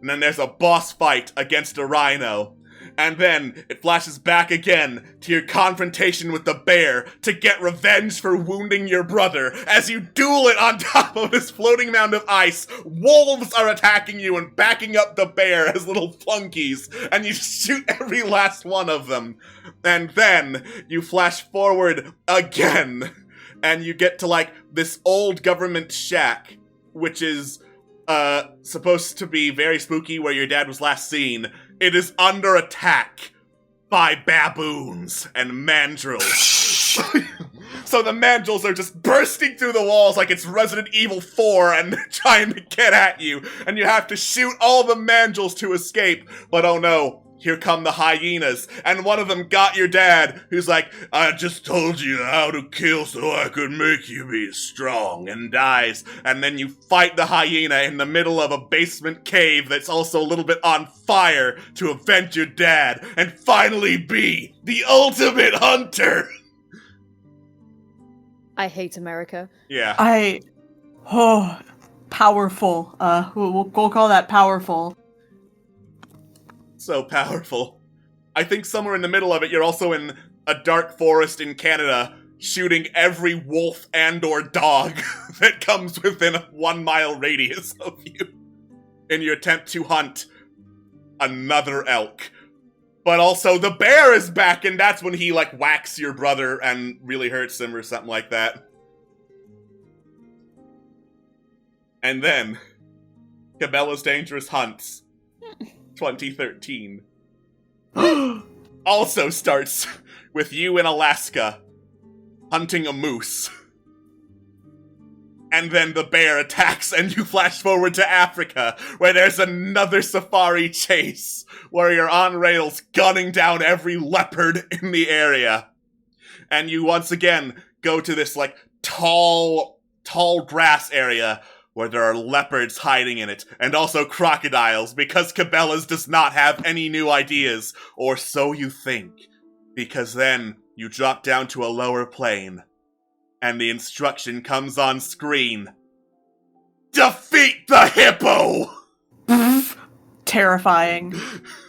And then there's a boss fight against a rhino. And then it flashes back again to your confrontation with the bear to get revenge for wounding your brother. As you duel it on top of this floating mound of ice, wolves are attacking you and backing up the bear as little flunkies, and you shoot every last one of them. And then you flash forward again, and you get to like this old government shack, which is supposed to be very spooky where your dad was last seen, it is under attack by baboons and mandrills. So the mandrills are just bursting through the walls like it's Resident Evil 4 and trying to get at you, and you have to shoot all the mandrills to escape. But oh no, here come the hyenas, and one of them got your dad, who's like, I just told you how to kill so I could make you be strong, and dies. And then you fight the hyena in the middle of a basement cave that's also a little bit on fire to avenge your dad, and finally be the ultimate hunter! I hate America. Yeah. Powerful. We'll call that powerful. So powerful. I think somewhere in the middle of it, you're also in a dark forest in Canada, shooting every wolf and or dog that comes within a 1 mile radius of you in your attempt to hunt another elk. But also, the bear is back, and that's when he, like, whacks your brother and really hurts him or something like that. And then, Cabela's Dangerous Hunts 2013 also starts with you in Alaska hunting a moose. And then the bear attacks and you flash forward to Africa where there's another safari chase where you're on rails gunning down every leopard in the area. And you once again go to this like tall grass area where there are leopards hiding in it, and also crocodiles, because Cabela's does not have any new ideas, or so you think. Because then, you drop down to a lower plane, and the instruction comes on screen. Defeat the hippo! Terrifying.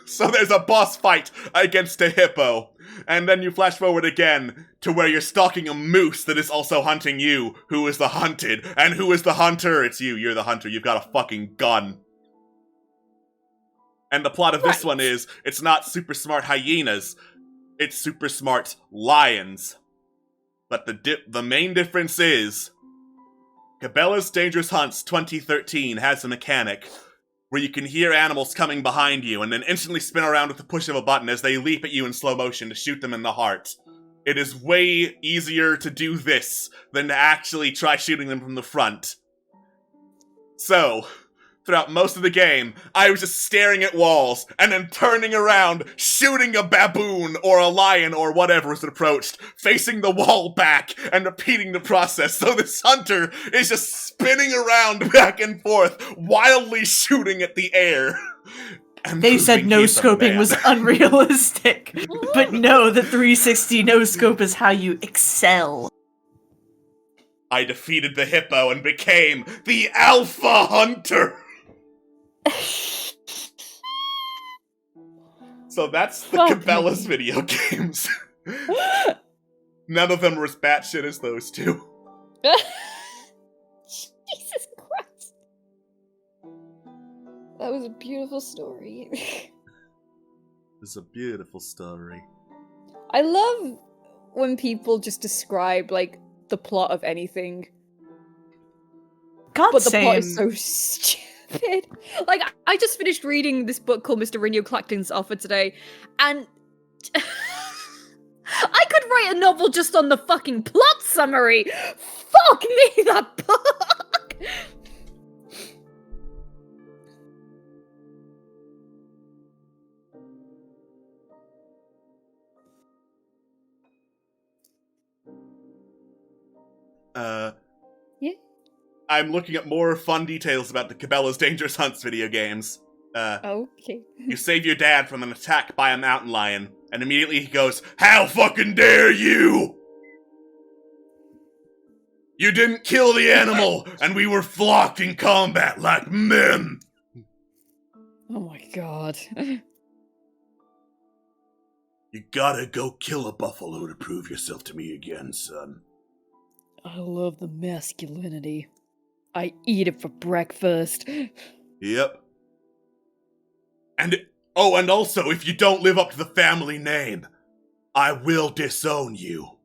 So there's a boss fight against a hippo, and then you flash forward again to where you're stalking a moose that is also hunting you, who is the hunted, and who is the hunter? It's you, you're the hunter, you've got a fucking gun. And the plot of this one is, it's not super smart hyenas, it's super smart lions. But the main difference is, Cabela's Dangerous Hunts 2013 has a mechanic where you can hear animals coming behind you and then instantly spin around with the push of a button as they leap at you in slow motion to shoot them in the heart. It is way easier to do this than to actually try shooting them from the front. So, throughout most of the game, I was just staring at walls and then turning around, shooting a baboon or a lion or whatever as it approached, facing the wall back and repeating the process. So this hunter is just spinning around back and forth, wildly shooting at the air. They said no-scoping was unrealistic. But no, the 360 no-scope is how you excel. I defeated the hippo and became the Alpha Hunter! So that's the Cabela's video games. None of them were as batshit as those two. Jesus Christ. That was a beautiful story. It's a beautiful story. I love when people just describe, like, the plot of anything. God, but the same. plot is so stupid. Like, I just finished reading this book called Mr. Rinio Clacton's Offer today, and I could write a novel just on the fucking plot summary! Fuck me, that book! Yeah? I'm looking at more fun details about the Cabela's Dangerous Hunts video games. Okay. You save your dad from an attack by a mountain lion, and immediately he goes, "How fucking dare you! You didn't kill the animal, and we were flocked in combat like men!" Oh my god. You gotta go kill a buffalo to prove yourself to me again, son. I love the masculinity. I eat it for breakfast. Yep. And also, if you don't live up to the family name, I will disown you.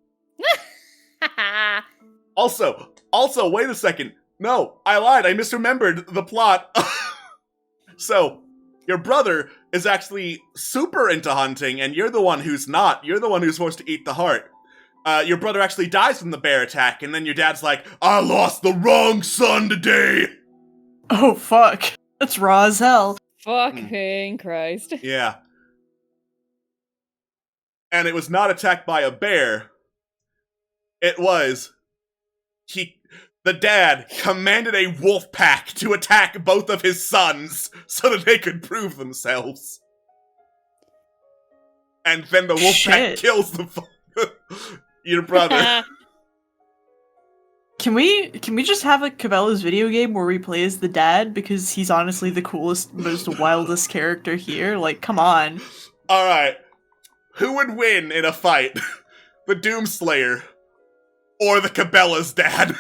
Also, wait a second. No, I lied. I misremembered the plot. So, your brother is actually super into hunting, and you're the one who's not. You're the one who's supposed to eat the heart. Your brother actually dies from the bear attack, and then your dad's like, I lost the wrong son today! Oh, fuck. That's raw as hell. Fucking Christ. Yeah. And it was not attacked by a bear. It was... The dad commanded a wolf pack to attack both of his sons so that they could prove themselves. And then the wolf pack kills your brother. Can we just have a Cabela's video game where we play as the dad? Because he's honestly the coolest, most wildest character here. Like, come on. Alright. Who would win in a fight? The Doomslayer or the Cabela's dad?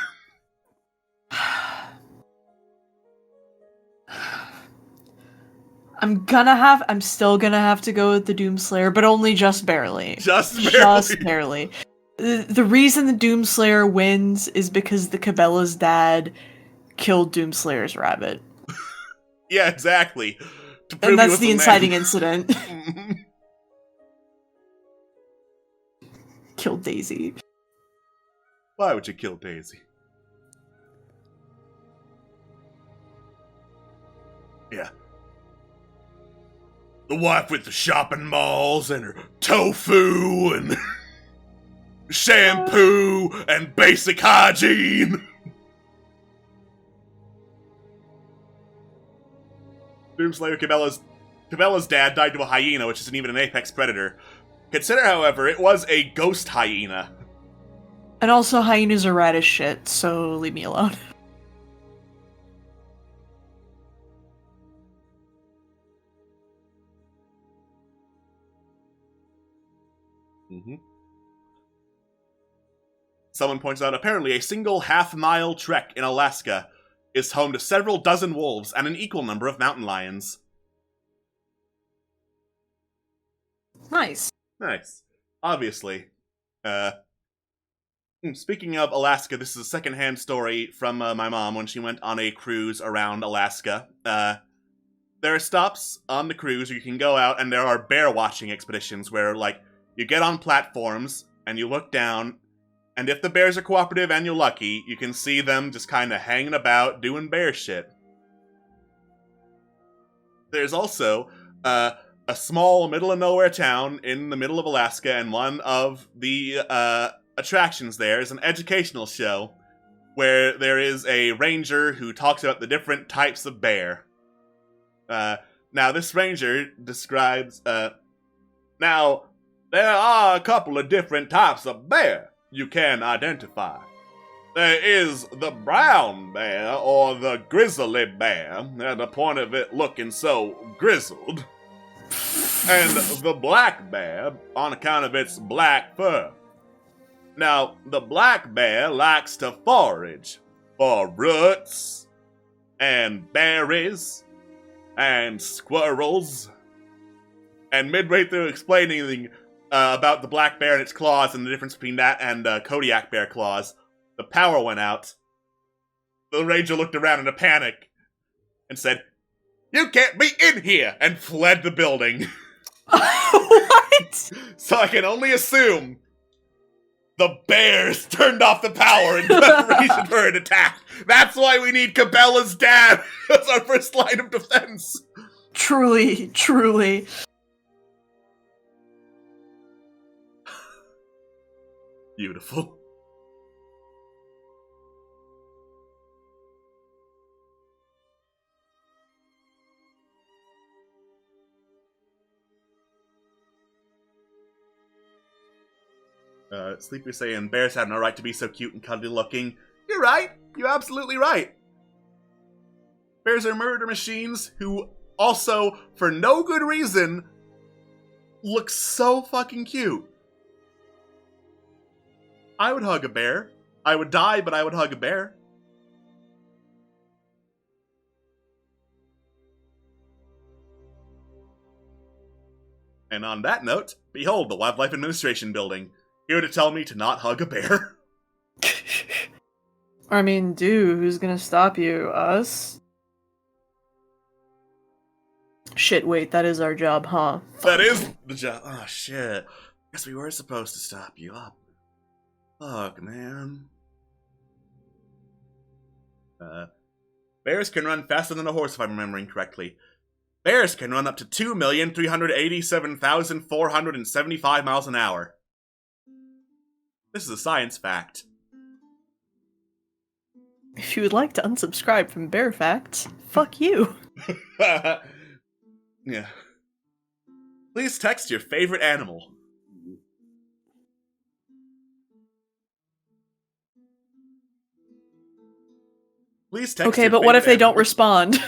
I'm still gonna have to go with the Doomslayer, but only just barely. Just barely. Just barely. The reason the Doomslayer wins is because the Cabela's dad killed Doomslayer's rabbit. Yeah, exactly. And that's the inciting incident. Killed Daisy. Why would you kill Daisy? Yeah. The wife with the shopping malls and her tofu and shampoo and basic hygiene. Doomslayer Cabela's dad died to a hyena, which isn't even an apex predator. Consider, however, it was a ghost hyena. And also, hyenas are rad as shit, so leave me alone. Someone points out, apparently a single half-mile trek in Alaska is home to several dozen wolves and an equal number of mountain lions. Nice. Nice. Obviously. Speaking of Alaska, this is a secondhand story from my mom when she went on a cruise around Alaska. There are stops on the cruise where you can go out, and there are bear watching expeditions where, like, you get on platforms and you look down, and if the bears are cooperative and you're lucky, you can see them just kind of hanging about doing bear shit. There's also a small middle-of-nowhere town in the middle of Alaska, and one of the attractions there is an educational show where there is a ranger who talks about the different types of bear. Now, this ranger describes... Now, there are a couple of different types of bear you can identify. There is the brown bear, or the grizzly bear, at the point of it looking so grizzled. And the black bear, on account of its black fur. Now, the black bear likes to forage for roots, and berries, and squirrels. And midway through explaining about the black bear and its claws and the difference between that and Kodiak bear claws, the power went out. The ranger looked around in a panic and said, "You can't be in here!" and fled the building. What? So I can only assume the bears turned off the power in preparation for an attack. That's why we need Cabela's dad as our first line of defense. Truly, truly. Beautiful. Sleepy saying, bears have no right to be so cute and cuddly looking. You're right. You're absolutely right. Bears are murder machines who also, for no good reason, look so fucking cute. I would hug a bear. I would die, but I would hug a bear. And on that note, behold the Wildlife Administration building, here to tell me to not hug a bear. I mean, dude, who's gonna stop you? Us? Shit, wait, that is our job, huh? That is the job. Oh, shit. Guess we were supposed to stop you up. Fuck, man. Bears can run faster than a horse, if I'm remembering correctly. Bears can run up to 2,387,475 miles an hour. This is a science fact. If you would like to unsubscribe from Bear Facts, fuck you. Yeah. Please text your favorite animal. Please text Okay, your but what if favorite they don't animal. respond?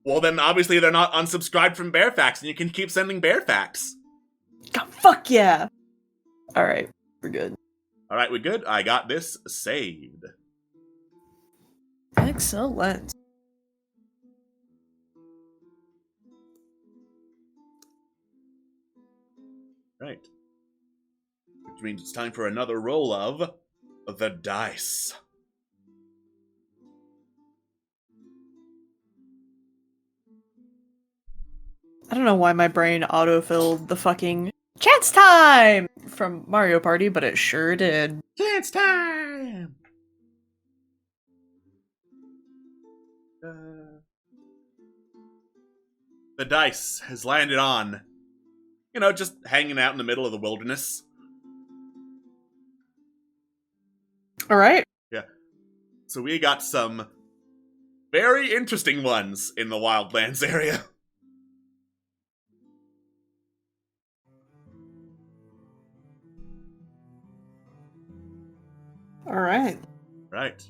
Well, then obviously they're not unsubscribed from Bear Facts, and you can keep sending Bear Facts. God, fuck yeah! Alright, we're good. Alright, we good? I got this saved. Excellent. Right. Which means it's time for another roll of the dice. I don't know why my brain autofilled the fucking chance time from Mario Party, but it sure did. Chance time! The dice has landed on, just hanging out in the middle of the wilderness. Alright. Yeah. So we got some very interesting ones in the Wildlands area. Alright. Right.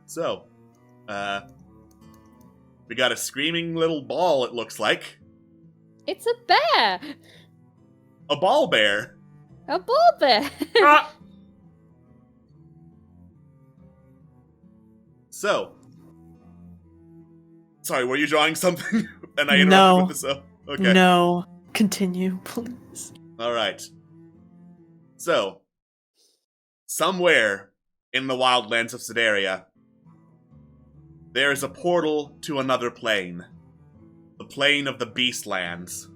So, we got a screaming little ball, it looks like. It's a bear! A ball bear. A ball bear! Ah! So, sorry, were you drawing something? And I interrupted No. with this. Oh, okay. No. Continue, please. All right. So, somewhere in the wildlands of Sedaria, there is a portal to another plane. The plane of the Beastlands.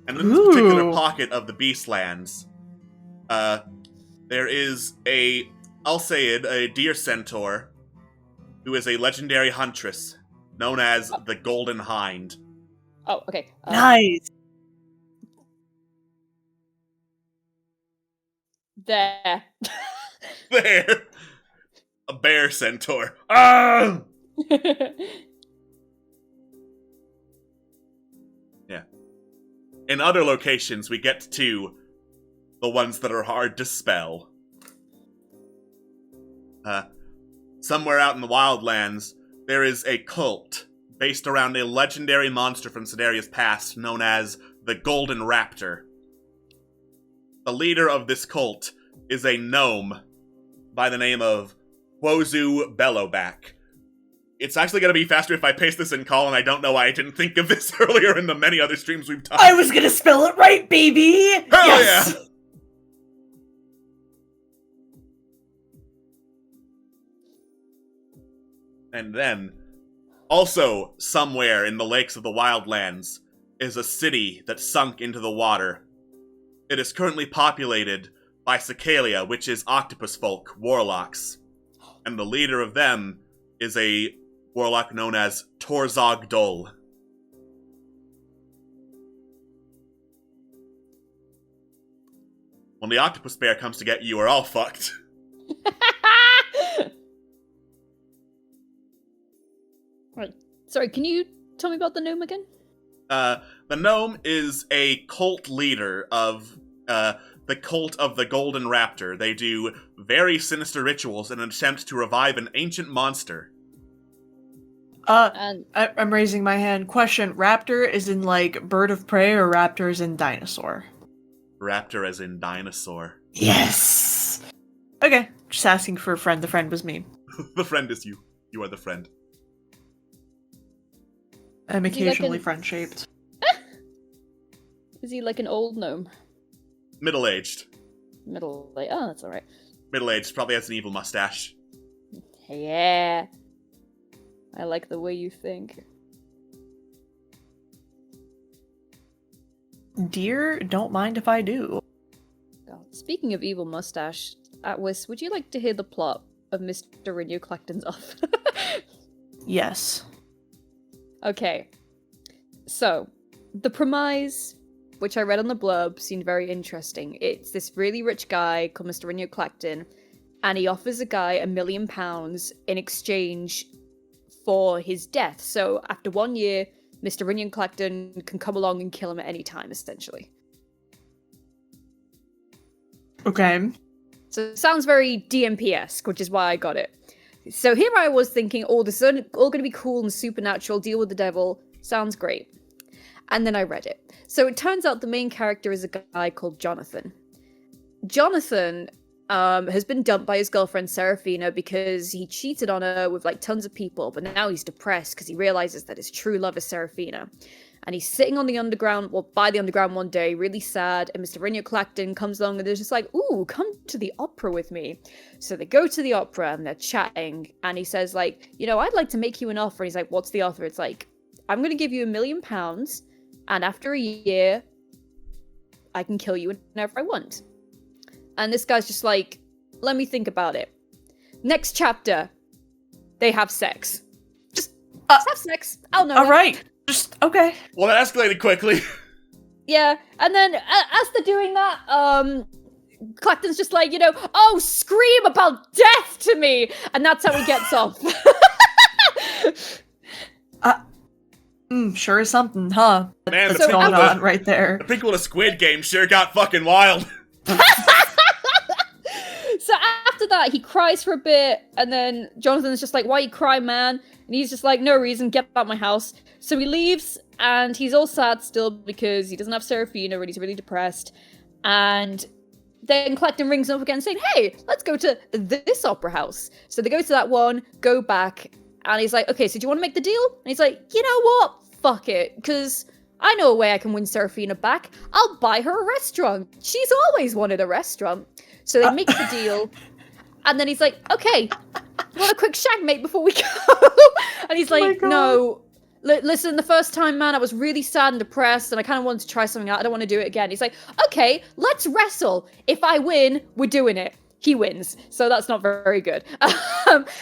And in this particular Ooh. pocket of the Beastlands, there is I'll say it, a deer centaur, who is a legendary huntress, known as the Golden Hind. Oh, okay. Nice. There. There! A bear centaur. Ah! Yeah. In other locations, we get to the ones that are hard to spell. Somewhere out in the wildlands, there is a cult based around a legendary monster from Sedaria's past known as the Golden Raptor. The leader of this cult is a gnome by the name of Wozu Bellowback. It's actually going to be faster if I paste this in call, and I don't know why I didn't think of this earlier in the many other streams we've done. I was gonna spell it right, baby! Hell Yes! yeah! And then, also somewhere in the lakes of the Wildlands, is a city that sunk into the water. It is currently populated by Cicalia, which is octopus folk, warlocks. And the leader of them is a warlock known as Torzog Dol. When the octopus bear comes to get you, we're all fucked. Right. Sorry, can you tell me about the gnome again? The gnome is a cult leader of the cult of the Golden Raptor. They do very sinister rituals in an attempt to revive an ancient monster. And I'm raising my hand. Question, raptor is in, like, bird of prey, or raptor is in dinosaur? Raptor as in dinosaur. Yes! Okay, just asking for a friend. The friend was me. The friend is you. You are the friend. I'm Is he like occasionally an- friend-shaped. is he like an old gnome? Middle-aged. Middle age. Oh, that's alright. Middle-aged, probably has an evil mustache. Yeah. I like the way you think. Dear, don't mind if I do. God. Speaking of evil mustache, Atwas, would you like to hear the plot of Mr. Renew Clacton's off? Yes. Okay. So, the premise, which I read on the blurb, seemed very interesting. It's this really rich guy called Mr. Renew Clacton, and he offers a guy £1 million in exchange for his death. So, after 1 year, Mr. Renew Clacton can come along and kill him at any time, essentially. Okay. So it sounds very DMP-esque, which is why I got it. So here I was thinking, oh, this is all going to be cool and supernatural, deal with the devil, sounds great. And then I read it. So it turns out the main character is a guy called Jonathan. Jonathan has been dumped by his girlfriend Serafina because he cheated on her with like tons of people, but now he's depressed because he realizes that his true love is Serafina. And he's sitting on the underground, well, by the underground one day, really sad, and Mr. Renew Clacton comes along and they're just like, ooh, come to the opera with me. So they go to the opera and they're chatting, and he says like, you know, I'd like to make you an offer. And he's like, what's the offer? It's like, I'm going to give you £1 million, and after a year, I can kill you whenever I want. And this guy's just like, let me think about it. Next chapter, they have sex. Just have sex. I'll know. All right. Just, okay. Well, that escalated quickly. Yeah, and then as they're doing that, Clacton's just like, you know, oh, scream about death to me! And that's how he gets off. Sure is something, huh? Man, That's going on right there. The prequel to Squid Game sure got fucking wild. So after that, he cries for a bit, and then Jonathan's just like, why you cry, man? And he's just like, no reason, get out my house. So he leaves, and he's all sad still because he doesn't have Serafina, and he's really depressed. And then Clacton rings him up again saying, hey, let's go to this opera house. So they go to that one, go back, and he's like, okay, so do you want to make the deal? And he's like, you know what? Fuck it, because I know a way I can win Serafina back. I'll buy her a restaurant. She's always wanted a restaurant. So they make the deal, and then he's like, okay, want a quick shag, mate, before we go? And he's like, no, listen, the first time, man, I was really sad and depressed, and I kind of wanted to try something out. I don't want to do it again. He's like, okay, let's wrestle. If I win, we're doing it. He wins, so that's not very good.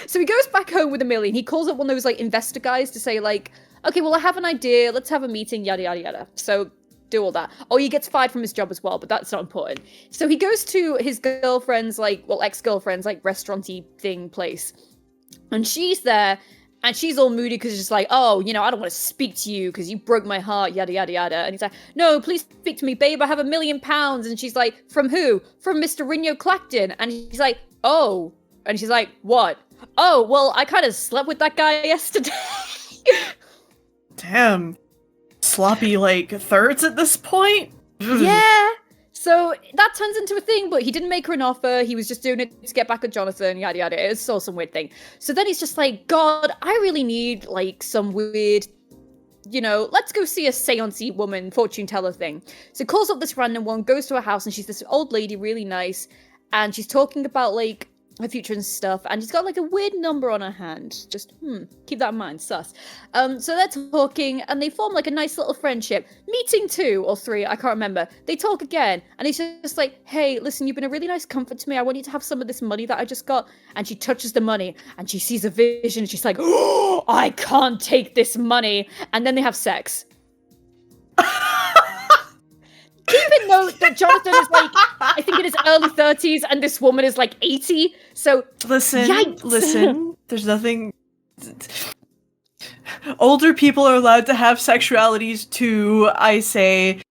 So he goes back home with $1 million. He calls up one of those, like, investor guys to say, like, okay, well, I have an idea. Let's have a meeting, yada, yada, yada. So do all that. Oh, he gets fired from his job as well, but that's not important. So he goes to his girlfriend's, like, well, ex-girlfriend's, like, restaurant-y thing place. And she's there, and she's all moody because she's just like, oh, you know, I don't want to speak to you because you broke my heart, yada, yada, yada. And he's like, no, please speak to me, babe. I have £1 million. And she's like, from who? From Mr. Renew Clacton. And he's like, oh. And she's like, what? Oh, well, I kind of slept with that guy yesterday. Damn. Sloppy, like, thirds at this point? Yeah. So that turns into a thing, but he didn't make her an offer. He was just doing it to get back at Jonathan, yada, yada. It was all some weird thing. So then he's just like, God, I really need, like, some weird, you know, let's go see a seance-y woman, fortune teller thing. So he calls up this random one, goes to her house, and she's this old lady, really nice, and she's talking about, like, her future and stuff, and she's got like a weird number on her hand. Just, keep that in mind, sus. So they're talking, and they form like a nice little friendship. Meeting 2 or 3, I can't remember. They talk again, and he's just like, hey, listen, you've been a really nice comfort to me. I want you to have some of this money that I just got. And she touches the money, and she sees a vision, and she's like, oh, I can't take this money. And then they have sex. Keep in note that Jonathan is like, I think in his early 30s, and this woman is like 80. So Listen. There's nothing. Older people are allowed to have sexualities too. I say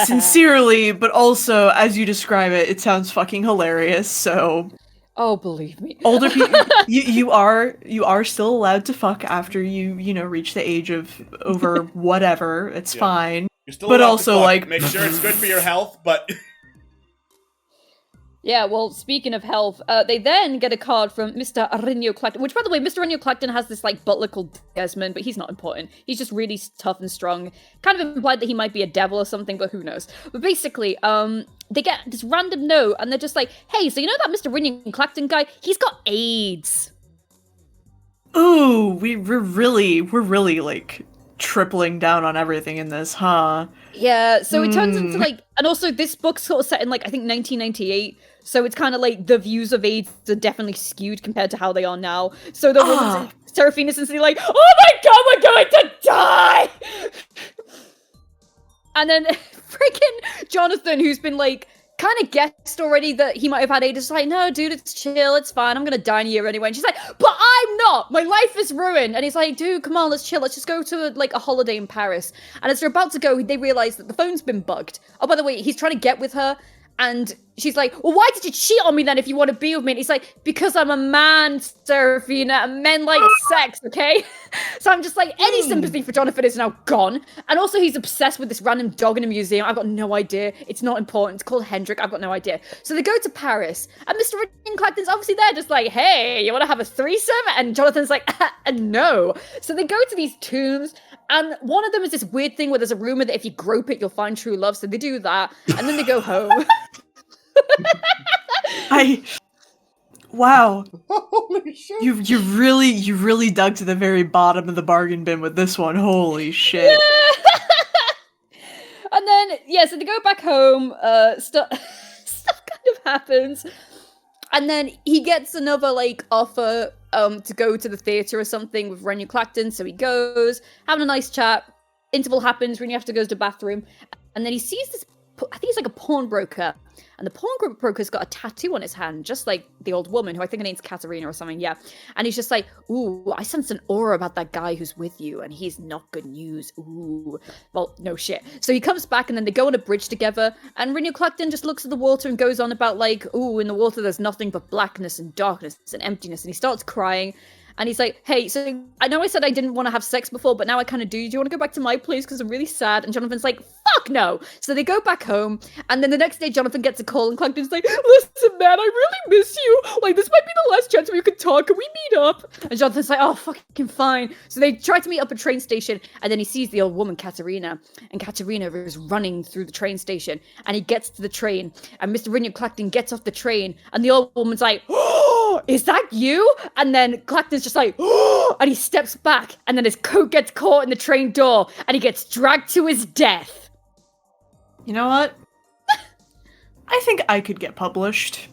sincerely, but also as you describe it, it sounds fucking hilarious. So. Oh, believe me. Older people, you are still allowed to fuck after you reach the age of over whatever. It's fine. You're still but allowed also to fuck. like Make sure it's good for your health, but yeah, well, speaking of health, they then get a card from Mr. Renew Clacton, which, by the way, Mr. Renew Clacton has this, like, butler called Desmond, but he's not important. He's just really tough and strong. Kind of implied that he might be a devil or something, but who knows. But basically, they get this random note, and they're just like, hey, so you know that Mr. Rinian Clacton guy? He's got AIDS. Ooh, we're really like tripling down on everything in this, huh? Yeah, so it turns into like, and also this book's sort of set in like, I think 1998, so it's kind of like the views of AIDS are definitely skewed compared to how they are now. So the woman's Seraphina's instantly like, oh my god, we're going to die! And then freaking Jonathan, who's been like, kind of guessed already that he might have had AIDS, is like, no, dude, it's chill, it's fine, I'm gonna die in a year anyway. And she's like, but I'm not! My life is ruined! And he's like, dude, come on, let's chill, let's just go to, like, a holiday in Paris. And as they're about to go, they realize that the phone's been bugged. Oh, by the way, he's trying to get with her, and she's like, well, why did you cheat on me then if you want to be with me? And he's like, because I'm a man, Seraphina, and men like sex, okay? So I'm just like, any sympathy for Jonathan is now gone. And also he's obsessed with this random dog in a museum. I've got no idea. It's not important. It's called Hendrik. I've got no idea. So they go to Paris, and Mr. Clacton's obviously there just like, hey, you want to have a threesome? And Jonathan's like, no. So they go to these tombs, and one of them is this weird thing where there's a rumor that if you grope it, you'll find true love. So they do that, and then they go home. Wow. Holy shit. You really dug to the very bottom of the bargain bin with this one. Holy shit. And then, yeah, so they go back home, stuff kind of happens. And then he gets another, like, offer to go to the theatre or something with Renu Clacton, so he goes, having a nice chat. Interval happens, Renu has to go to the bathroom, and then he sees this, I think he's like a pawnbroker, and the pawnbroker's got a tattoo on his hand, just like the old woman, who I think her name's Katerina or something, yeah. And he's just like, ooh, I sense an aura about that guy who's with you, and he's not good news, ooh. Well, no shit. So he comes back, and then they go on a bridge together, and Renu Clacton just looks at the water and goes on about like, ooh, in the water there's nothing but blackness and darkness and emptiness, and he starts crying. And he's like, hey, so I know I said I didn't want to have sex before, but now I kind of do. Do you want to go back to my place? Because I'm really sad. And Jonathan's like, fuck no. So they go back home. And then the next day, Jonathan gets a call. And Clacton's like, listen, man, I really miss you. Like, this might be the last chance we could talk. Can we meet up? And Jonathan's like, oh, fucking fine. So they try to meet up at a train station. And then he sees the old woman, Katerina. And Katerina is running through the train station. And he gets to the train. And Mr. Rinu Clacton gets off the train. And the old woman's like, oh, is that you? And then Clacton's just like, oh, and he steps back, and then his coat gets caught in the train door, and he gets dragged to his death. You know what? I think I could get published.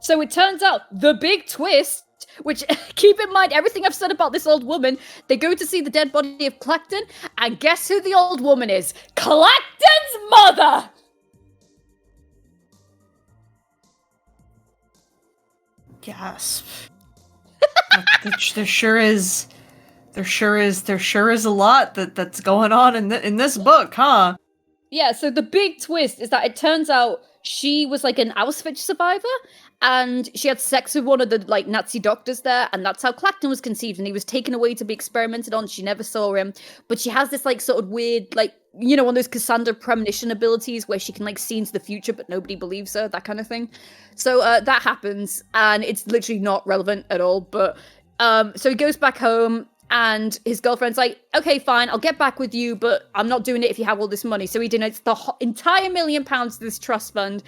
So it turns out, the big twist, which, keep in mind everything I've said about this old woman, they go to see the dead body of Clacton, and guess who the old woman is? Clacton's mother! Gasp. There sure is a lot that's going on in this book, huh? Yeah, so the big twist is that it turns out she was like an Auschwitz survivor, and she had sex with one of the like Nazi doctors there, and that's how Clacton was conceived, and he was taken away to be experimented on. She never saw him, but she has this like sort of weird, like, you know, one of those Cassandra premonition abilities where she can like see into the future, but nobody believes her, that kind of thing. So that happens, and it's literally not relevant at all. But so he goes back home, and his girlfriend's like, okay, fine, I'll get back with you, but I'm not doing it if you have all this money. So he donates the entire £1 million to this trust fund.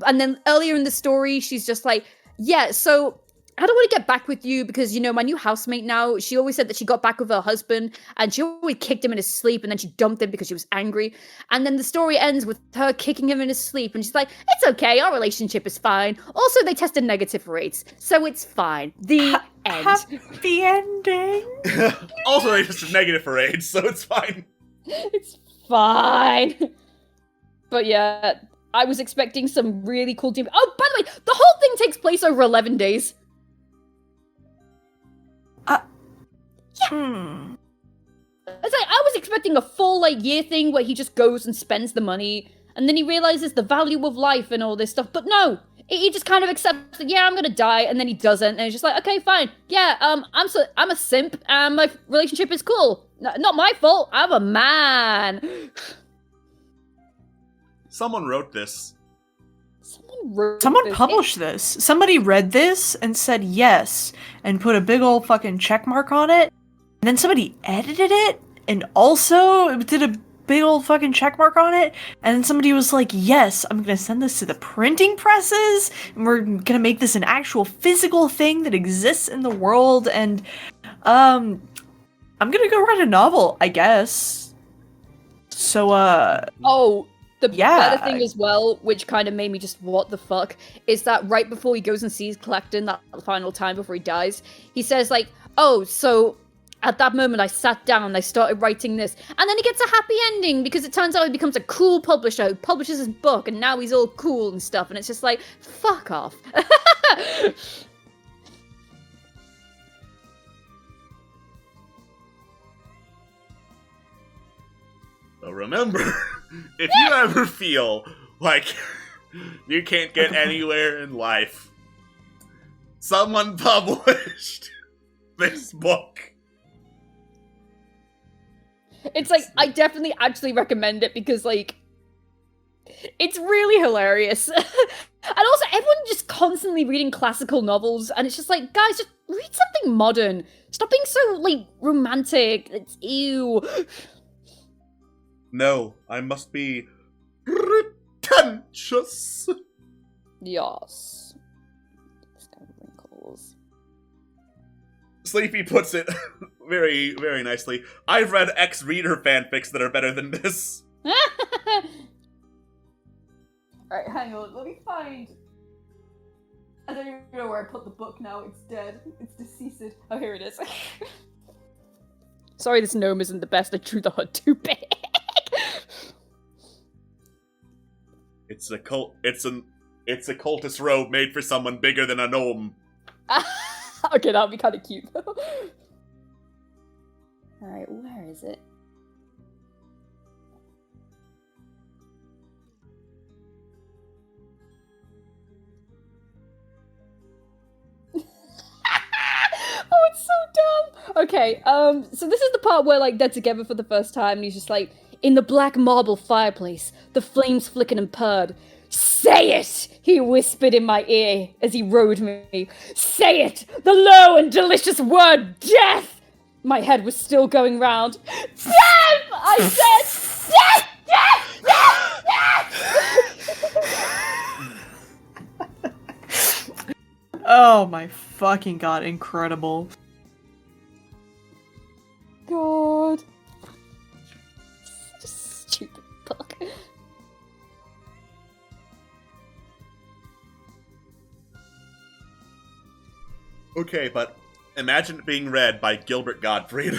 And then earlier in the story, she's just like, yeah, so I don't want to get back with you because, you know, my new housemate now, she always said that she got back with her husband, and she always kicked him in his sleep, and then she dumped him because she was angry. And then the story ends with her kicking him in his sleep, and she's like, it's okay, our relationship is fine. Also, they tested negative for AIDS, so it's fine. The end. Happy ending. Also, they just negative for AIDS, so it's fine. It's fine. But yeah, I was expecting some really cool team. Oh, by the way, the whole thing takes place over 11 days. Yeah. It's like, I was expecting a full, like, year thing where he just goes and spends the money, and then he realizes the value of life and all this stuff, but no! He just kind of accepts that, yeah, I'm gonna die, and then he doesn't, and he's just like, okay, fine, yeah, I'm a simp, and my relationship is cool. Not my fault, I'm a man! Someone wrote this. Someone published this. Somebody read this and said yes, and put a big old fucking check mark on it. And then somebody edited it, and also did a big old fucking check mark on it, and then somebody was like, yes, I'm gonna send this to the printing presses, and we're gonna make this an actual physical thing that exists in the world, and, I'm gonna go write a novel, I guess. So, Oh, the yeah. better thing as well, which kind of made me just, what the fuck, is that right before he goes and sees Clacton that final time before he dies, he says, like, oh, so at that moment I sat down and I started writing this, and then he gets a happy ending because it turns out he becomes a cool publisher who publishes his book, and now he's all cool and stuff, and it's just like, fuck off. So remember, if you ever feel like you can't get anywhere in life, someone published this book. It's like, I definitely actually recommend it because, like, it's really hilarious. And also, everyone just constantly reading classical novels, and it's just like, guys, just read something modern. Stop being so, like, romantic. It's ew. No, I must be pretentious. Yes. It's got wrinkles. Sleepy puts it very, very nicely. I've read ex-reader fanfics that are better than this. Alright, hang on, let me find... I don't even know where I put the book now, it's dead. It's deceased. Oh, here it is. Sorry this gnome isn't the best, I drew the hood too big. It's a cultist robe made for someone bigger than a gnome. Okay, that would be kind of cute. Alright, where is it? Oh, it's so dumb! Okay, so this is the part where, like, they're together for the first time, and he's just like, in the black marble fireplace, the flames flickered and purred. Say it! He whispered in my ear as he rode me. Say it! The low and delicious word, death! My head was still going round. Death! I said, death! Oh my fucking god, incredible. God. Such a stupid book. Okay, but imagine it being read by Gilbert Gottfried.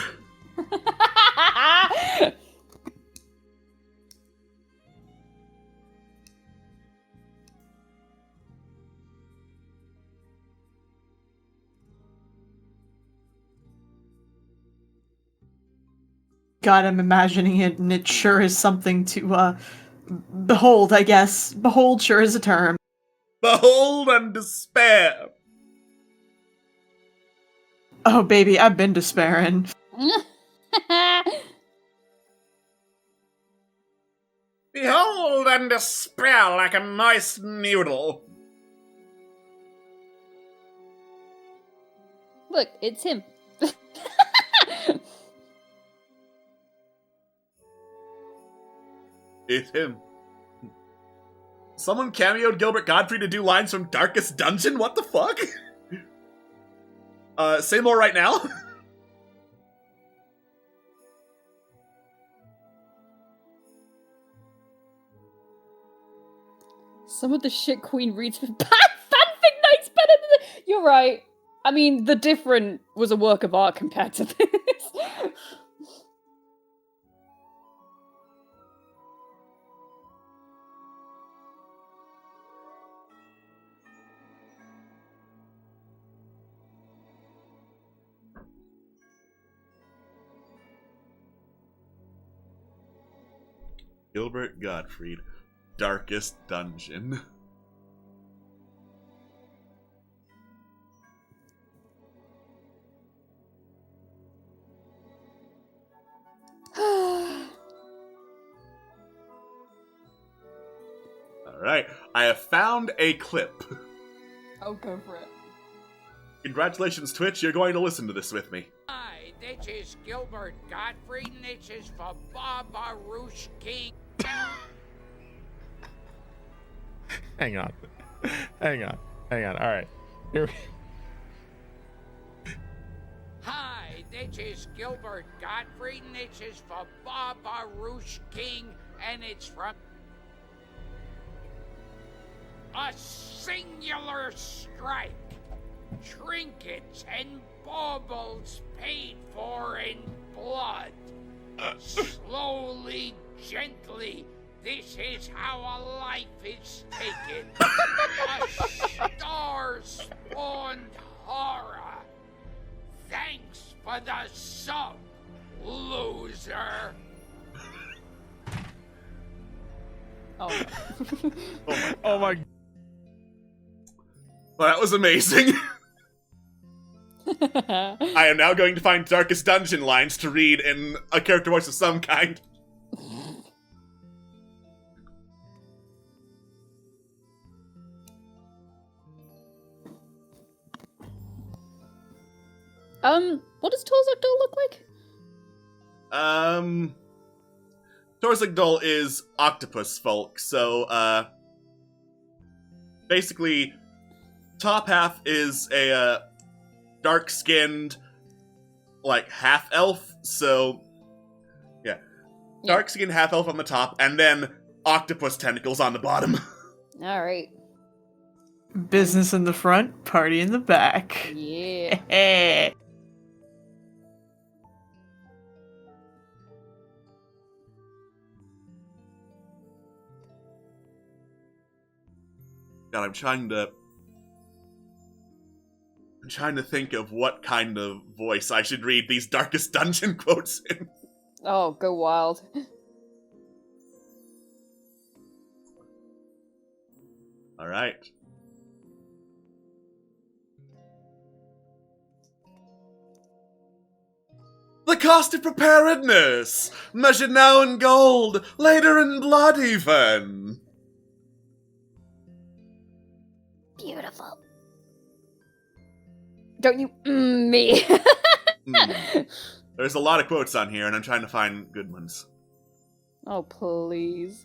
God, I'm imagining it, and it sure is something to, behold, I guess. Behold sure is a term. Behold and despair. Oh, baby, I've been despairing. Behold and despair like a nice noodle. Look, it's him. It's him. Someone cameoed Gilbert Gottfried to do lines from Darkest Dungeon? What the fuck? Say more right now? Some of the shit Queen reads with fanfic nights better than the... You're right. I mean, The Different was a work of art compared to this. Gilbert Gottfried, Darkest Dungeon. Alright, I have found a clip. Oh, go for it. Congratulations, Twitch, you're going to listen to this with me. I this is Gilbert Gottfried, and this is for Baba Roosh King. Hang on. Alright. Here Hi, this is Gilbert Gottfried, and this is for Baba Roosh King, and it's from a singular strike. Trinkets and baubles paid for in blood. Slowly, gently, this is how a life is taken. A star-spawned horror. Thanks for the sub, loser. Oh. Oh my. Well, that was amazing. I am now going to find Darkest Dungeon lines to read in a character voice of some kind. What does Torzok look like? Torzok is octopus folk, so, basically, top half is a, dark-skinned, like, half-elf, so, yeah. Dark-skinned half-elf on the top, and then octopus tentacles on the bottom. Alright. Business in the front, party in the back. Yeah. God, I'm trying to think of what kind of voice I should read these Darkest Dungeon quotes in. Oh, go wild. Alright. The cost of preparedness! Measured now in gold, later in blood even! Beautiful. Don't you me. There's a lot of quotes on here, and I'm trying to find good ones. Oh, please.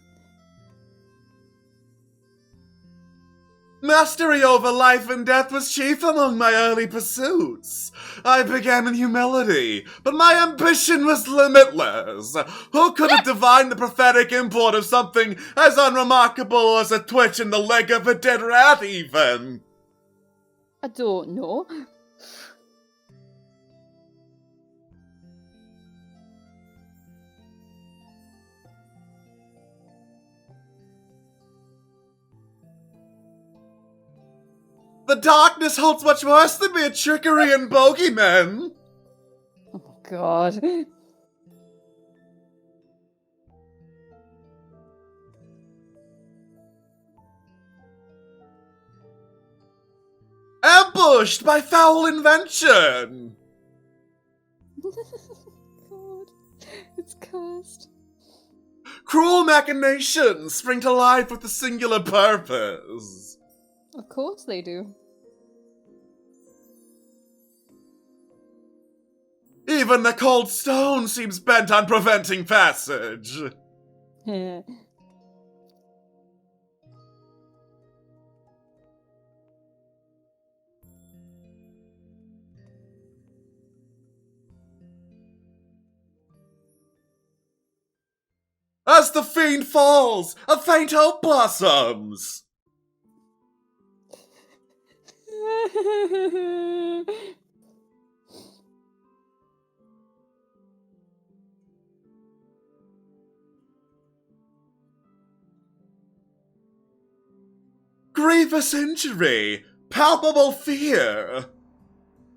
Mastery over life and death was chief among my early pursuits. I began in humility, but my ambition was limitless. Who could have divined the prophetic import of something as unremarkable as a twitch in the leg of a dead rat, even? I don't know. The darkness holds much worse than mere trickery and bogeymen. Oh, God. Ambushed by foul invention. God. It's cursed. Cruel machinations spring to life with a singular purpose. Of course they do. Even the cold stone seems bent on preventing passage. As the fiend falls, a faint hope blossoms. Grievous injury, palpable fear.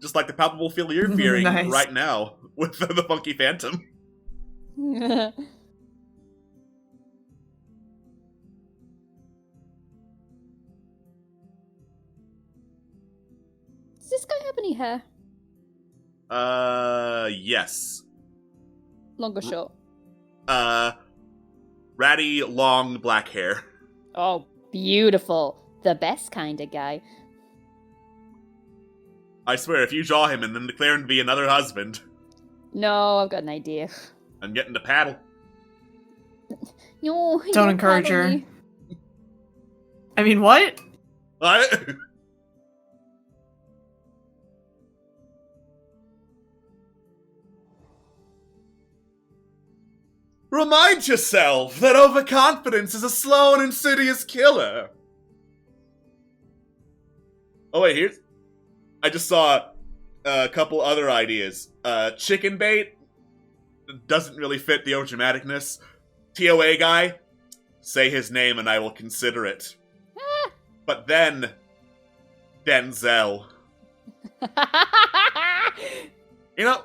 Just like the palpable fear you're fearing Nice. right now with the funky phantom. Does this guy have any hair? Yes. Long or short? Ratty, long, black hair. Oh, beautiful. The best kind of guy. I swear, if you draw him and then declare him to be another husband. No, I've got an idea. I'm getting the paddle. No, Don't encourage paddle her. me. I mean, what? What? Remind yourself that overconfidence is a slow and insidious killer. Oh wait, here's... I just saw a couple other ideas. Chicken bait doesn't really fit the overdramaticness. TOA guy, say his name and I will consider it. But then, Denzel. You know,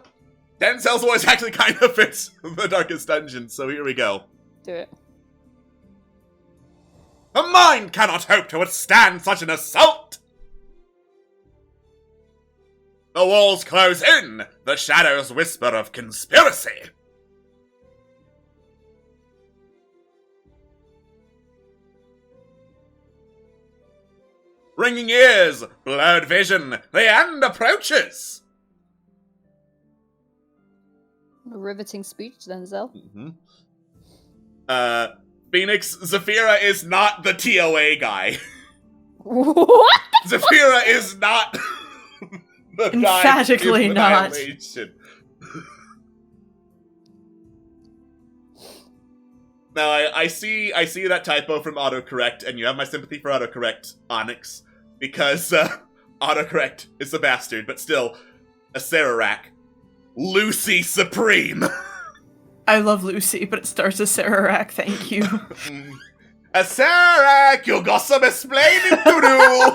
Denzel's voice actually kind of fits the Darkest Dungeon, so here we go. Do it. A mind cannot hope to withstand such an assault! The walls close in, the shadows whisper of conspiracy. Ringing ears, blurred vision, the end approaches! A riveting speech, Denzel. Phoenix, Zafira is not the TOA guy. What? Zafira is not the guy Emphatically in not. Annihilation. Now, I see that typo from autocorrect, and you have my sympathy for autocorrect, Onyx, because autocorrect is a bastard, but still, a Sararak. Lucy Supreme! I love Lucy, but it starts as Sararak, thank you. A Sararak, you got some explaining to do!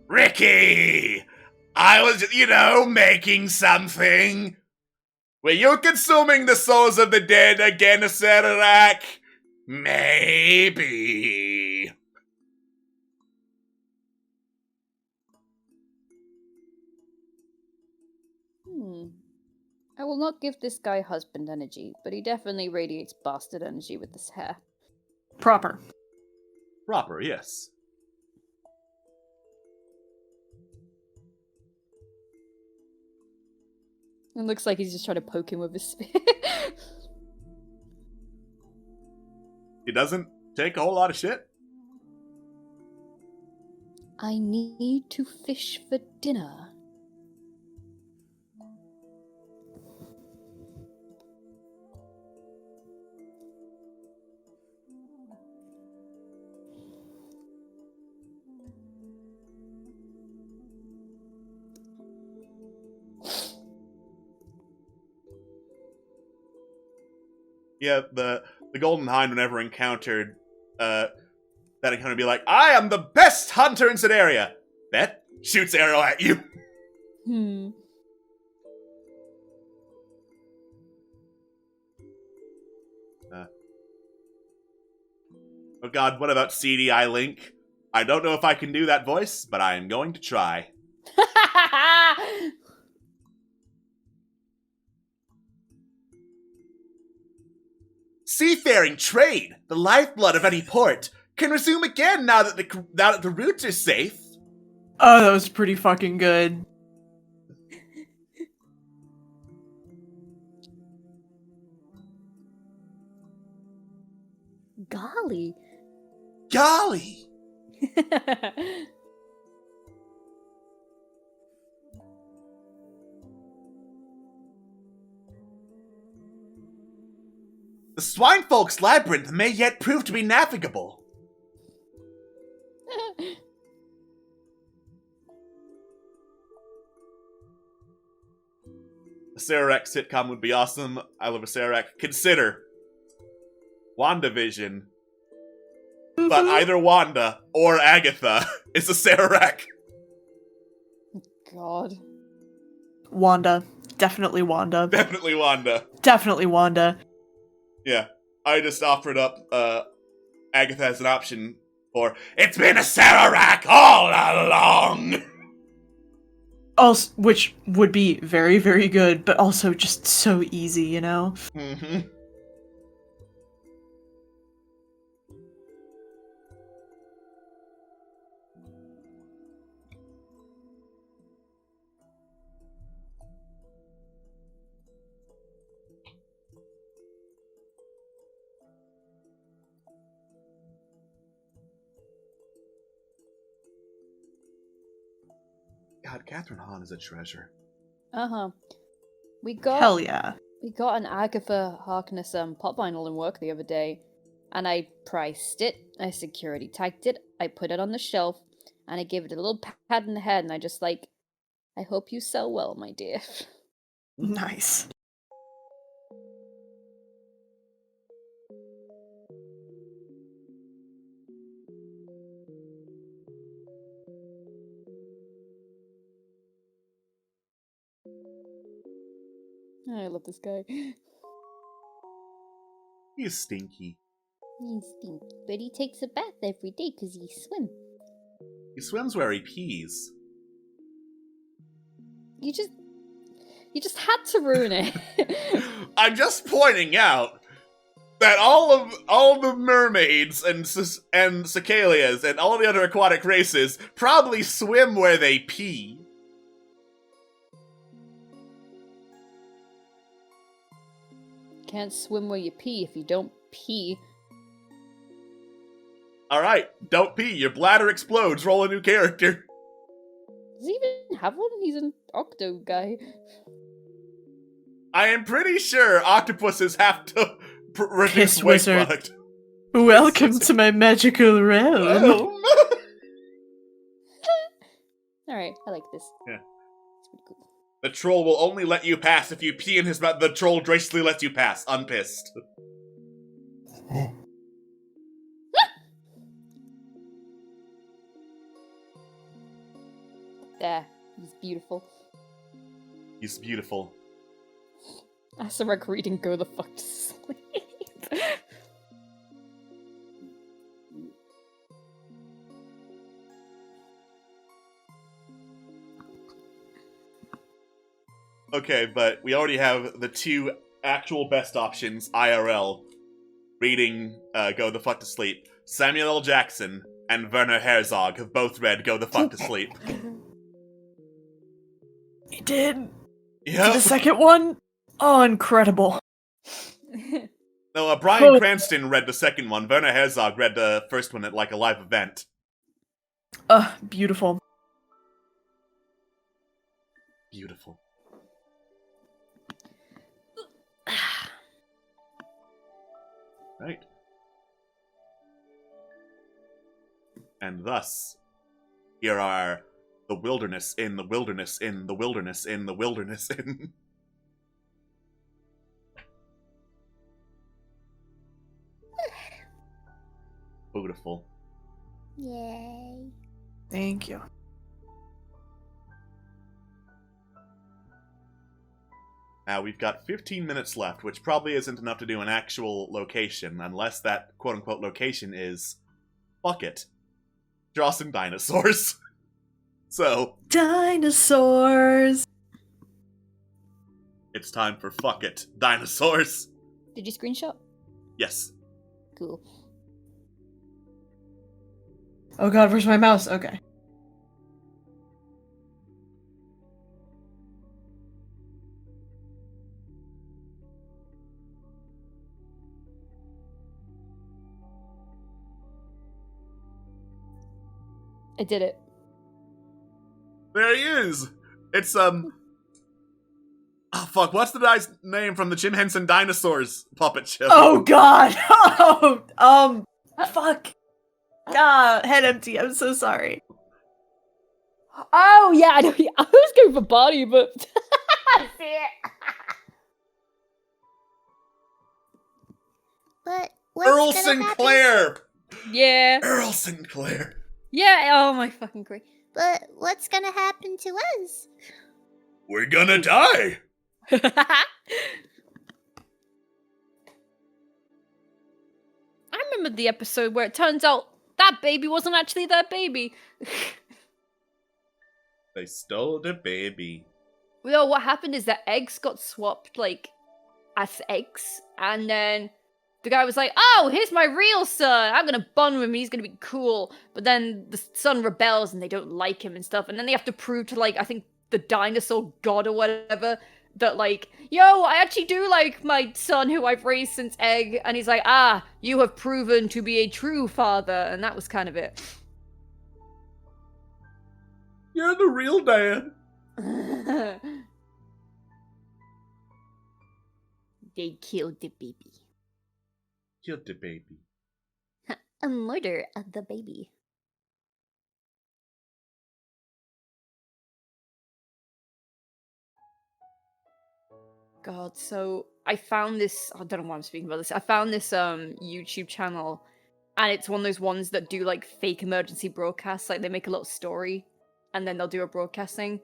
Ricky! I was, making something. Were you consuming the souls of the dead again, Sararak? Maybe. I will not give this guy husband energy, but he definitely radiates bastard energy with this hair. Proper. Proper, yes. It looks like he's just trying to poke him with his spear. He doesn't take a whole lot of shit. I need to fish for dinner. Yeah, the Golden Hind, whenever encountered, that encounter would be like, I am the best hunter in said area. Bet shoots arrow at you. Oh god, what about CDI Link? I don't know if I can do that voice, but I am going to try. Seafaring trade, the lifeblood of any port, can resume again now that the routes are safe. Oh, that was pretty fucking good. Golly. Golly! The Swinefolk's labyrinth may yet prove to be navigable. A Sararak sitcom would be awesome. I love a Sararak. Consider WandaVision. But either Wanda or Agatha is a Sararak. God. Wanda. Definitely Wanda. Definitely Wanda. Definitely Wanda. Yeah. I just offered up Agatha as an option for it's been a Sararak all along. Also, which would be very, very good, but also just so easy, you know? Mm-hmm. God, Catherine Hahn is a treasure. Uh-huh. We got Hell yeah. We got an Agatha Harkness pop vinyl in work the other day, and I priced it, I security tagged it, I put it on the shelf, and I gave it a little pat in the head, and I just like, I hope you sell well, my dear. Nice. I love this guy. He's stinky. He's stinky, but he takes a bath every day because he swims. He swims where he pees. You just had to ruin it. I'm just pointing out that all the mermaids and cicalias and all the other aquatic races probably swim where they pee. Can't swim where you pee if you don't pee. Alright, don't pee, your bladder explodes, roll a new character. Does he even have one? He's an octo guy. I am pretty sure octopuses have to reduce Piss waste wizard. product. Welcome to my magical realm. Alright, I like this. Yeah. It's pretty cool. The troll will only let you pass if you pee in his mouth. The troll graciously lets you pass, unpissed. There. He's beautiful. He's beautiful. Asarak reading Go the Fuck to Sleep. Okay, but we already have the two actual best options, IRL, reading Go the Fuck to Sleep. Samuel L. Jackson and Werner Herzog have both read Go the Fuck to Sleep. He did. Yep. The second one? Oh, incredible. No, Bryan Cranston read the second one. Werner Herzog read the first one at like a live event. Beautiful. Beautiful. Right. And thus, here are the wilderness in the wilderness in the wilderness in the wilderness in. Beautiful. Yay. Thank you. Now we've got 15 minutes left, which probably isn't enough to do an actual location, unless that quote-unquote location is, fuck it, draw some dinosaurs. So, Dinosaurs! it's time for fuck it, dinosaurs. Did you screenshot? Yes. Cool. Oh god, where's my mouse? Okay. I did it. There he is! It's, oh fuck, what's the guy's name from the Jim Henson Dinosaurs puppet show? Oh god! Oh, fuck. Head empty, I'm so sorry. Oh, yeah, I know. I was going for body, but... I see it. But what's Earl gonna Sinclair! Yeah. Earl Sinclair. Yeah, oh my fucking great. But what's gonna happen to us? We're gonna die! I remember the episode where it turns out that baby wasn't actually their baby. They stole the baby. Well, what happened is that eggs got swapped, like, as eggs, and then the guy was like, oh, here's my real son, I'm gonna bond with him, he's gonna be cool. But then the son rebels and they don't like him and stuff, and then they have to prove to, like, I think the dinosaur god or whatever, that, like, yo, I actually do like my son who I've raised since egg, and he's like, ah, you have proven to be a true father, and that was kind of it. You're the real dad. They killed the baby. Killed the baby. A murder of the baby. God, so I found this. I don't know why I'm speaking about this. I found this YouTube channel, and it's one of those ones that do like fake emergency broadcasts. Like they make a little story, and then they'll do a broadcasting.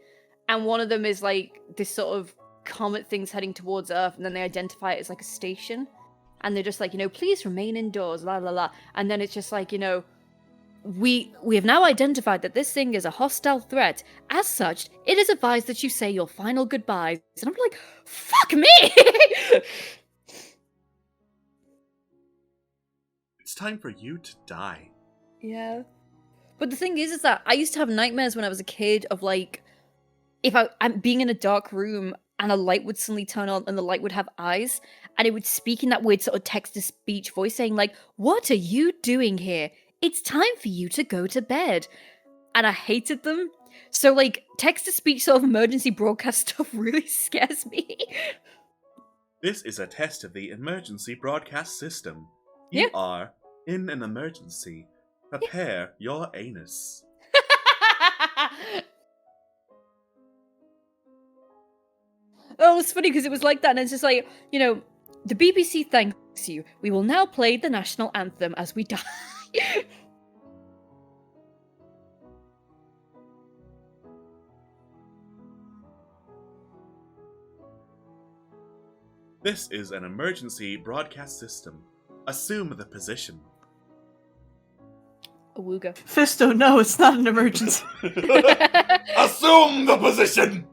And one of them is like this sort of comet thing's heading towards Earth, and then they identify it as like a station, and they're just like, please remain indoors, la la la. And then it's just like, we have now identified that this thing is a hostile threat. As such, it is advised that you say your final goodbyes. And I'm like, fuck me! It's time for you to die. Yeah. But the thing is that I used to have nightmares when I was a kid of like, if I'm being in a dark room and a light would suddenly turn on and the light would have eyes, and it would speak in that weird sort of text-to-speech voice saying like, what are you doing here? It's time for you to go to bed. And I hated them. So, like, text-to-speech sort of emergency broadcast stuff really scares me. This is a test of the emergency broadcast system. You are in an emergency. Prepare your anus. Oh, it's funny because it was like that, and it's just like, the BBC thanks you. We will now play the national anthem as we die. This is an emergency broadcast system. Assume the position. Awooga. Fisto, no, it's not an emergency. Assume the position!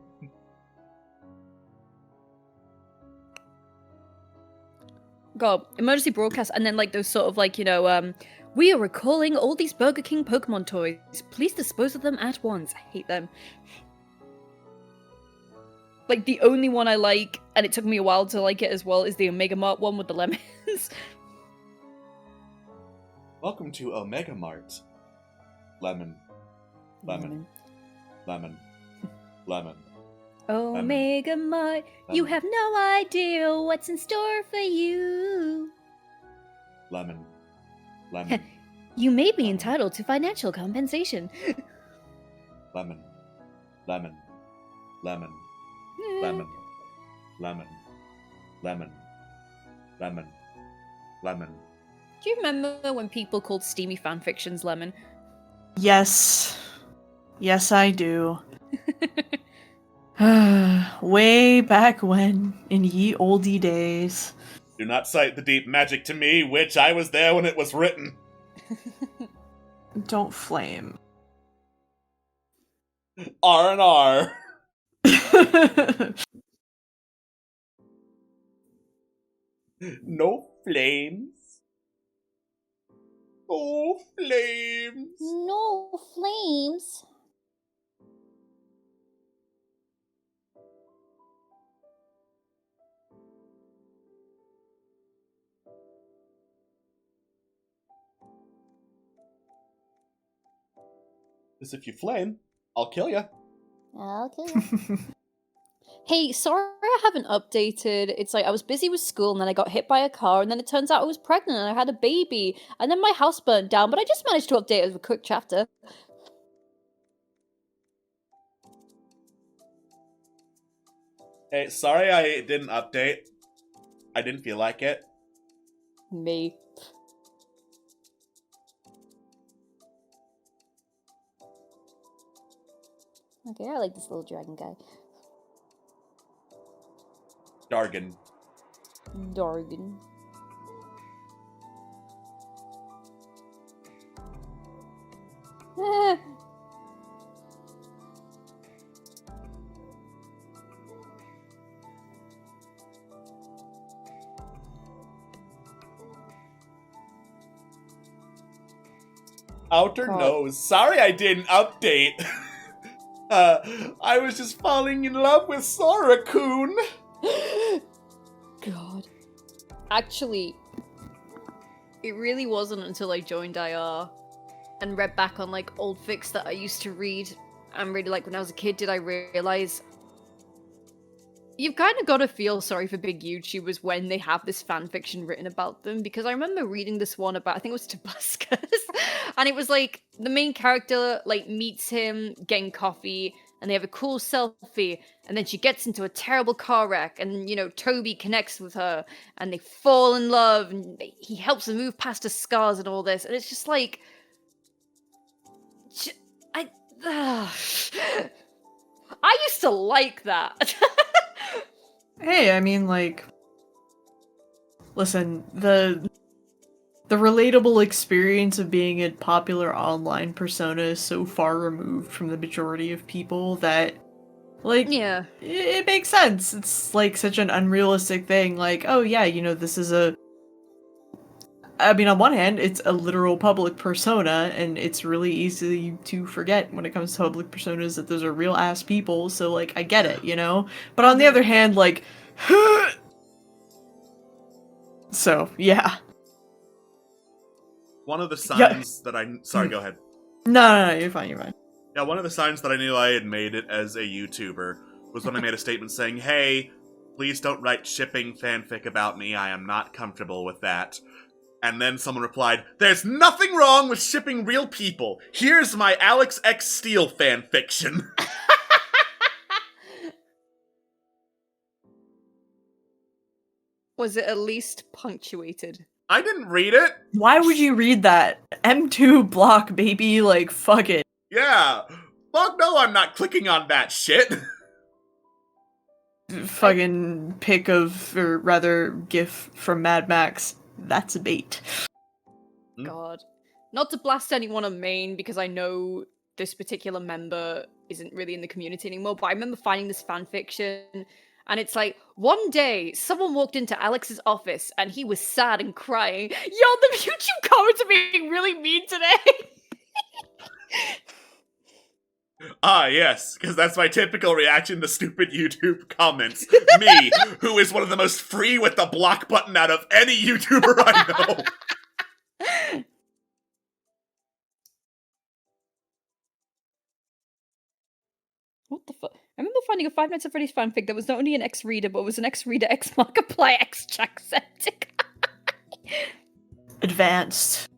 God, emergency broadcast, and then like those sort of like, we are recalling all these Burger King Pokemon toys. Please dispose of them at once. I hate them. Like, the only one I like, and it took me a while to like it as well, is the Omega Mart one with the lemons. Welcome to Omega Mart. Lemon. Lemon. Lemon. Lemon. Omega Mart, you have no idea what's in store for you. Lemon. Lemon. You may be entitled to financial compensation. Lemon. Lemon. Lemon. Lemon. Lemon. Lemon. Lemon. Lemon. Do you remember when people called steamy fanfictions lemon? Yes. Yes, I do. Way back when, in ye olde days. Do not cite the deep magic to me, which I was there when it was written. Don't flame. R&R. No flames. No flames. No flames. Because if you flame, I'll kill you. I'll kill you. Hey, sorry I haven't updated. It's like I was busy with school and then I got hit by a car and then it turns out I was pregnant and I had a baby and then my house burnt down, but I just managed to update it with a quick chapter. Hey, sorry I didn't update. I didn't feel like it. Me. Okay, I like this little dragon guy. Jargon. Dargan. Outer God. nose. Sorry I didn't update. I was just falling in love with Sora-kun. God. Actually, it really wasn't until I joined IR and read back on like old fics that I used to read and really like when I was a kid, did I realize you've kind of got to feel sorry for big YouTubers when they have this fan fiction written about them, because I remember reading this one about, I think it was Tabascus, and it was like the main character like meets him getting coffee, and they have a cool selfie, and then she gets into a terrible car wreck, and you know Toby connects with her, and they fall in love, and he helps her move past her scars and all this, and it's just like, I used to like that. Hey, I mean, like, listen, the relatable experience of being a popular online persona is so far removed from the majority of people that, like, Yeah. it makes sense. It's, like, such an unrealistic thing. Like, oh yeah, you know, this is I mean, on one hand, it's a literal public persona, and it's really easy to forget when it comes to public personas that those are real-ass people, so, like, I get it, you know? But on the other hand, like, so, yeah. One of the signs that I... Sorry, go ahead. No, you're fine, you're fine. Yeah, one of the signs that I knew I had made it as a YouTuber was when I made a statement saying, hey, please don't write shipping fanfic about me, I am not comfortable with that. And then someone replied, there's nothing wrong with shipping real people. Here's my Alex X Steel fanfiction. Was it at least punctuated? I didn't read it. Why would you read that? M2 block, baby, like, fuck it. Yeah. Fuck no, I'm not clicking on that shit. Fucking pic of, or rather, gif from Mad Max. That's a bait. God. Not to blast anyone on main, because I know this particular member isn't really in the community anymore, but I remember finding this fanfiction, and it's like, one day, someone walked into Alex's office, and he was sad and crying. Yo, the YouTube comments are being really mean today! Ah, yes, because that's my typical reaction to stupid YouTube comments. Me, who is one of the most free with the block button out of any YouTuber I know. What the fuck? I remember finding a Five Nights at Freddy's fanfic that was not only an X-Reader, but was an X-Reader, X-Markiplier, X-Jacksepticeye. Advanced.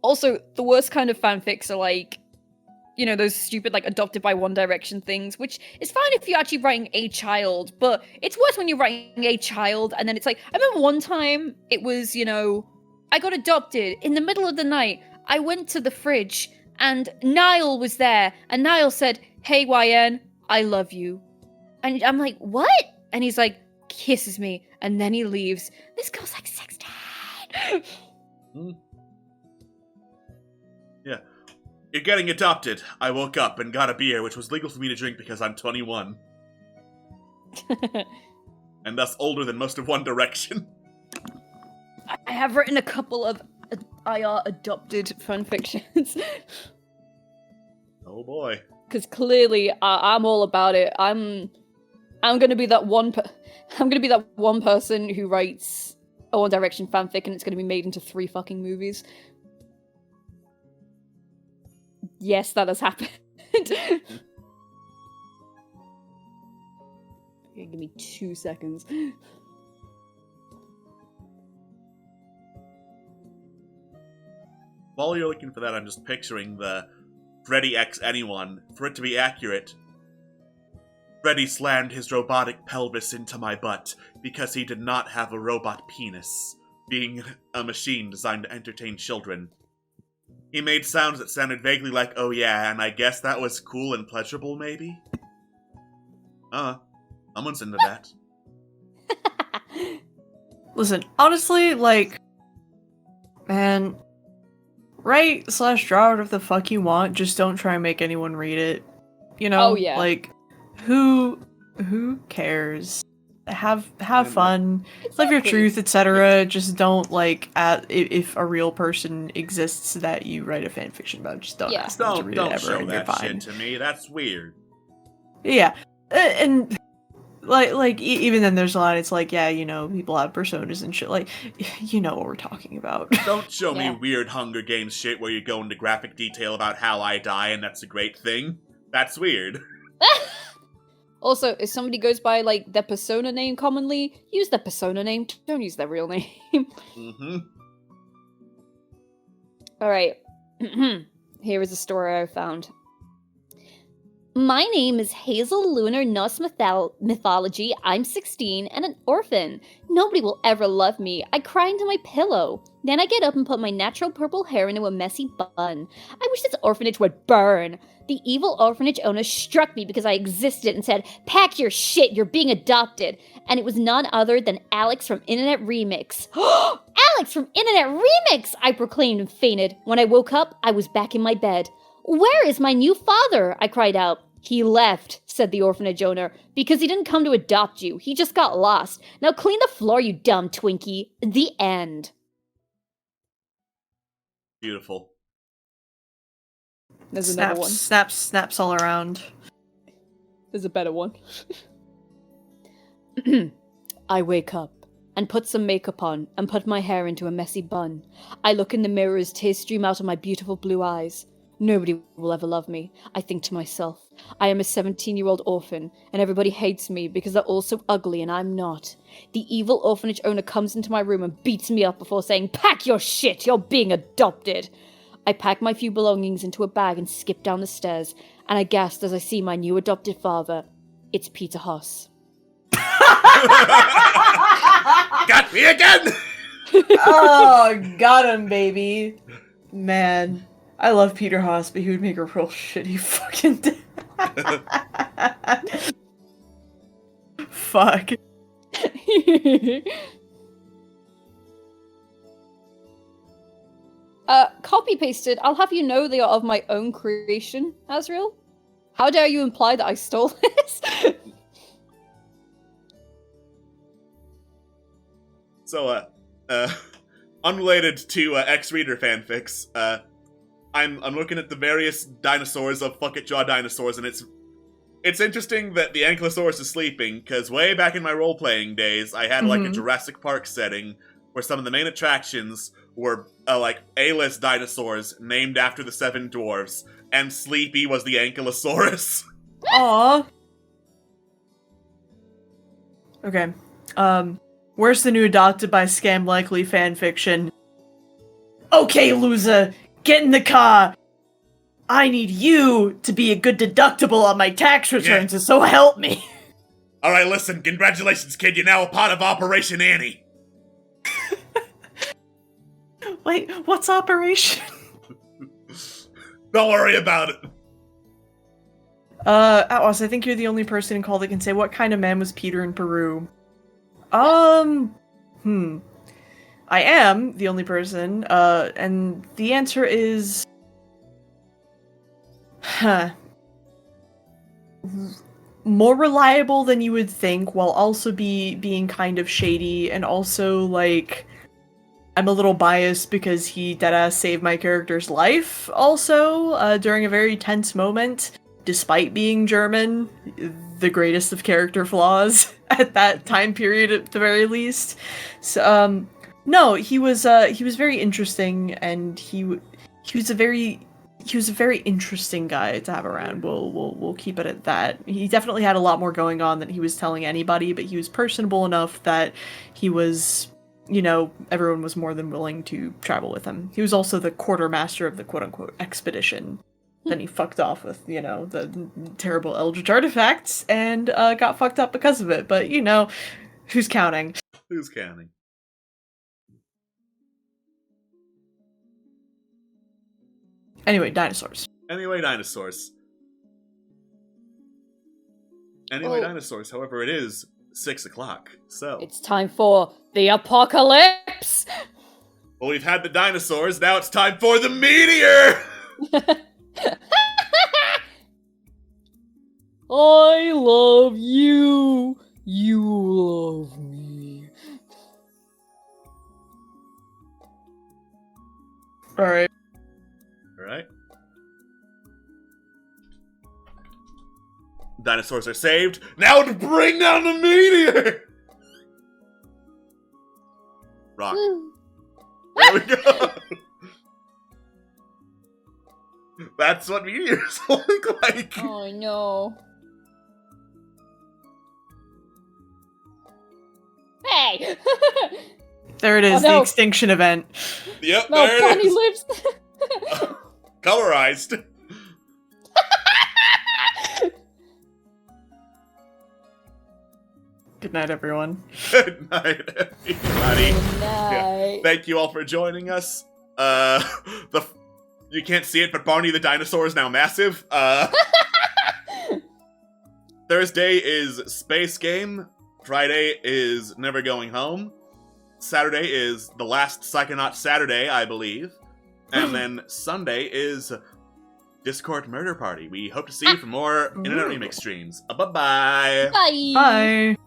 Also, the worst kind of fanfics are like, you know, those stupid, like, adopted by One Direction things, which is fine if you're actually writing a child, but it's worse when you're writing a child, and then it's like, I remember one time, it was, you know, I got adopted in the middle of the night. I went to the fridge, and Niall was there, and Niall said, hey, YN, I love you. And I'm like, what? And he's like, kisses me, and then he leaves. This girl's like 16. Yeah. You're getting adopted. I woke up and got a beer, which was legal for me to drink because I'm 21. And thus older than most of One Direction. I have written a couple of IR adopted fanfictions. Oh boy. Because clearly, I'm all about it. I'm gonna be that one. I'm gonna be that one person who writes a One Direction fanfic, and it's gonna be made into 3 fucking movies. Yes, that has happened. Okay, give me 2 seconds. While you're looking for that, I'm just picturing the Freddy X Anyone. For it to be accurate, Freddy slammed his robotic pelvis into my butt because he did not have a robot penis, being a machine designed to entertain children. He made sounds that sounded vaguely like, oh yeah, and I guess that was cool and pleasurable, maybe? Someone's into that. Listen, honestly, like, man, write/draw whatever the fuck you want, just don't try and make anyone read it. You know? Oh, yeah. Like, who cares? Have fun, live your truth, etc. Just don't, like, if a real person exists that you write a fanfiction about, just don't ask them to read it ever, show and you're that fine. shit to me. That's weird. Yeah, and like even then, there's a lot. It's like, yeah, you know, people have personas and shit. Like, you know what we're talking about. Don't show me weird Hunger Games shit where you go into graphic detail about how I die, and that's a great thing. That's weird. Also, if somebody goes by, like, their persona name commonly, use their persona name. Don't use their real name. Mm-hmm. Alright. Here is a story I found. My name is Hazel Lunar Nuss Mythology. I'm 16 and an orphan. Nobody will ever love me. I cry into my pillow. Then I get up and put my natural purple hair into a messy bun. I wish this orphanage would burn. The evil orphanage owner struck me because I existed and said, "Pack your shit, you're being adopted." And it was none other than Alex from Internet Remix. Alex from Internet Remix! I proclaimed and fainted. When I woke up, I was back in my bed. "Where is my new father?" I cried out. "He left," said the orphanage owner, "because he didn't come to adopt you. He just got lost. Now clean the floor, you dumb Twinkie." The end. Beautiful. There's another one. Snaps all around. There's a better one. I wake up and put some makeup on and put my hair into a messy bun. I look in the mirror as tears stream out of my beautiful blue eyes. Nobody will ever love me. I think to myself, I am a 17-year-old orphan, and everybody hates me because they're all so ugly and I'm not. The evil orphanage owner comes into my room and beats me up before saying, "Pack your shit, you're being adopted." I pack my few belongings into a bag and skip down the stairs, and I gasped as I see my new adopted father. It's Peter Hoss. Got me again! Oh, got him, baby. Man, I love Peter Hoss, but he would make a real shitty fucking Fuck. Copy pasted. I'll have you know they are of my own creation, Azrael. How dare you imply that I stole this? So, unrelated to X-Reader fanfics, I'm looking at the various dinosaurs of Fuck It Jaw Dinosaurs, and it's interesting that the Ankylosaurus is sleeping, because way back in my role-playing days, I had like a Jurassic Park setting where some of the main attractions were like A-list dinosaurs named after the 7 dwarves, and Sleepy was the Ankylosaurus. Aww. Okay. Where's the new Adopted by Scam Likely fanfiction? Okay, loser, get in the car. I need you to be a good deductible on my tax returns, and so help me. Alright, listen, congratulations, kid, you're now a part of Operation Annie. Wait, what's Operation? Don't worry about it. Atwas, I think you're the only person in call that can say what kind of man was Peter in Peru. I am the only person, and the answer is... more reliable than you would think, while also being kind of shady, and also, like... I'm a little biased because he deadass saved my character's life, also, during a very tense moment, despite being German, the greatest of character flaws at that time period at the very least. So, no, he was very interesting, and he was a very interesting guy to have around. We'll keep it at that. He definitely had a lot more going on than he was telling anybody, but he was personable enough that he was, you know, everyone was more than willing to travel with him. He was also the quartermaster of the quote-unquote expedition. Then he fucked off with, you know, the terrible Eldritch artifacts, and got fucked up because of it. But, you know, who's counting? Who's counting? Anyway, dinosaurs. Anyway, dinosaurs. However, it is 6 o'clock, so... It's time for the apocalypse! Well, we've had the dinosaurs, now it's time for the meteor! I love you. You love me. Alright. Alright. Dinosaurs are saved. Now to bring down the meteor! Rock. Woo. There we go! That's what meteors look like. Oh no. Hey! There it is, Oh, no. the extinction event. Yep, No, there Bonnie it is. lives. Colorized. Good night, everyone. Good night, everybody. Good night. Thank you all for joining us. You can't see it, but Barney the dinosaur is now massive. Thursday is Space Game. Friday is Never Going Home. Saturday is the last Psychonaut Saturday, I believe. And then Sunday is Discord Murder Party. We hope to see you for more Internet Remix streams. Bye-bye. Bye. Bye.